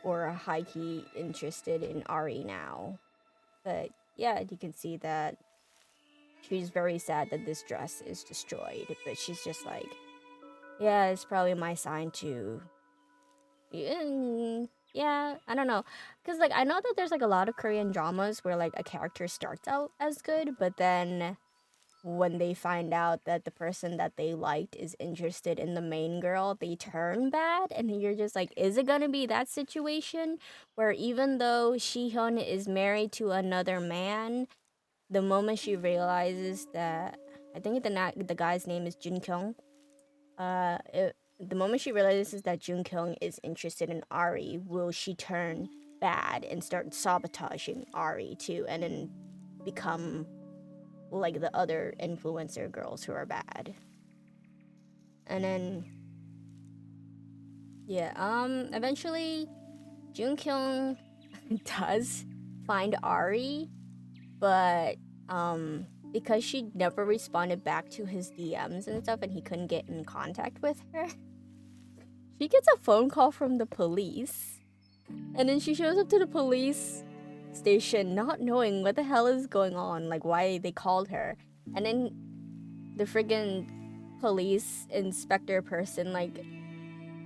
[SPEAKER 1] or high key interested in Ari now. But yeah, you can see that she's very sad that this dress is destroyed. But she's just like, yeah, it's probably my sign to. Yeah, I don't know. Because, like, I know that there's, like, a lot of Korean dramas where, like, a character starts out as good, but then when they find out that the person that they liked is interested in the main girl, they turn bad. And you're just like, is it gonna be that situation where even though Shihyun is married to another man, the moment she realizes that, I think the guy's name is Jun Kyung, the moment she realizes that Jun Kyung is interested in Ari, will she turn bad and start sabotaging Ari too, and then become like the other influencer girls who are bad? And then yeah, eventually Jun Kyung does find Ari, but because she never responded back to his DMs and stuff and he couldn't get in contact with her, she gets a phone call from the police. And then she shows up to the police station not knowing what the hell is going on, like why they called her. And then the friggin' police inspector person like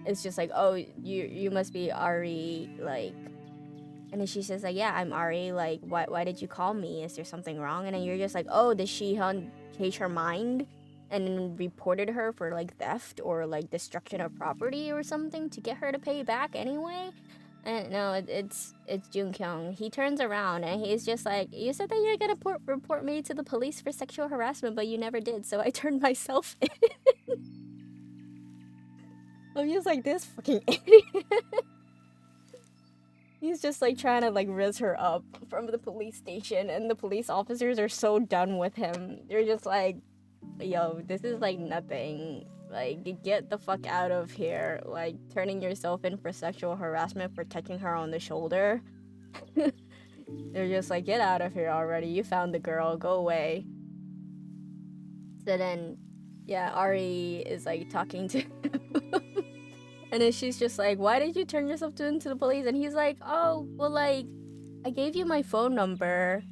[SPEAKER 1] is just like, oh, you must be Ari, like. And then she says like, yeah, I'm Ari, like why did you call me? Is there something wrong? And then you're just like, oh, did Shihan change her mind and then reported her for like theft or like destruction of property or something to get her to pay back anyway? And no, it's Jun Kyung. He turns around and he's just like, you said that you're gonna report me to the police for sexual harassment, but you never did, so I turned myself in. I'm just like, this fucking idiot. He's just like trying to like riz her up from the police station, and the police officers are so done with him. They're just like, yo, this is like nothing. Like, get the fuck out of here. Like, turning yourself in for sexual harassment for touching her on the shoulder. They're just like, get out of here already. You found the girl. Go away. So then, yeah, Ari is like talking to him. And then she's just like, why did you turn yourself into the police? And he's like, oh, well, like, I gave you my phone number.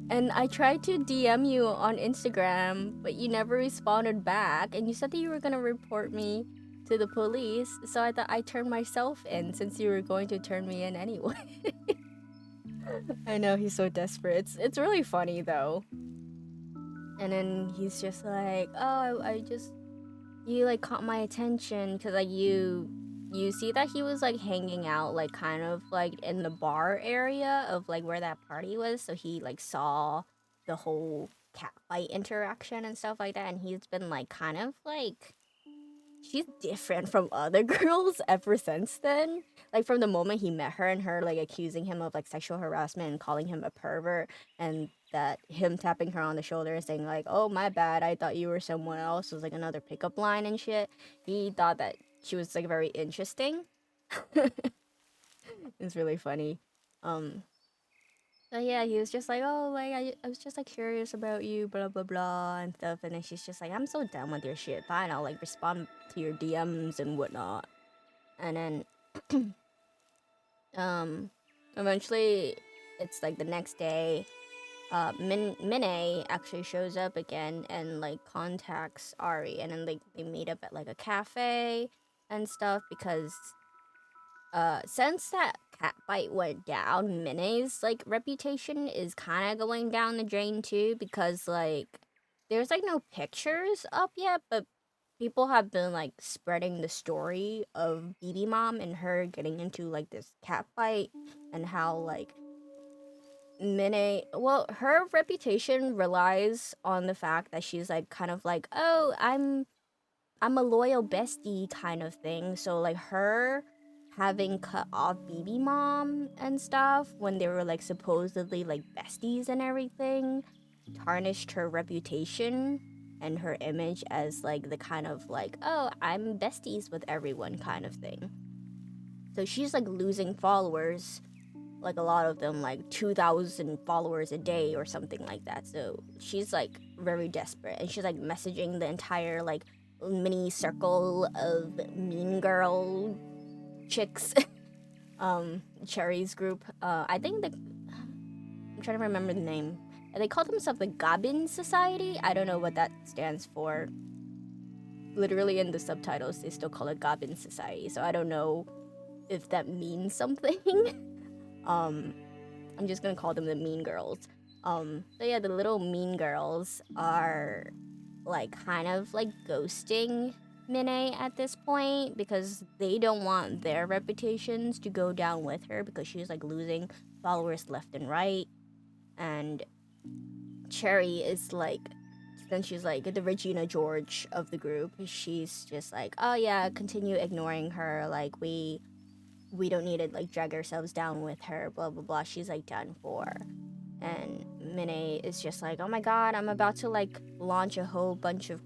[SPEAKER 1] And I tried to DM you on Instagram, but you never responded back. And you said that you were gonna report me to the police. So I thought I'd turn myself in since you were going to turn me in anyway. I know, he's so desperate. It's really funny though. And then he's just like, oh, I just, you like caught my attention because like you see that he was like hanging out like kind of like in the bar area of like where that party was, so he like saw the whole catfight interaction and stuff like that, and he's been like kind of like, she's different from other girls ever since then. Like from the moment he met her and her like accusing him of like sexual harassment and calling him a pervert, and that him tapping her on the shoulder and saying like, oh my bad, I thought you were someone else, was like another pickup line and shit. He thought that she was like very interesting. It's really funny. So yeah, he was just like, oh, like I was just like curious about you, blah blah blah and stuff. And then she's just like, I'm so done with your shit. Fine, I'll like respond to your DMs and whatnot. And then eventually it's like the next day, Minnie actually shows up again and like contacts Ari, and then they meet up at like a cafe and stuff because since that cat bite went down, Minnie's like reputation is kind of going down the drain too, because like there's like no pictures up yet, but people have been like spreading the story of BB Mom and her getting into like this cat fight, and how like well, her reputation relies on the fact that she's like kind of like, oh, I'm a loyal bestie kind of thing. So like her having cut off BB Mom and stuff when they were like supposedly like besties and everything tarnished her reputation and her image as like the kind of like, oh, I'm besties with everyone kind of thing. So she's like losing followers, like a lot of them like 2,000 followers a day or something like that. So she's like very desperate, and she's like messaging the entire like mini circle of mean girl chicks. Cherry's group. I think I'm trying to remember the name. They call themselves the Goblin Society. I don't know what that stands for. Literally in the subtitles, they still call it Goblin Society. So I don't know if that means something. I'm just gonna call them the Mean Girls. So yeah, the little Mean Girls are like kind of like ghosting Minnie at this point because they don't want their reputations to go down with her, because she's like losing followers left and right. And Cherry is like, then she's like the Regina George of the group. She's just like, oh yeah, continue ignoring her. Like we don't need to like drag ourselves down with her. Blah blah blah. She's like done for. And Minnie is just like, oh my god, I'm about to like launch a whole bunch of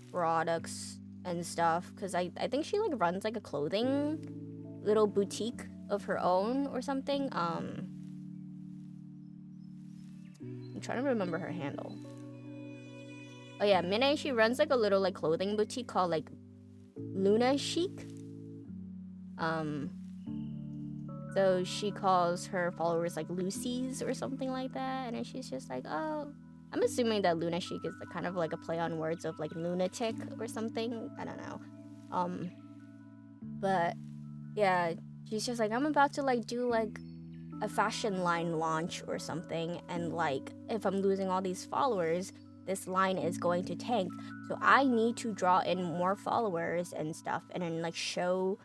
[SPEAKER 1] products and stuff, because I think she like runs like a clothing little boutique of her own or something. I'm trying to remember her handle. Oh yeah, Minnie, she runs like a little like clothing boutique called like Luna Chic. So she calls her followers like Lucy's or something like that, and then she's just like, oh, I'm assuming that Luna Chic is the kind of like a play on words of like lunatic or something. I don't know. But yeah, she's just like, I'm about to like do like a fashion line launch or something, and like if I'm losing all these followers, this line is going to tank. So I need to draw in more followers and stuff, and then like show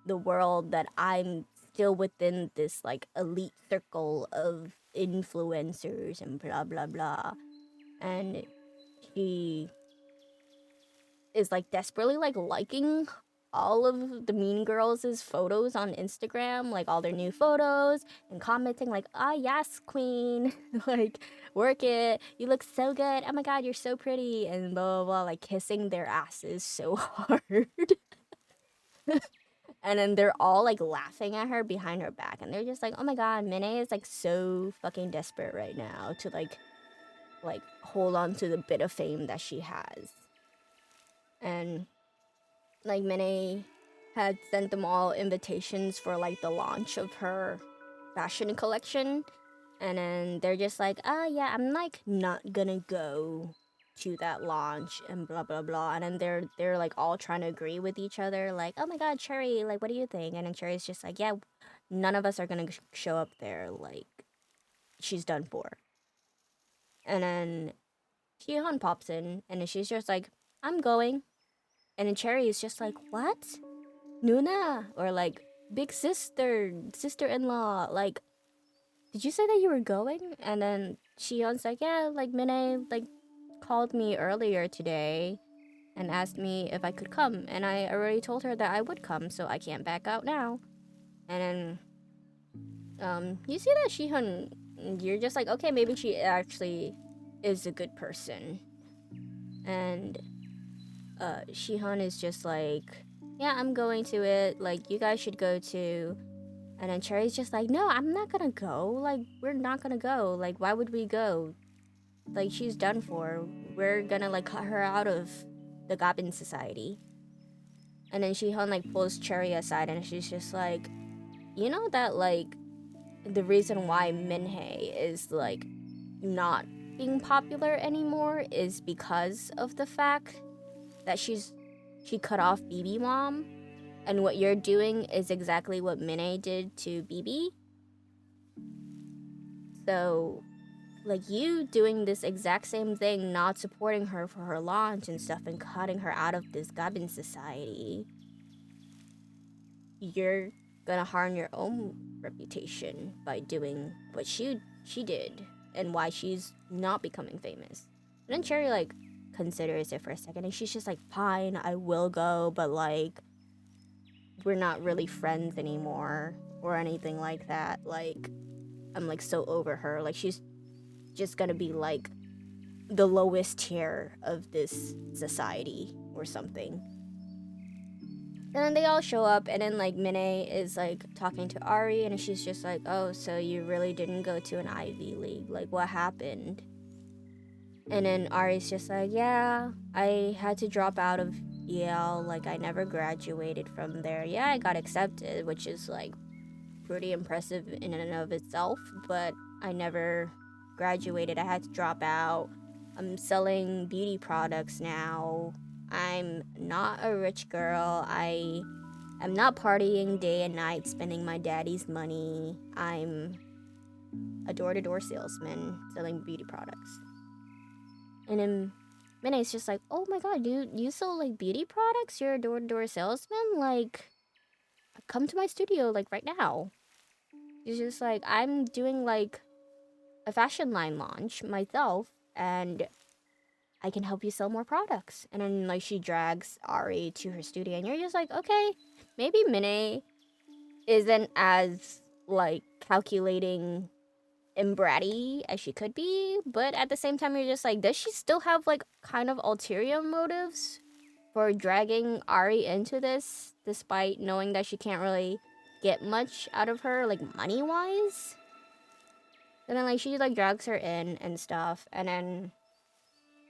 [SPEAKER 1] the world that I'm still within this like elite circle of influencers and blah blah blah. And she is like desperately like liking all of the Mean Girls' photos on Instagram, like all their new photos, and commenting like, ah yes, queen, like work it, you look so good, oh my god, you're so pretty, and blah blah blah, like kissing their asses so hard. And then they're all like laughing at her behind her back, and they're just like, oh my god, Minnie is like so fucking desperate right now to like hold on to the bit of fame that she has. And like Minnie had sent them all invitations for like the launch of her fashion collection, and then they're just like, oh yeah, I'm like not gonna go to that launch and blah blah blah. And then they're like all trying to agree with each other, like, oh my god, Cherry, like what do you think? And then Cherry's just like, yeah, none of us are gonna show up there, like she's done for. And then Shihan pops in, and then she's just like, I'm going. And then Cherry is just like, what? Nuna? Or like, big sister, sister-in-law, like, did you say that you were going? And then Shion's like, yeah, like Minnie like called me earlier today and asked me if I could come, and I already told her that I would come, so I can't back out now. And then you see that Shihun, you're just like, okay, maybe she actually is a good person. And Shihun is just like, yeah, I'm going to it, like you guys should go too. And then Cherry's just like, no, I'm not gonna go. Like, we're not gonna go. Like, why would we go? Like, she's done for. We're gonna, like, cut her out of the Goblin Society. And then Shihan, like, pulls Cherry aside, and she's just like, you know that, like, the reason why Minhei is, like, not being popular anymore is because of the fact that she cut off BB Mom, and what you're doing is exactly what Minnie did to BB. So, like, you doing this exact same thing, not supporting her for her launch and stuff, and cutting her out of this Gabin society, you're gonna harm your own reputation by doing what she did, and why she's not becoming famous. And then Cherry, like, considers it for a second, and she's just like, fine, I will go, but, like, we're not really friends anymore, or anything like that. Like, I'm, like, so over her. Like, she's just gonna be, like, the lowest tier of this society or something. And then they all show up, and then, like, Minnie is, like, talking to Ari, and she's just like, oh, so you really didn't go to an Ivy League? Like, what happened? And then Ari's just like, yeah, I had to drop out of Yale. Like, I never graduated from there. Yeah, I got accepted, which is, like, pretty impressive in and of itself, but I never graduated. I had to drop out. I'm selling beauty products now. I'm not a rich girl. I am not partying day and night, spending my daddy's money. I'm a door-to-door salesman selling beauty products. And then Minnie's just like, oh my god, you sell, like, beauty products? You're a door-to-door salesman? Like, come to my studio, like, right now. She's just like, I'm doing, like, a fashion line launch myself, and I can help you sell more products. And then, like, she drags Ari to her studio, and you're just like, okay, maybe Minnie isn't as, like, calculating and bratty as she could be, but at the same time, you're just like, does she still have, like, kind of ulterior motives for dragging Ari into this, despite knowing that she can't really get much out of her, like, money-wise? And then, like, she, like, drags her in and stuff, and then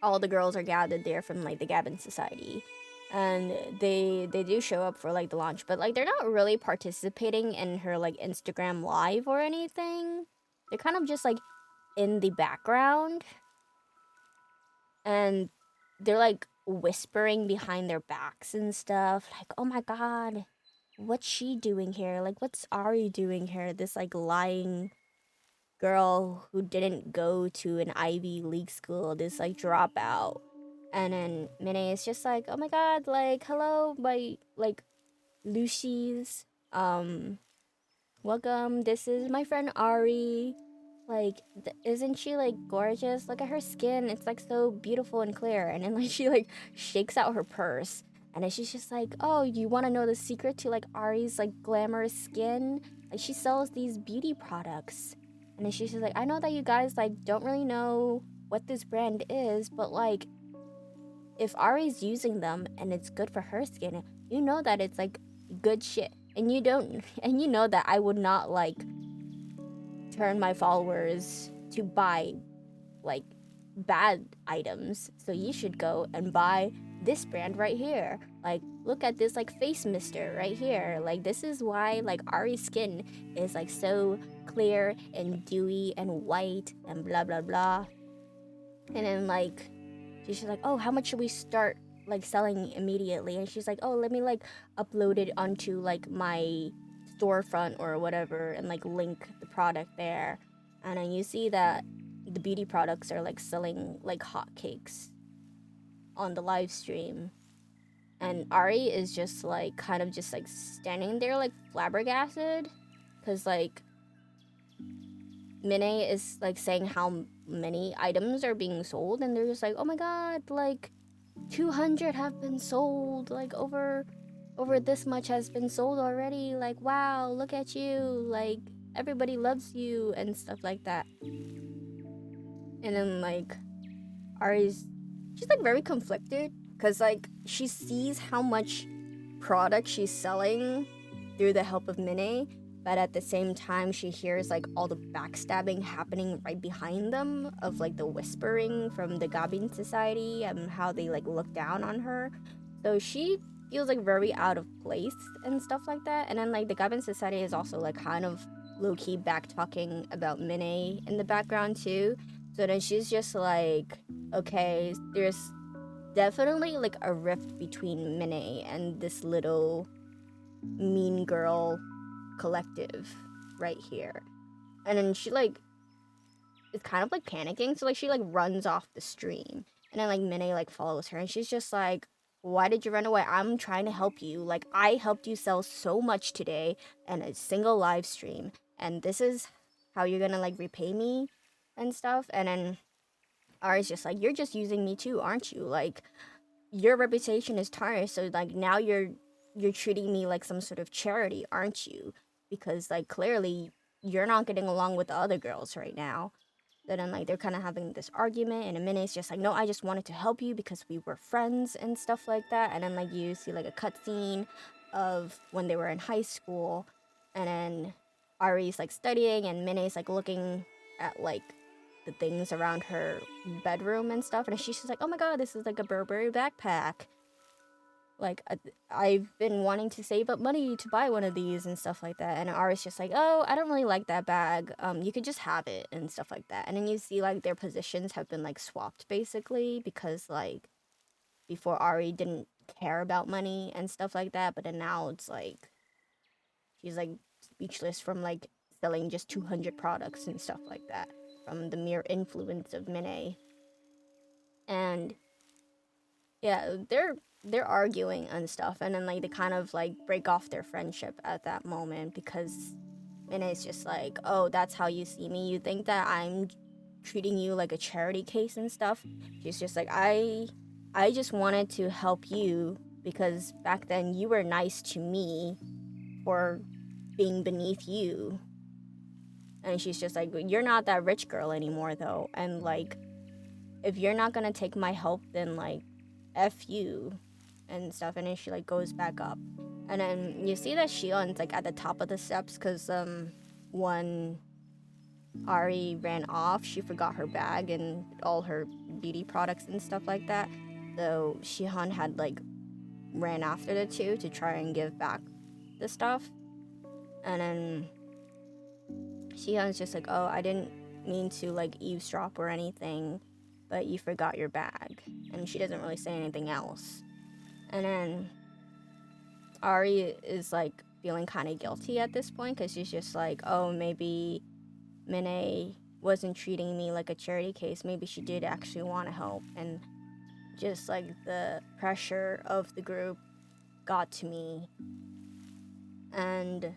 [SPEAKER 1] all the girls are gathered there from, like, the Gabin Society. And they do show up for, like, the launch, but, like, they're not really participating in her, like, Instagram live or anything. They're kind of just, like, in the background. And they're, like, whispering behind their backs and stuff. Like, oh my god, what's she doing here? Like, what's Ari doing here? This, like, lying girl who didn't go to an Ivy League school, this, like, dropout. And then Minnie is just like, oh my god, like, hello, my, like, Lucy's, welcome, this is my friend Ari. Like, isn't she, like, gorgeous? Look at her skin, it's, like, so beautiful and clear. And then, like, she, like, shakes out her purse, and then she's just like, oh, you want to know the secret to, like, Ari's, like, glamorous skin? Like, she sells these beauty products. And then she's just like, I know that you guys, like, don't really know what this brand is, but, like, if Ari's using them and it's good for her skin, you know that it's, like, good shit. And you know that I would not, like, turn my followers to buy, like, bad items. So you should go and buy this brand right here. Like, look at this, like, face mister right here. Like, this is why, like, Ari's skin is, like, so clear and dewy and white and blah blah blah. And then, like, she's just like, oh, how much should we start, like, selling immediately? And she's like, oh, let me, like, upload it onto, like, my storefront or whatever, and, like, link the product there. And then you see that the beauty products are, like, selling like hotcakes on the live stream. And Ari is just, like, kind of just, like, standing there, like, flabbergasted, because, like, Minnie is, like, saying how many items are being sold, and they're just like, oh my god, like, 200 have been sold, like, over this much has been sold already, like, wow, look at you, like, everybody loves you, and stuff like that. And then, like, she's, like, very conflicted, because, like, she sees how much product she's selling through the help of Minnie, but at the same time, she hears, like, all the backstabbing happening right behind them, of, like, the whispering from the Gabin Society, and how they, like, look down on her. So she feels, like, very out of place and stuff like that. And then, like, the Gabin Society is also, like, kind of low-key back-talking about Minnie in the background, too. So then she's just like, okay, there's definitely like a rift between Minnie and this little mean girl collective right here. And then she like is kind of like panicking, so like she like runs off the stream. And then like Minnie like follows her and she's just like, why did you run away? I'm trying to help you. Like I helped you sell so much today in a single live stream. And this is how you're gonna like repay me and stuff. And then Ari's just like, you're just using me too, aren't you? Like your reputation is tarnished, so like now you're treating me like some sort of charity, aren't you? Because like clearly you're not getting along with the other girls right now. Then like they're kind of having this argument, and a minute's just like, no, I just wanted to help you because we were friends and stuff like that. And then like you see like a cutscene of when they were in high school, and then Ari's like studying, and Mine's like looking at like the things around her bedroom and stuff, and she's just like, oh my god, this is like a Burberry backpack. Like I've been wanting to save up money to buy one of these and stuff like that. And Ari's just like, oh, I don't really like that bag. You could just have it and stuff like that. And then you see like their positions have been like swapped basically, because like before Ari didn't care about money and stuff like that, but then now it's like she's like speechless from like selling just 200 products and stuff like that from the mere influence of Mine. And yeah, they're arguing and stuff, and then like they kind of like break off their friendship at that moment, because Mine's just like, oh, that's how you see me? You think that I'm treating you like a charity case and stuff? She's just like, I just wanted to help you because back then you were nice to me for being beneath you. And she's just like, you're not that rich girl anymore though, and like if you're not gonna take my help, then like F you and stuff. And then she like goes back up, and then you see that Shion's like at the top of the steps, because when Ari ran off, she forgot her bag and all her beauty products and stuff like that. So Shihan had like ran after the two to try and give back the stuff. And then Shihan's just like, oh, I didn't mean to like eavesdrop or anything, but you forgot your bag. And she doesn't really say anything else. And then Ari is like feeling kind of guilty at this point, because she's just like, oh, maybe Mine wasn't treating me like a charity case. Maybe she did actually want to help. And just like the pressure of the group got to me. And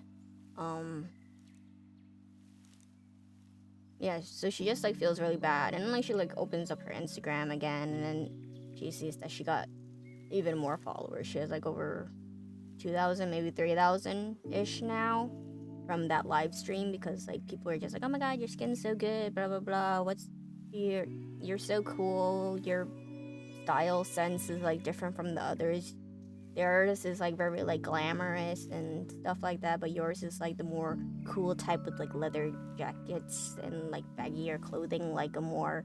[SPEAKER 1] yeah, so she just like feels really bad, and then like she like opens up her Instagram again, and then she sees that she got even more followers. She has like over 2,000, maybe 3,000 ish now from that live stream, because like people are just like, oh my god, your skin's so good, blah blah blah. What's you're so cool. Your style sense is like different from the others. Theirs is like very like glamorous and stuff like that, but yours is like the more cool type with like leather jackets and like baggier clothing, like a more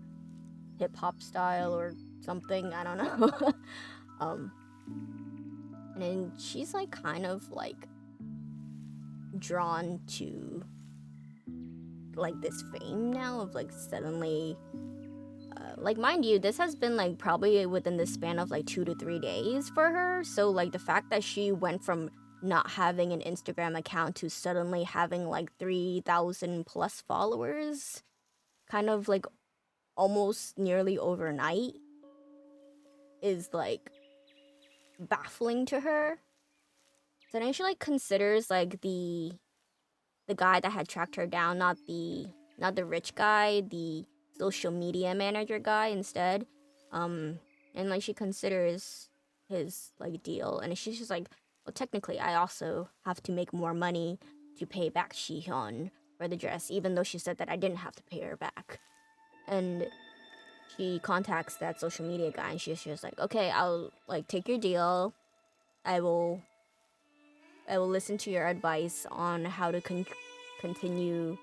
[SPEAKER 1] hip hop style or something. I don't know. um, and then she's like kind of like drawn to like this fame now of like suddenly like mind you, this has been like probably within the span of like 2 to 3 days for her. So like the fact that she went from not having an Instagram account to suddenly having like 3,000 plus followers, kind of like almost nearly overnight, is like baffling to her. So then she like considers like the guy that had tracked her down, not the rich guy, the social media manager guy instead. And like she considers his like deal, and she's just like, well, technically, I also have to make more money to pay back Shihyun for the dress, even though she said that I didn't have to pay her back. And she contacts that social media guy, and she's just like, okay, I'll like take your deal. I will listen to your advice on how to continue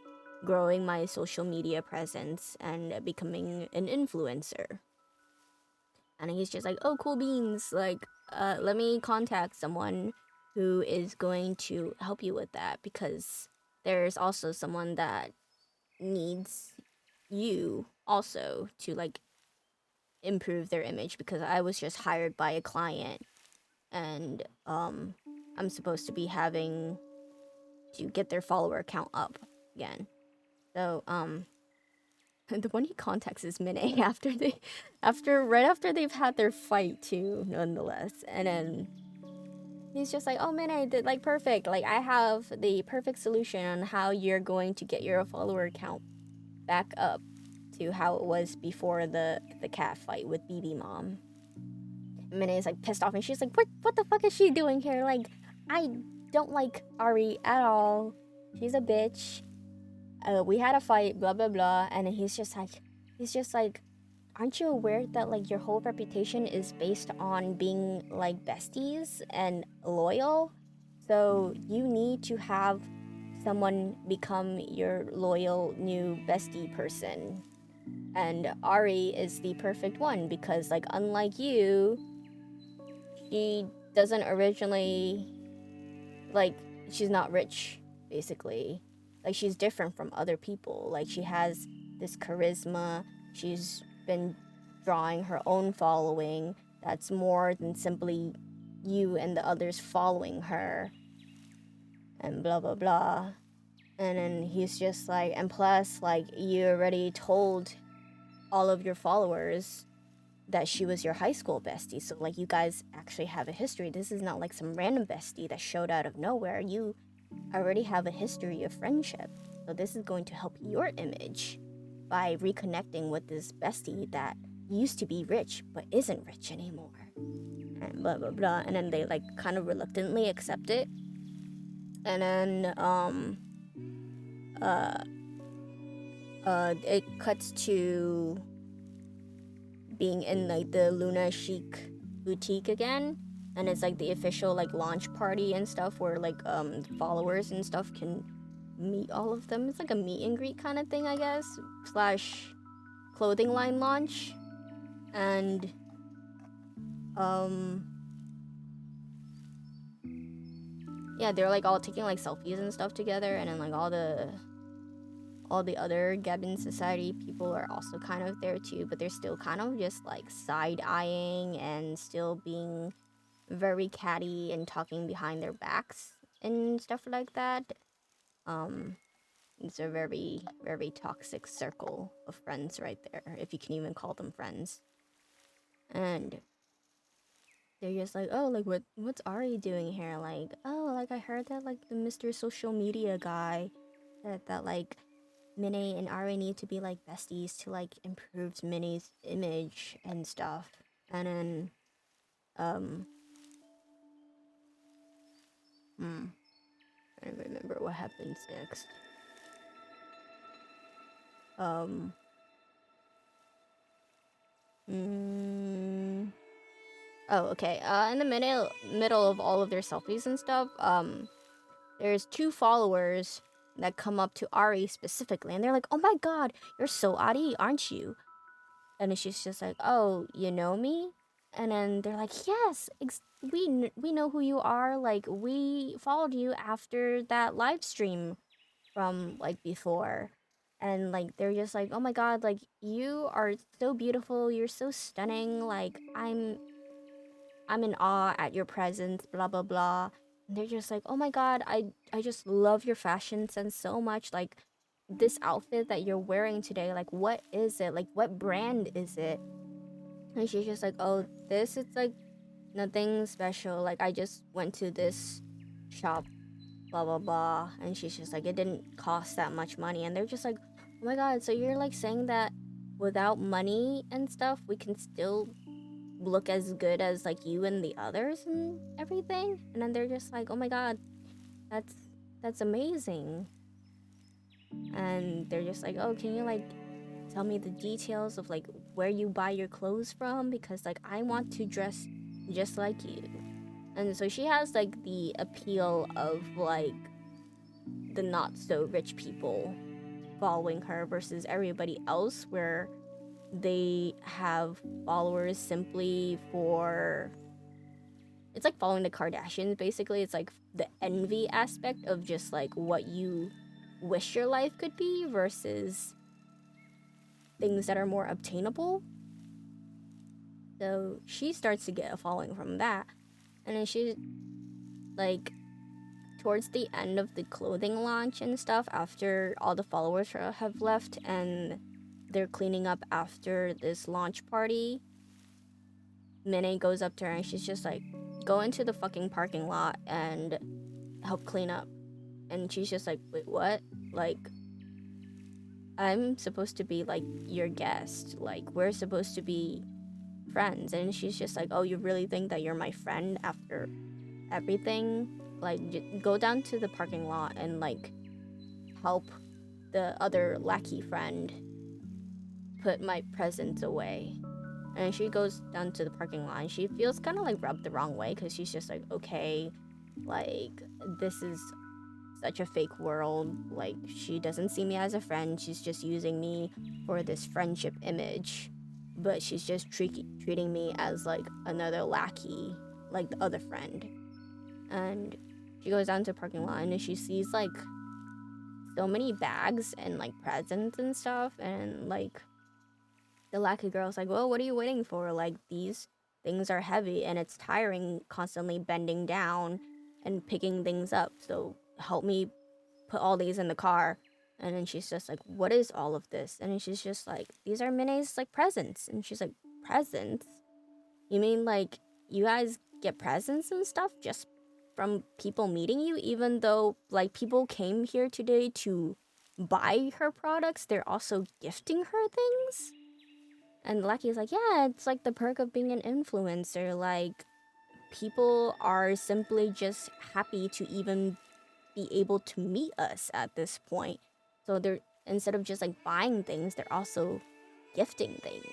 [SPEAKER 1] growing my social media presence and becoming an influencer. And he's just like, oh, cool beans. Like, let me contact someone who is going to help you with that, because there's also someone that needs you also to like improve their image because I was just hired by a client and I'm supposed to be having to get their follower count up again. So the one he contacts is Minnie right after they've had their fight too, nonetheless. And then he's just like, "Oh, Minnie, like perfect. Like I have the perfect solution on how you're going to get your follower count back up to how it was before the cat fight with BB Mom." Minnie is like pissed off and she's like, what the fuck is she doing here? Like, I don't like Ari at all. She's a bitch. We had a fight, blah blah blah. And he's just like, aren't you aware that like your whole reputation is based on being like besties and loyal? So you need to have someone become your loyal new bestie person. And Ari is the perfect one because like unlike you, she doesn't originally, like, she's not rich, basically. Like, she's different from other people. Like, she has this charisma. She's been drawing her own following that's more than simply you and the others following her. And blah, blah, blah. And then he's just like, and plus, like, you already told all of your followers that she was your high school bestie. So, like, you guys actually have a history. This is not like some random bestie that showed out of nowhere. You already have a history of friendship. So, this is going to help your image by reconnecting with this bestie that used to be rich but isn't rich anymore. And blah, blah, blah. And then they, like, kind of reluctantly accept it. And then, it cuts to being in like the Luna Chic boutique again, and it's like the official like launch party and stuff where like followers and stuff can meet all of them. It's like a meet and greet kind of thing, I guess, slash clothing line launch. And yeah, they're like all taking like selfies and stuff together, and then like all the other Gebin Society people are also kind of there too, but they're still kind of just like side-eyeing and still being very catty and talking behind their backs and stuff like that. It's a very, very toxic circle of friends right there, if you can even call them friends. And they're just like, oh, like what's Ari doing here? Like, oh, like I heard that like the Mr. Social Media guy said that like Minnie and Ari need to be like besties to like improve Minnie's image and stuff. And then I don't remember what happens next. Oh, okay. In the middle of all of their selfies and stuff, there's two followers that come up to Ari specifically, and they're like, "Oh my God, you're so Ari, aren't you?" And she's just like, "Oh, you know me?" And then they're like, "Yes, we know who you are. Like, we followed you after that live stream from like before." And like they're just like, "Oh my God, like you are so beautiful. You're so stunning. Like I'm in awe at your presence, blah blah blah." And they're just like, "Oh my God, I just love your fashion sense so much. Like this outfit that you're wearing today, like what is it? Like what brand is it?" And she's just like, "Oh, this it's like nothing special. Like I just went to this shop, blah blah blah." And she's just like, "It didn't cost that much money." And they're just like, "Oh my God, so you're like saying that without money and stuff, we can still look as good as like you and the others and everything?" And then they're just like, "Oh my God, that's amazing." And they're just like, "Oh, can you like tell me the details of like where you buy your clothes from, because like I want to dress just like you." And so she has like the appeal of like the not so rich people following her versus everybody else, where they have followers simply for, it's like following the Kardashians basically. It's like the envy aspect of just like what you wish your life could be versus things that are more obtainable. So she starts to get a following from that. And then she, like, towards the end of the clothing launch and stuff, after all the followers have left and they're cleaning up after this launch party, Minnie goes up to her and she's just like, go into the fucking parking lot and help clean up. And she's just like, wait, what? Like, I'm supposed to be like your guest. Like, we're supposed to be friends. And she's just like, oh, you really think that you're my friend after everything? Like, go down to the parking lot and like help the other lackey friend put my presents away. And she goes down to the parking lot and she feels kind of like rubbed the wrong way because she's just like, okay, like, this is such a fake world. Like, she doesn't see me as a friend. She's just using me for this friendship image. But she's just treating me as like another lackey, like the other friend. And she goes down to the parking lot and she sees like so many bags and like presents and stuff. And like the lackey girl's like, well, what are you waiting for? Like, these things are heavy and it's tiring constantly bending down and picking things up. So help me put all these in the car. And then she's just like, what is all of this? And then she's just like, these are Minnie's like presents. And she's like, presents? You mean like you guys get presents and stuff just from people meeting you, even though like people came here today to buy her products, they're also gifting her things? And Lucky's like, yeah, it's like the perk of being an influencer. Like, people are simply just happy to even be able to meet us at this point. So they're, instead of just like buying things, they're also gifting things.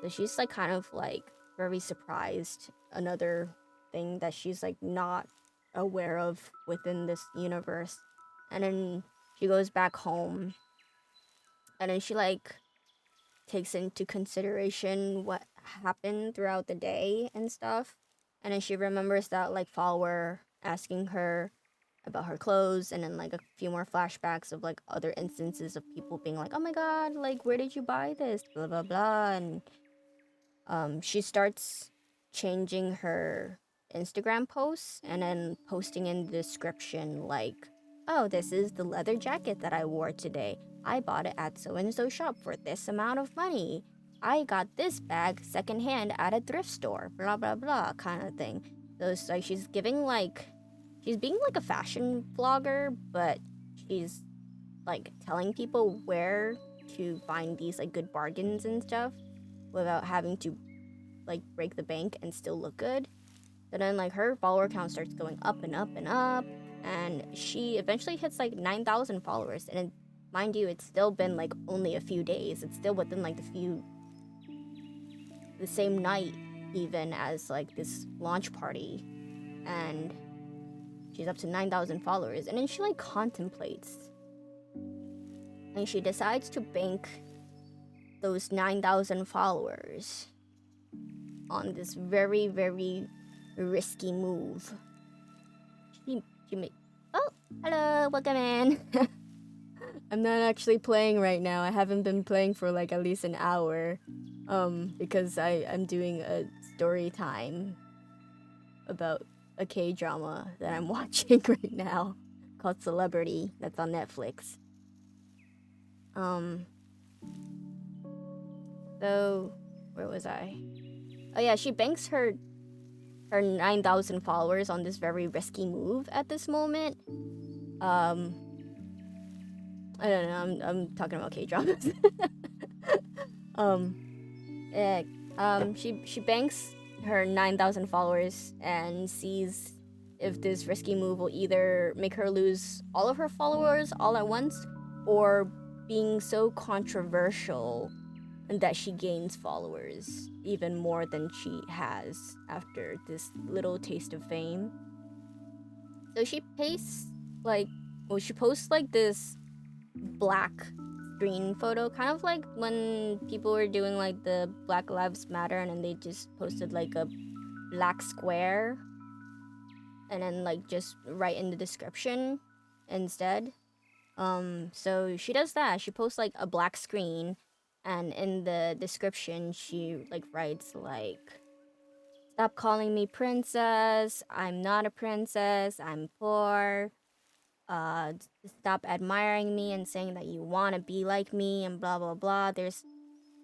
[SPEAKER 1] So she's like kind of like very surprised. Another thing that she's like not aware of within this universe. And then she goes back home. And then she like takes into consideration what happened throughout the day and stuff. And then she remembers that like follower asking her about her clothes, and then like a few more flashbacks of like other instances of people being like, oh my god, like, where did you buy this, blah blah blah. And she starts changing her Instagram posts and then posting in the description like, oh, this is the leather jacket that I wore today. I bought it at so and so shop for this amount of money. I got this bag secondhand at a thrift store, blah blah blah, kind of thing. So it's like she's giving like, she's being like a fashion vlogger, but she's like telling people where to find these like good bargains and stuff without having to like break the bank and still look good. So then like her follower count starts going up and up and up, and she eventually hits like 9,000 followers. And mind you, it's still been like only a few days. It's still within like the same night even as like this launch party, and she's up to 9,000 followers. And then she like contemplates, and she decides to bank those 9,000 followers on this very, very risky move. She made. Oh, hello, welcome in. I'm not actually playing right now. I haven't been playing for like at least an hour, because I'm doing a story time about a K-drama that I'm watching right now called Celebrity that's on Netflix. So where was I? Oh yeah, she banks her 9,000 followers on this very risky move at this moment. I don't know. I'm talking about K-dramas. She banks her 9,000 followers and sees if this risky move will either make her lose all of her followers all at once, or being so controversial that she gains followers even more than she has after this little taste of fame. So she pastes like, well, she posts like this black screen photo, kind of like when people were doing like the Black Lives Matter and then they just posted like a black square and then like just write in the description instead. So she does that. She posts like a black screen, and in the description she like writes like, "Stop calling me princess. I'm not a princess. I'm poor. Stop admiring me and saying that you want to be like me and blah blah blah.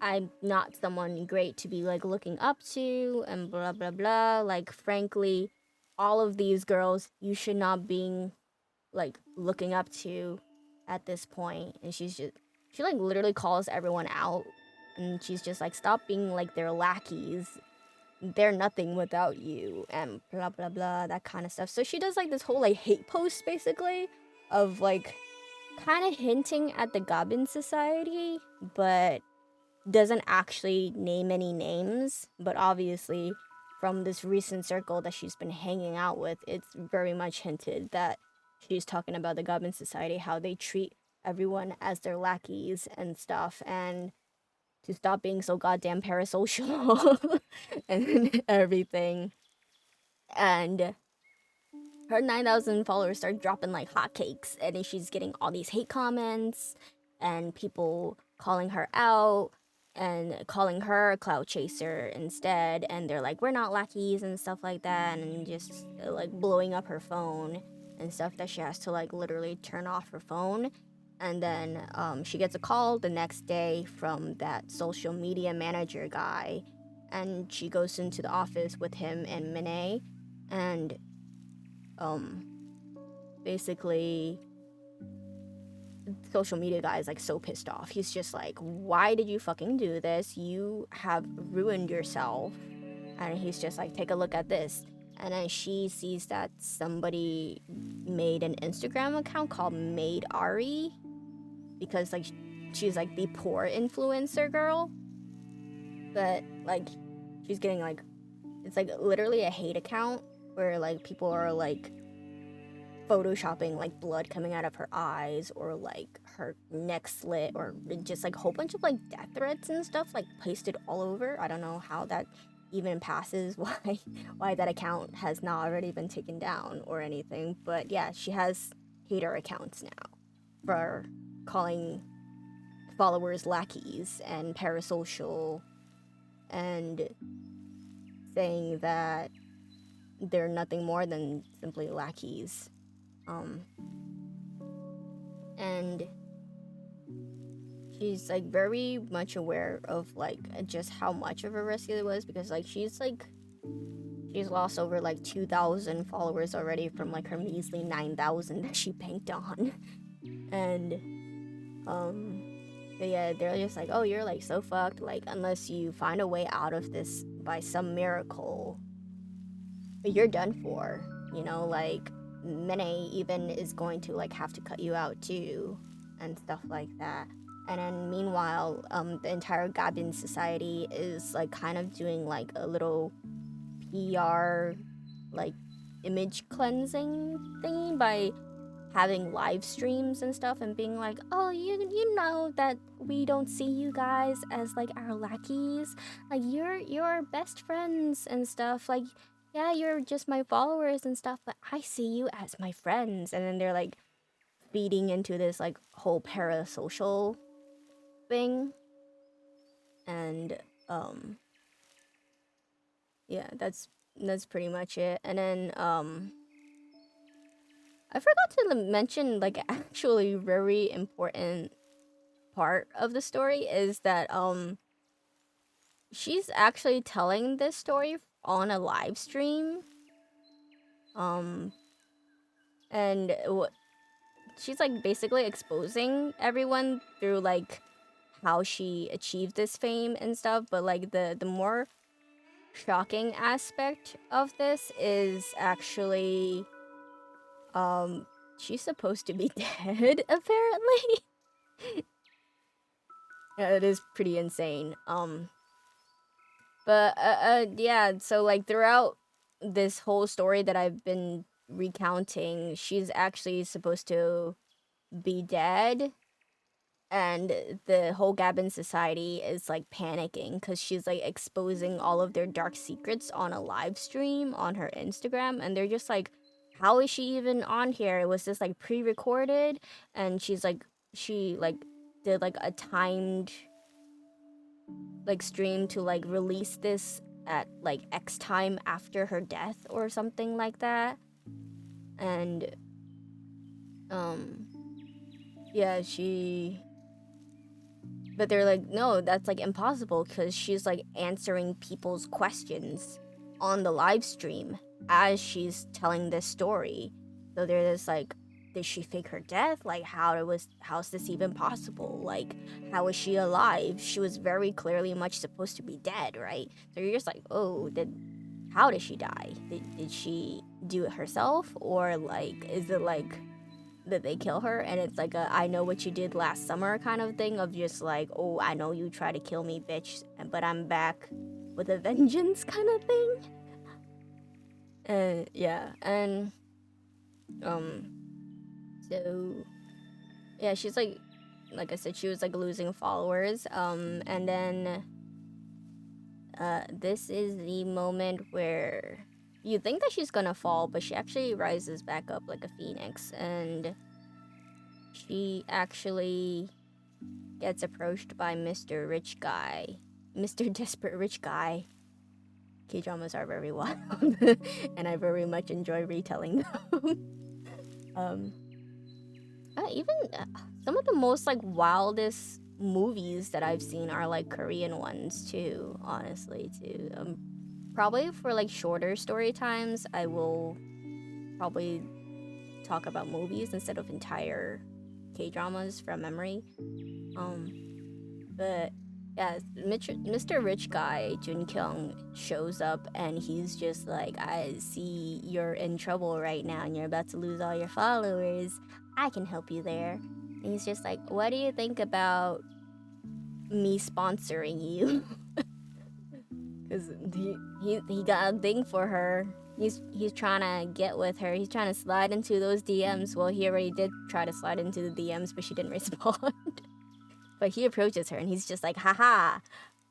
[SPEAKER 1] I'm not someone great to be like looking up to and blah blah blah. Like frankly, all of these girls you should not be like looking up to at this point." And she like literally calls everyone out, and she's just like, "Stop being like their lackeys. They're nothing without you," and blah blah blah, that kind of stuff. So she does like this whole like hate post basically of like kind of hinting at the Goblin Society, but doesn't actually name any names. But obviously, from this recent circle that she's been hanging out with, it's very much hinted that she's talking about the Goblin Society, how they treat everyone as their lackeys and stuff, and to stop being so goddamn parasocial and everything. And her 9,000 followers start dropping like hotcakes, and then she's getting all these hate comments and people calling her out and calling her a cloud chaser instead. And they're like, "We're not lackeys," and stuff like that, and just like blowing up her phone and stuff that she has to like literally turn off her phone. And then she gets a call the next day from that social media manager guy, and she goes into the office with him and Minnie, and um basically social media guy is like so pissed off. He's just like, "Why did you fucking do this? You have ruined yourself." And he's just like, "Take a look at this." And then she sees that somebody made an Instagram account called Maid Ari, because like she's like the poor influencer girl, but like she's getting like, it's like literally a hate account where like people are like photoshopping like blood coming out of her eyes, or like her neck slit, or just like a whole bunch of like death threats and stuff like pasted all over. I don't know how that even passes, why that account has not already been taken down or anything. But yeah, she has hater accounts now for calling followers lackeys and parasocial, and saying that they're nothing more than simply lackeys. And she's like very much aware of like just how much of a risk it was, because like she's lost over like 2,000 followers already from like her measly 9,000 that she banked on. And but yeah, they're just like, "Oh, you're like so fucked, like unless you find a way out of this by some miracle, you're done for." You know, like Mene even is going to like have to cut you out too, and stuff like that. And then meanwhile, the entire Gabin society is like kind of doing like a little PR, like image cleansing thingy by having live streams and stuff, and being like, "Oh, you know that we don't see you guys as like our lackeys, like you're best friends and stuff, like yeah, you're just my followers and stuff, but I see you as my friends." And then they're like feeding into this like whole parasocial thing. And yeah, that's pretty much it. And then I forgot to mention like actually very important part of the story is that she's actually telling this story on a live stream. And she's like basically exposing everyone through like how she achieved this fame and stuff. But like the more shocking aspect of this is actually she's supposed to be dead apparently. Yeah, it is pretty insane. But yeah, so like throughout this whole story that I've been recounting, she's actually supposed to be dead, and the whole Gabin society is like panicking because she's like exposing all of their dark secrets on a live stream on her Instagram, and they're just like, how is she even on here? It was this like pre-recorded, and she did like a timed like stream to like release this at like X time after her death or something like that. And yeah, but they're like, no, that's like impossible because she's like answering people's questions on the live stream as she's telling this story. So they're just like, did she fake her death? Like, how's this even possible? Like, how is she alive? She was very clearly much supposed to be dead, right? So you're just like, oh, how did she die? Did she do it herself? Or like, is it like that they kill her? And it's like a I know what you did last summer kind of thing of just like, oh, I know you tried to kill me, bitch, but I'm back with a vengeance kind of thing. And yeah, and so yeah, she's like I said, she was like losing followers. And then this is the moment where you think that she's gonna fall, but she actually rises back up like a phoenix, and she actually gets approached by Mr. Rich Guy. Mr. Desperate Rich Guy. K-dramas are very wild, and I very much enjoy retelling them. Even some of the most like wildest movies that I've seen are like Korean ones too, honestly, too. Probably for like shorter story times, I will probably talk about movies instead of entire K-dramas from memory. But yeah, Mr. Rich Guy Jun Kyung shows up and he's just like, I see you're in trouble right now and you're about to lose all your followers. I can help you there. And he's just like, what do you think about me sponsoring you? Because he got a thing for her. He's trying to get with her. He's trying to slide into those DMs. Well, he already did try to slide into the DMs, but she didn't respond. But he approaches her and he's just like, haha,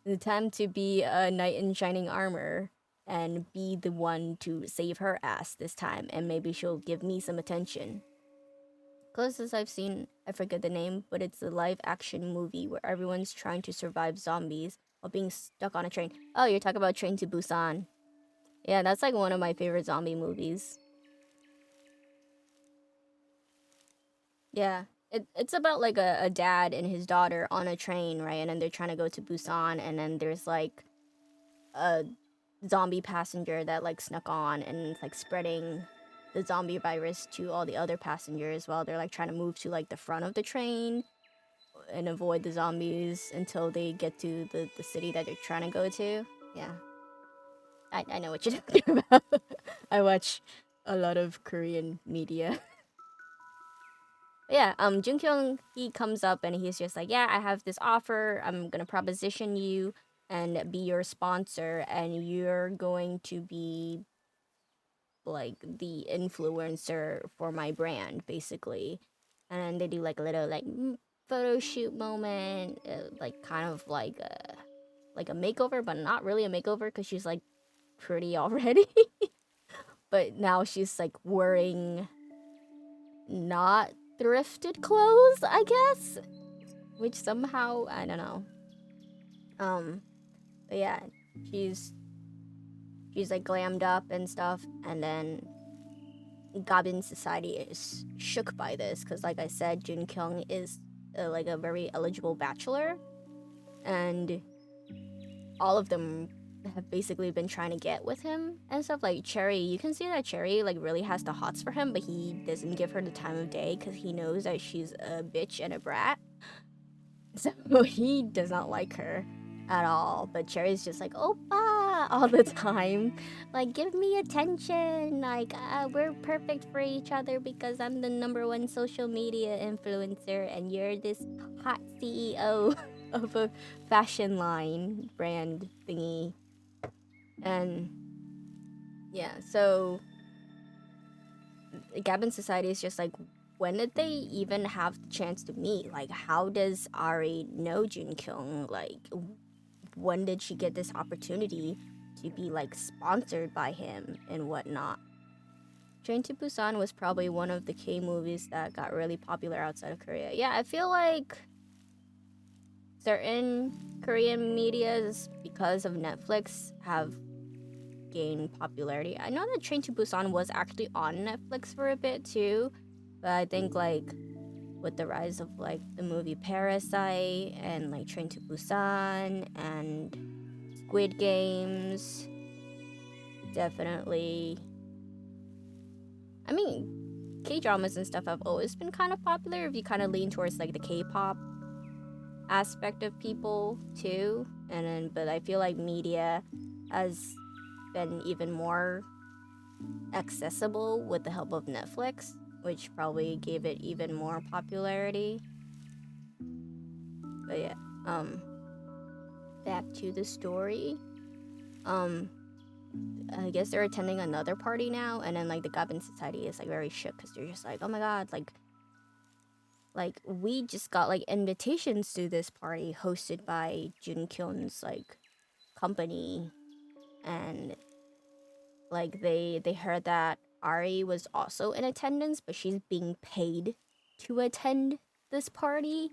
[SPEAKER 1] the time to be a knight in shining armor and be the one to save her ass this time, and maybe she'll give me some attention. Closest I've seen, I forget the name, but it's a live action movie where everyone's trying to survive zombies while being stuck on a train. Oh, you're talking about Train to Busan. Yeah, that's like one of my favorite zombie movies. Yeah. It's about like a dad and his daughter on a train, right? And then they're trying to go to Busan, and then there's like a zombie passenger that like snuck on and it's like spreading the zombie virus to all the other passengers while they're like trying to move to like the front of the train and avoid the zombies until they get to the city that they're trying to go to. Yeah. I know what you're talking about. I watch a lot of Korean media. Yeah, Jun Kyung, he comes up and he's just like, yeah, I have this offer. I'm gonna proposition you and be your sponsor, and you're going to be like the influencer for my brand, basically. And then they do like a little like photo shoot moment, like kind of like a makeover, but not really a makeover because she's like pretty already. But now she's like wearing not thrifted clothes, I guess, which somehow I don't know. But yeah, she's like glammed up and stuff, and then Gabin society is shook by this because, like I said, Jun Kyung is like a very eligible bachelor, and all of them have basically been trying to get with him and stuff. Like Cherry, you can see that Cherry like really has the hots for him, but he doesn't give her the time of day because he knows that she's a bitch and a brat. So he does not like her at all. But Cherry's just like, Oppa, all the time. Like, give me attention. Like, we're perfect for each other because I'm the #1 social media influencer and you're this hot CEO of a fashion line brand thingy. And yeah, so Gabin Society is just like, when did they even have the chance to meet? Like, how does Ari know Jun Kyung? Like, when did she get this opportunity to be like sponsored by him and whatnot? Train to Busan was probably one of the K movies that got really popular outside of Korea. Yeah, I feel like certain Korean medias, because of Netflix, have gained popularity. I know that Train to Busan was actually on Netflix for a bit too, but I think like with the rise of like the movie Parasite and like Train to Busan and Squid Games, definitely. I mean, K-dramas and stuff have always been kind of popular if you kind of lean towards like the K-pop aspect of people too. And then, but I feel like media has been even more accessible with the help of Netflix, which probably gave it even more popularity. But yeah, back to the story. I guess they're attending another party now, and then like the Gabin Society is like very shook because they're just like, oh my god, like we just got like invitations to this party hosted by Jun Kyun's like company, and like they heard that Ari was also in attendance, but she's being paid to attend this party,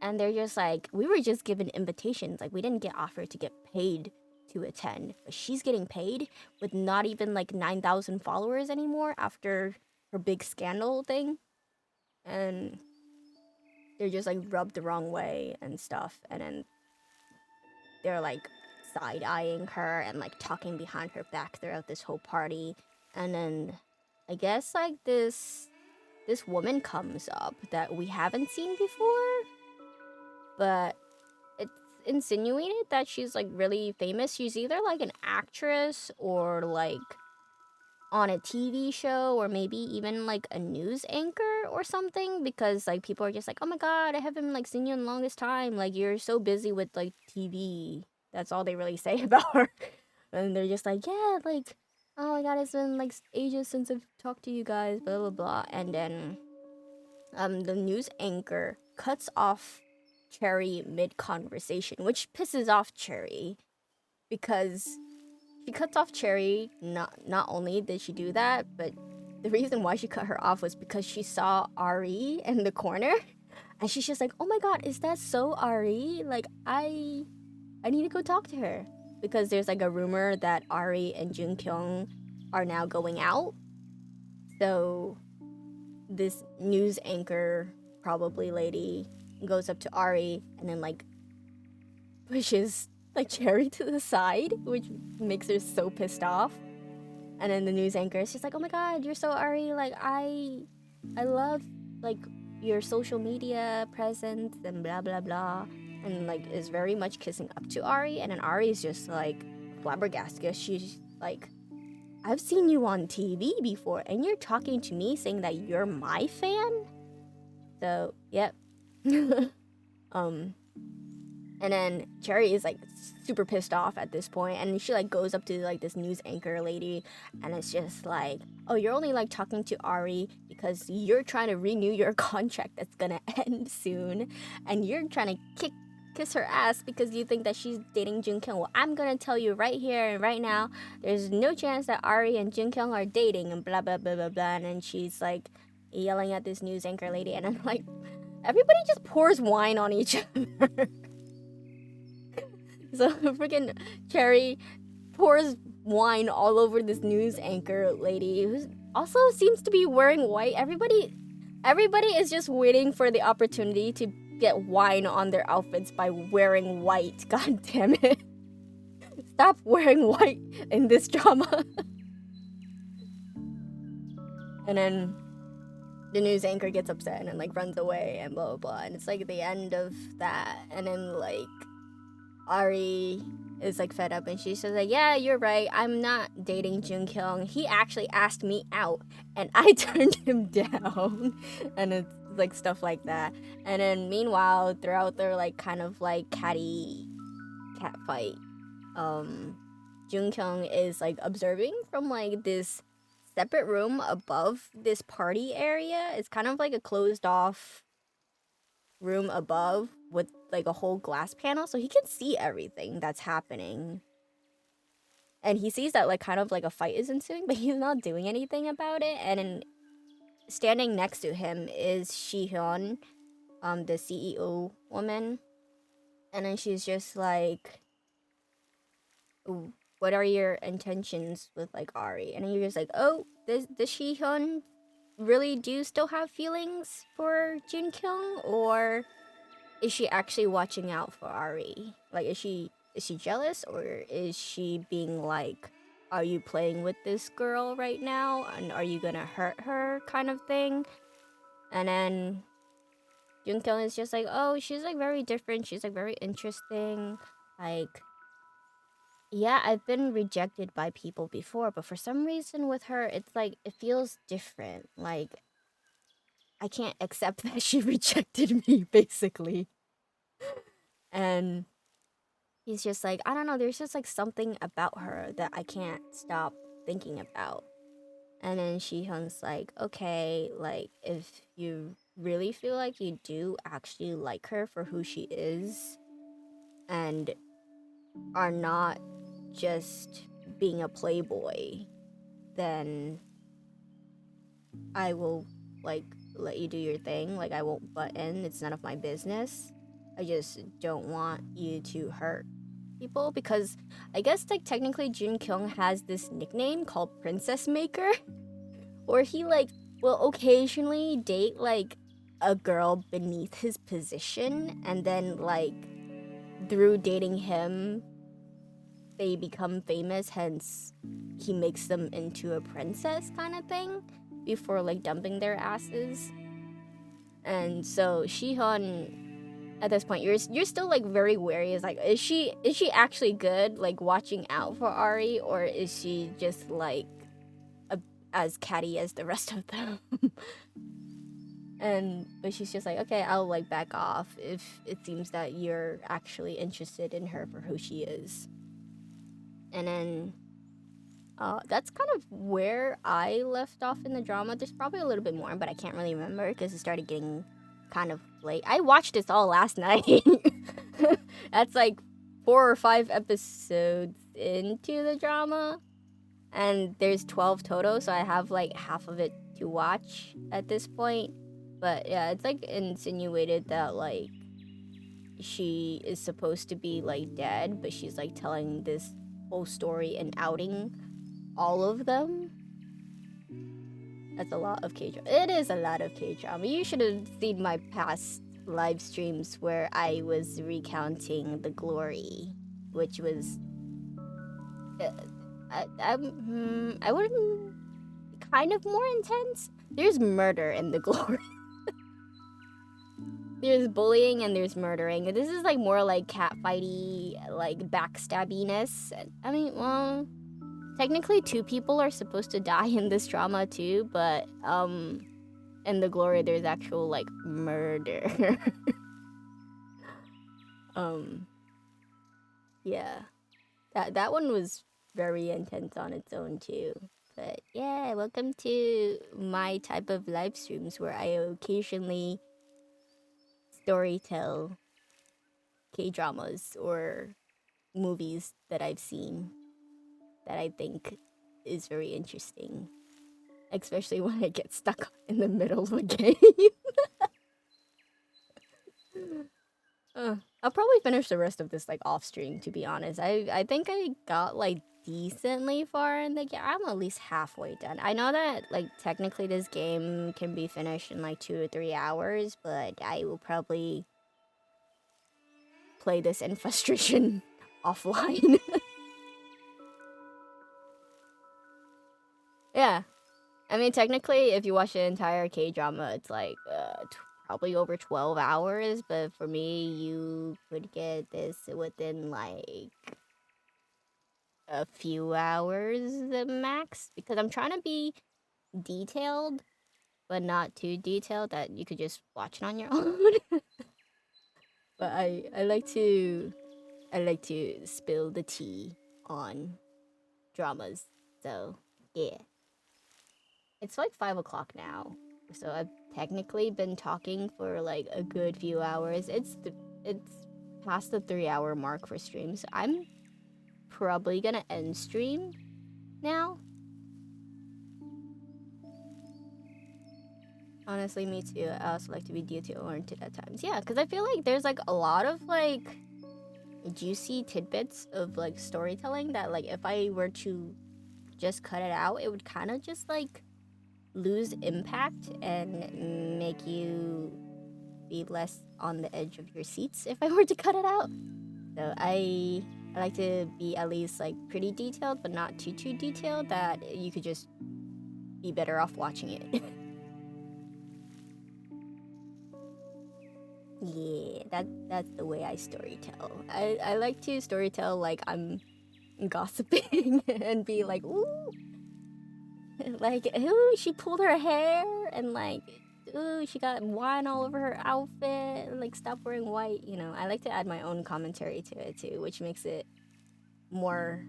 [SPEAKER 1] and they're just like, we were just given invitations, like we didn't get offered to get paid to attend, but she's getting paid with not even like 9,000 followers anymore after her big scandal thing, and they're just like rubbed the wrong way and stuff, and then they're like side-eyeing her and like talking behind her back throughout this whole party. And then I guess like this woman comes up that we haven't seen before, but it's insinuated that she's like really famous. She's either like an actress or like on a TV show or maybe even like a news anchor or something, because like people are just like, oh my god, I haven't like seen you in the longest time, like you're so busy with like TV. That's all they really say about her. And they're just like, yeah, like, oh my god, it's been like ages since I've talked to you guys, blah blah blah. And then the news anchor cuts off Cherry mid conversation, which pisses off Cherry because she cuts off Cherry. Not only did she do that, but the reason why she cut her off was because she saw Ari in the corner, and she's just like, "Oh my god, is that so Ari? Like, I need to go talk to her." Because there's like a rumor that Ari and Jun Kyung are now going out. So this news anchor, probably lady, goes up to Ari and then like pushes like Cherry to the side, which makes her so pissed off. And then the news anchor is just like, "Oh my god, you're so Ari, like I love like your social media presence and blah blah blah," and like is very much kissing up to Ari. And then Ari is just like flabbergasted. She's like, "I've seen you on TV before and you're talking to me saying that you're my fan?" So yep. um And then Cherry is like super pissed off at this point, and she like goes up to like this news anchor lady, and it's just like, "Oh, you're only like talking to Ari because you're trying to renew your contract that's gonna end soon, and you're trying to kiss her ass because you think that she's dating Jun Kyung. Well, I'm gonna tell you right here and right now, there's no chance that Ari and Jun Kyung are dating," and blah blah blah blah blah. And then she's like yelling at this news anchor lady, and I'm like, everybody just pours wine on each other. So freaking Cherry pours wine all over this news anchor lady who also seems to be wearing white. Everybody is just waiting for the opportunity to get wine on their outfits by wearing white. God damn it. Stop wearing white in this drama. And then the news anchor gets upset and then like runs away and blah blah blah. And it's like the end of that. And then like Ari is like fed up and she's just like, "Yeah, you're right. I'm not dating Jun Kyung. He actually asked me out and I turned him down." And it's like stuff like that. And then meanwhile, throughout their like kind of like cat fight, Jun Kyung is like observing from like this separate room above this party area. It's kind of like a closed off room above with like a whole glass panel, so he can see everything that's happening. And he sees that like kind of like a fight is ensuing, but he's not doing anything about it. And then standing next to him is Shihyun, the CEO woman. And then she's just like, what are your intentions with like Ari? And then you're just like, oh, does Shihyun really do still have feelings for Jin Kyung, or is she actually watching out for Ari? Like, is she jealous, or is she being like, are you playing with this girl right now, and are you gonna hurt her, kind of thing? And then Jin Kyung is just like, oh, she's like very different. She's like very interesting. Like, yeah, I've been rejected by people before, but for some reason with her, it's like it feels different. Like, I can't accept that she rejected me, basically. And he's just like, I don't know, there's just like something about her that I can't stop thinking about. And then Shihyun's like, okay, like, if you really feel like you do actually like her for who she is, and are not just being a playboy, then I will, like, let you do your thing. Like, I won't butt in. It's none of my business. I just don't want you to hurt people, because I guess, like, technically Jin Kyung has this nickname called Princess Maker, or he, like, will occasionally date, like, a girl beneath his position, and then, like, through dating him, they become famous, hence he makes them into a princess kind of thing before like dumping their asses. And so Shihyun, at this point, you're still like very wary. Is like, is she actually good, like watching out for Ari, or is she just like as catty as the rest of them? But she's just like, okay, I'll like back off if it seems that you're actually interested in her for who she is. And then that's kind of where I left off in the drama. There's probably a little bit more, but I can't really remember because it started getting kind of late. I watched this all last night. That's like 4 or 5 episodes into the drama, and there's 12 total, so I have like half of it to watch at this point. But yeah, it's like insinuated that like she is supposed to be like dead, but she's like telling this whole story and outing all of them. That's a lot of K-drama. It is a lot of K-drama. You should have seen my past live streams where I was recounting the glory, which was I wouldn't, kind of more intense. There's murder in the glory. There's bullying and there's murdering. This is like more like catfighty, like backstabbiness. I mean, well, technically 2 people are supposed to die in this drama too, but in the glory there's actual like murder. Yeah. That one was very intense on its own too. But yeah, welcome to my type of live streams where I occasionally storytell K-dramas or movies that I've seen that I think is very interesting. Especially when I get stuck in the middle of a game. I'll probably finish the rest of this like off stream, to be honest. I think I got like decently far in the game. I'm at least halfway done. I know that like technically this game can be finished in like 2 or 3 hours, but I will probably play this in frustration offline. Yeah. I mean, technically, if you watch the entire K-drama, it's like probably over 12 hours. But for me, you could get this within like a few hours at max. Because I'm trying to be detailed, but not too detailed that you could just watch it on your own. But I like to spill the tea on dramas. So yeah. It's like 5 o'clock now, so I've technically been talking for like a good few hours. It's past the 3-hour mark for streams. I'm probably gonna end stream now. Honestly, me too. I also like to be detail-oriented at times. Yeah, because I feel like there's like a lot of like juicy tidbits of like storytelling that like if I were to just cut it out, it would kind of just like lose impact and make you be less on the edge of your seats if I were to cut it out. So I like to be at least like pretty detailed, but not too detailed that you could just be better off watching it. Yeah, that's the way I storytell. I like to storytell like I'm gossiping and be like, ooh, like, ooh, she pulled her hair and like, ooh, she got wine all over her outfit. And, like, stop wearing white. You know, I like to add my own commentary to it too, which makes it more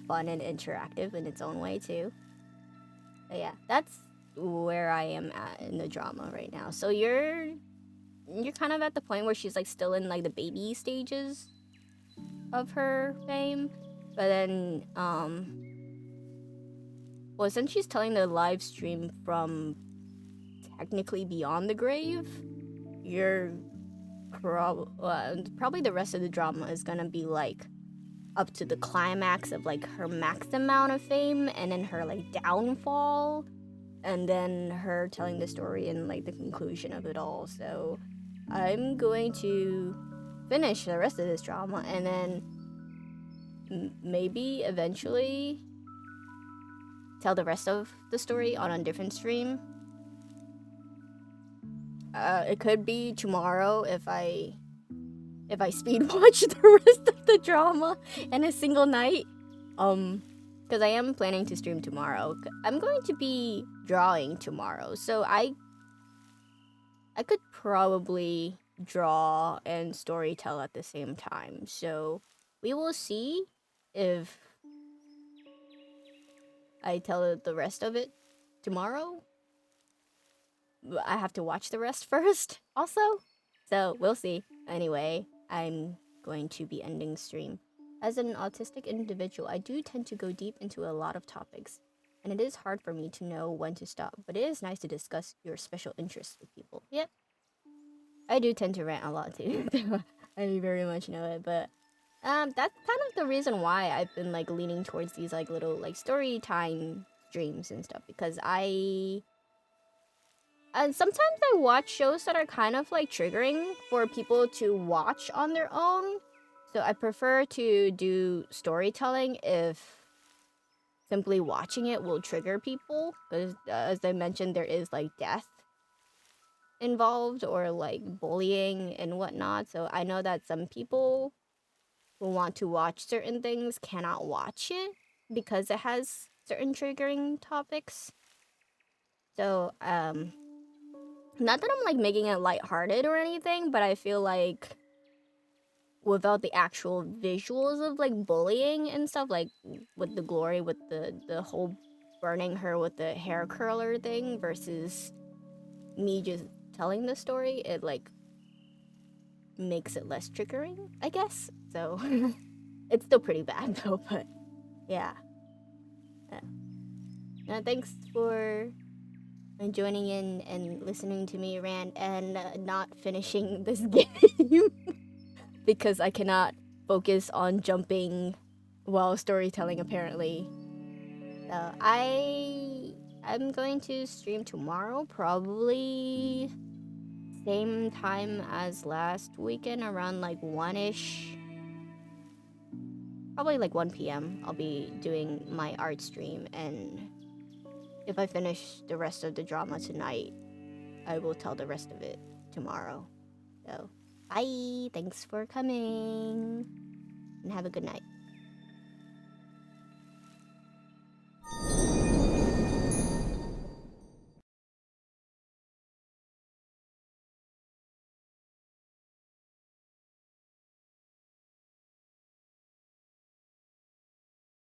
[SPEAKER 1] fun and interactive in its own way too. But yeah, that's where I am at in the drama right now. So you're kind of at the point where she's like still in like the baby stages of her fame, but then well, since she's telling the live stream from technically beyond the grave, you're probably the rest of the drama is gonna be like up to the climax of like her max amount of fame and then her like downfall and then her telling the story and like the conclusion of it all. So I'm going to finish the rest of this drama and then maybe eventually tell the rest of the story on a different stream. It could be tomorrow if I speed watch the rest of the drama in a single night. Because I am planning to stream tomorrow. I'm going to be drawing tomorrow, so I could probably draw and storytell at the same time. So we will see if I tell the rest of it tomorrow. I have to watch the rest first also. So we'll see. Anyway, I'm going to be ending stream. As an autistic individual, I do tend to go deep into a lot of topics, and it is hard for me to know when to stop, but it is nice to discuss your special interests with people. Yep. I do tend to rant a lot too. I very much know it, but that's kind of the reason why I've been like leaning towards these like little like story time streams and stuff, because and sometimes I watch shows that are kind of like triggering for people to watch on their own. So I prefer to do storytelling if simply watching it will trigger people. Because as I mentioned, there is like death involved or like bullying and whatnot. So I know that some people who want to watch certain things cannot watch it because it has certain triggering topics. So, not that I'm like making it lighthearted or anything, but I feel like without the actual visuals of like bullying and stuff, like with the glory, with the whole burning her with the hair curler thing versus me just telling the story, it like makes it less triggering, I guess. So it's still pretty bad though, but yeah. Thanks for joining in and listening to me rant and not finishing this game because I cannot focus on jumping while storytelling apparently. So I'm going to stream tomorrow, probably same time as last weekend, around like 1ish. Probably like 1 p.m. I'll be doing my art stream, and if I finish the rest of the drama tonight, I will tell the rest of it tomorrow. So, bye! Thanks for coming, and have a good night.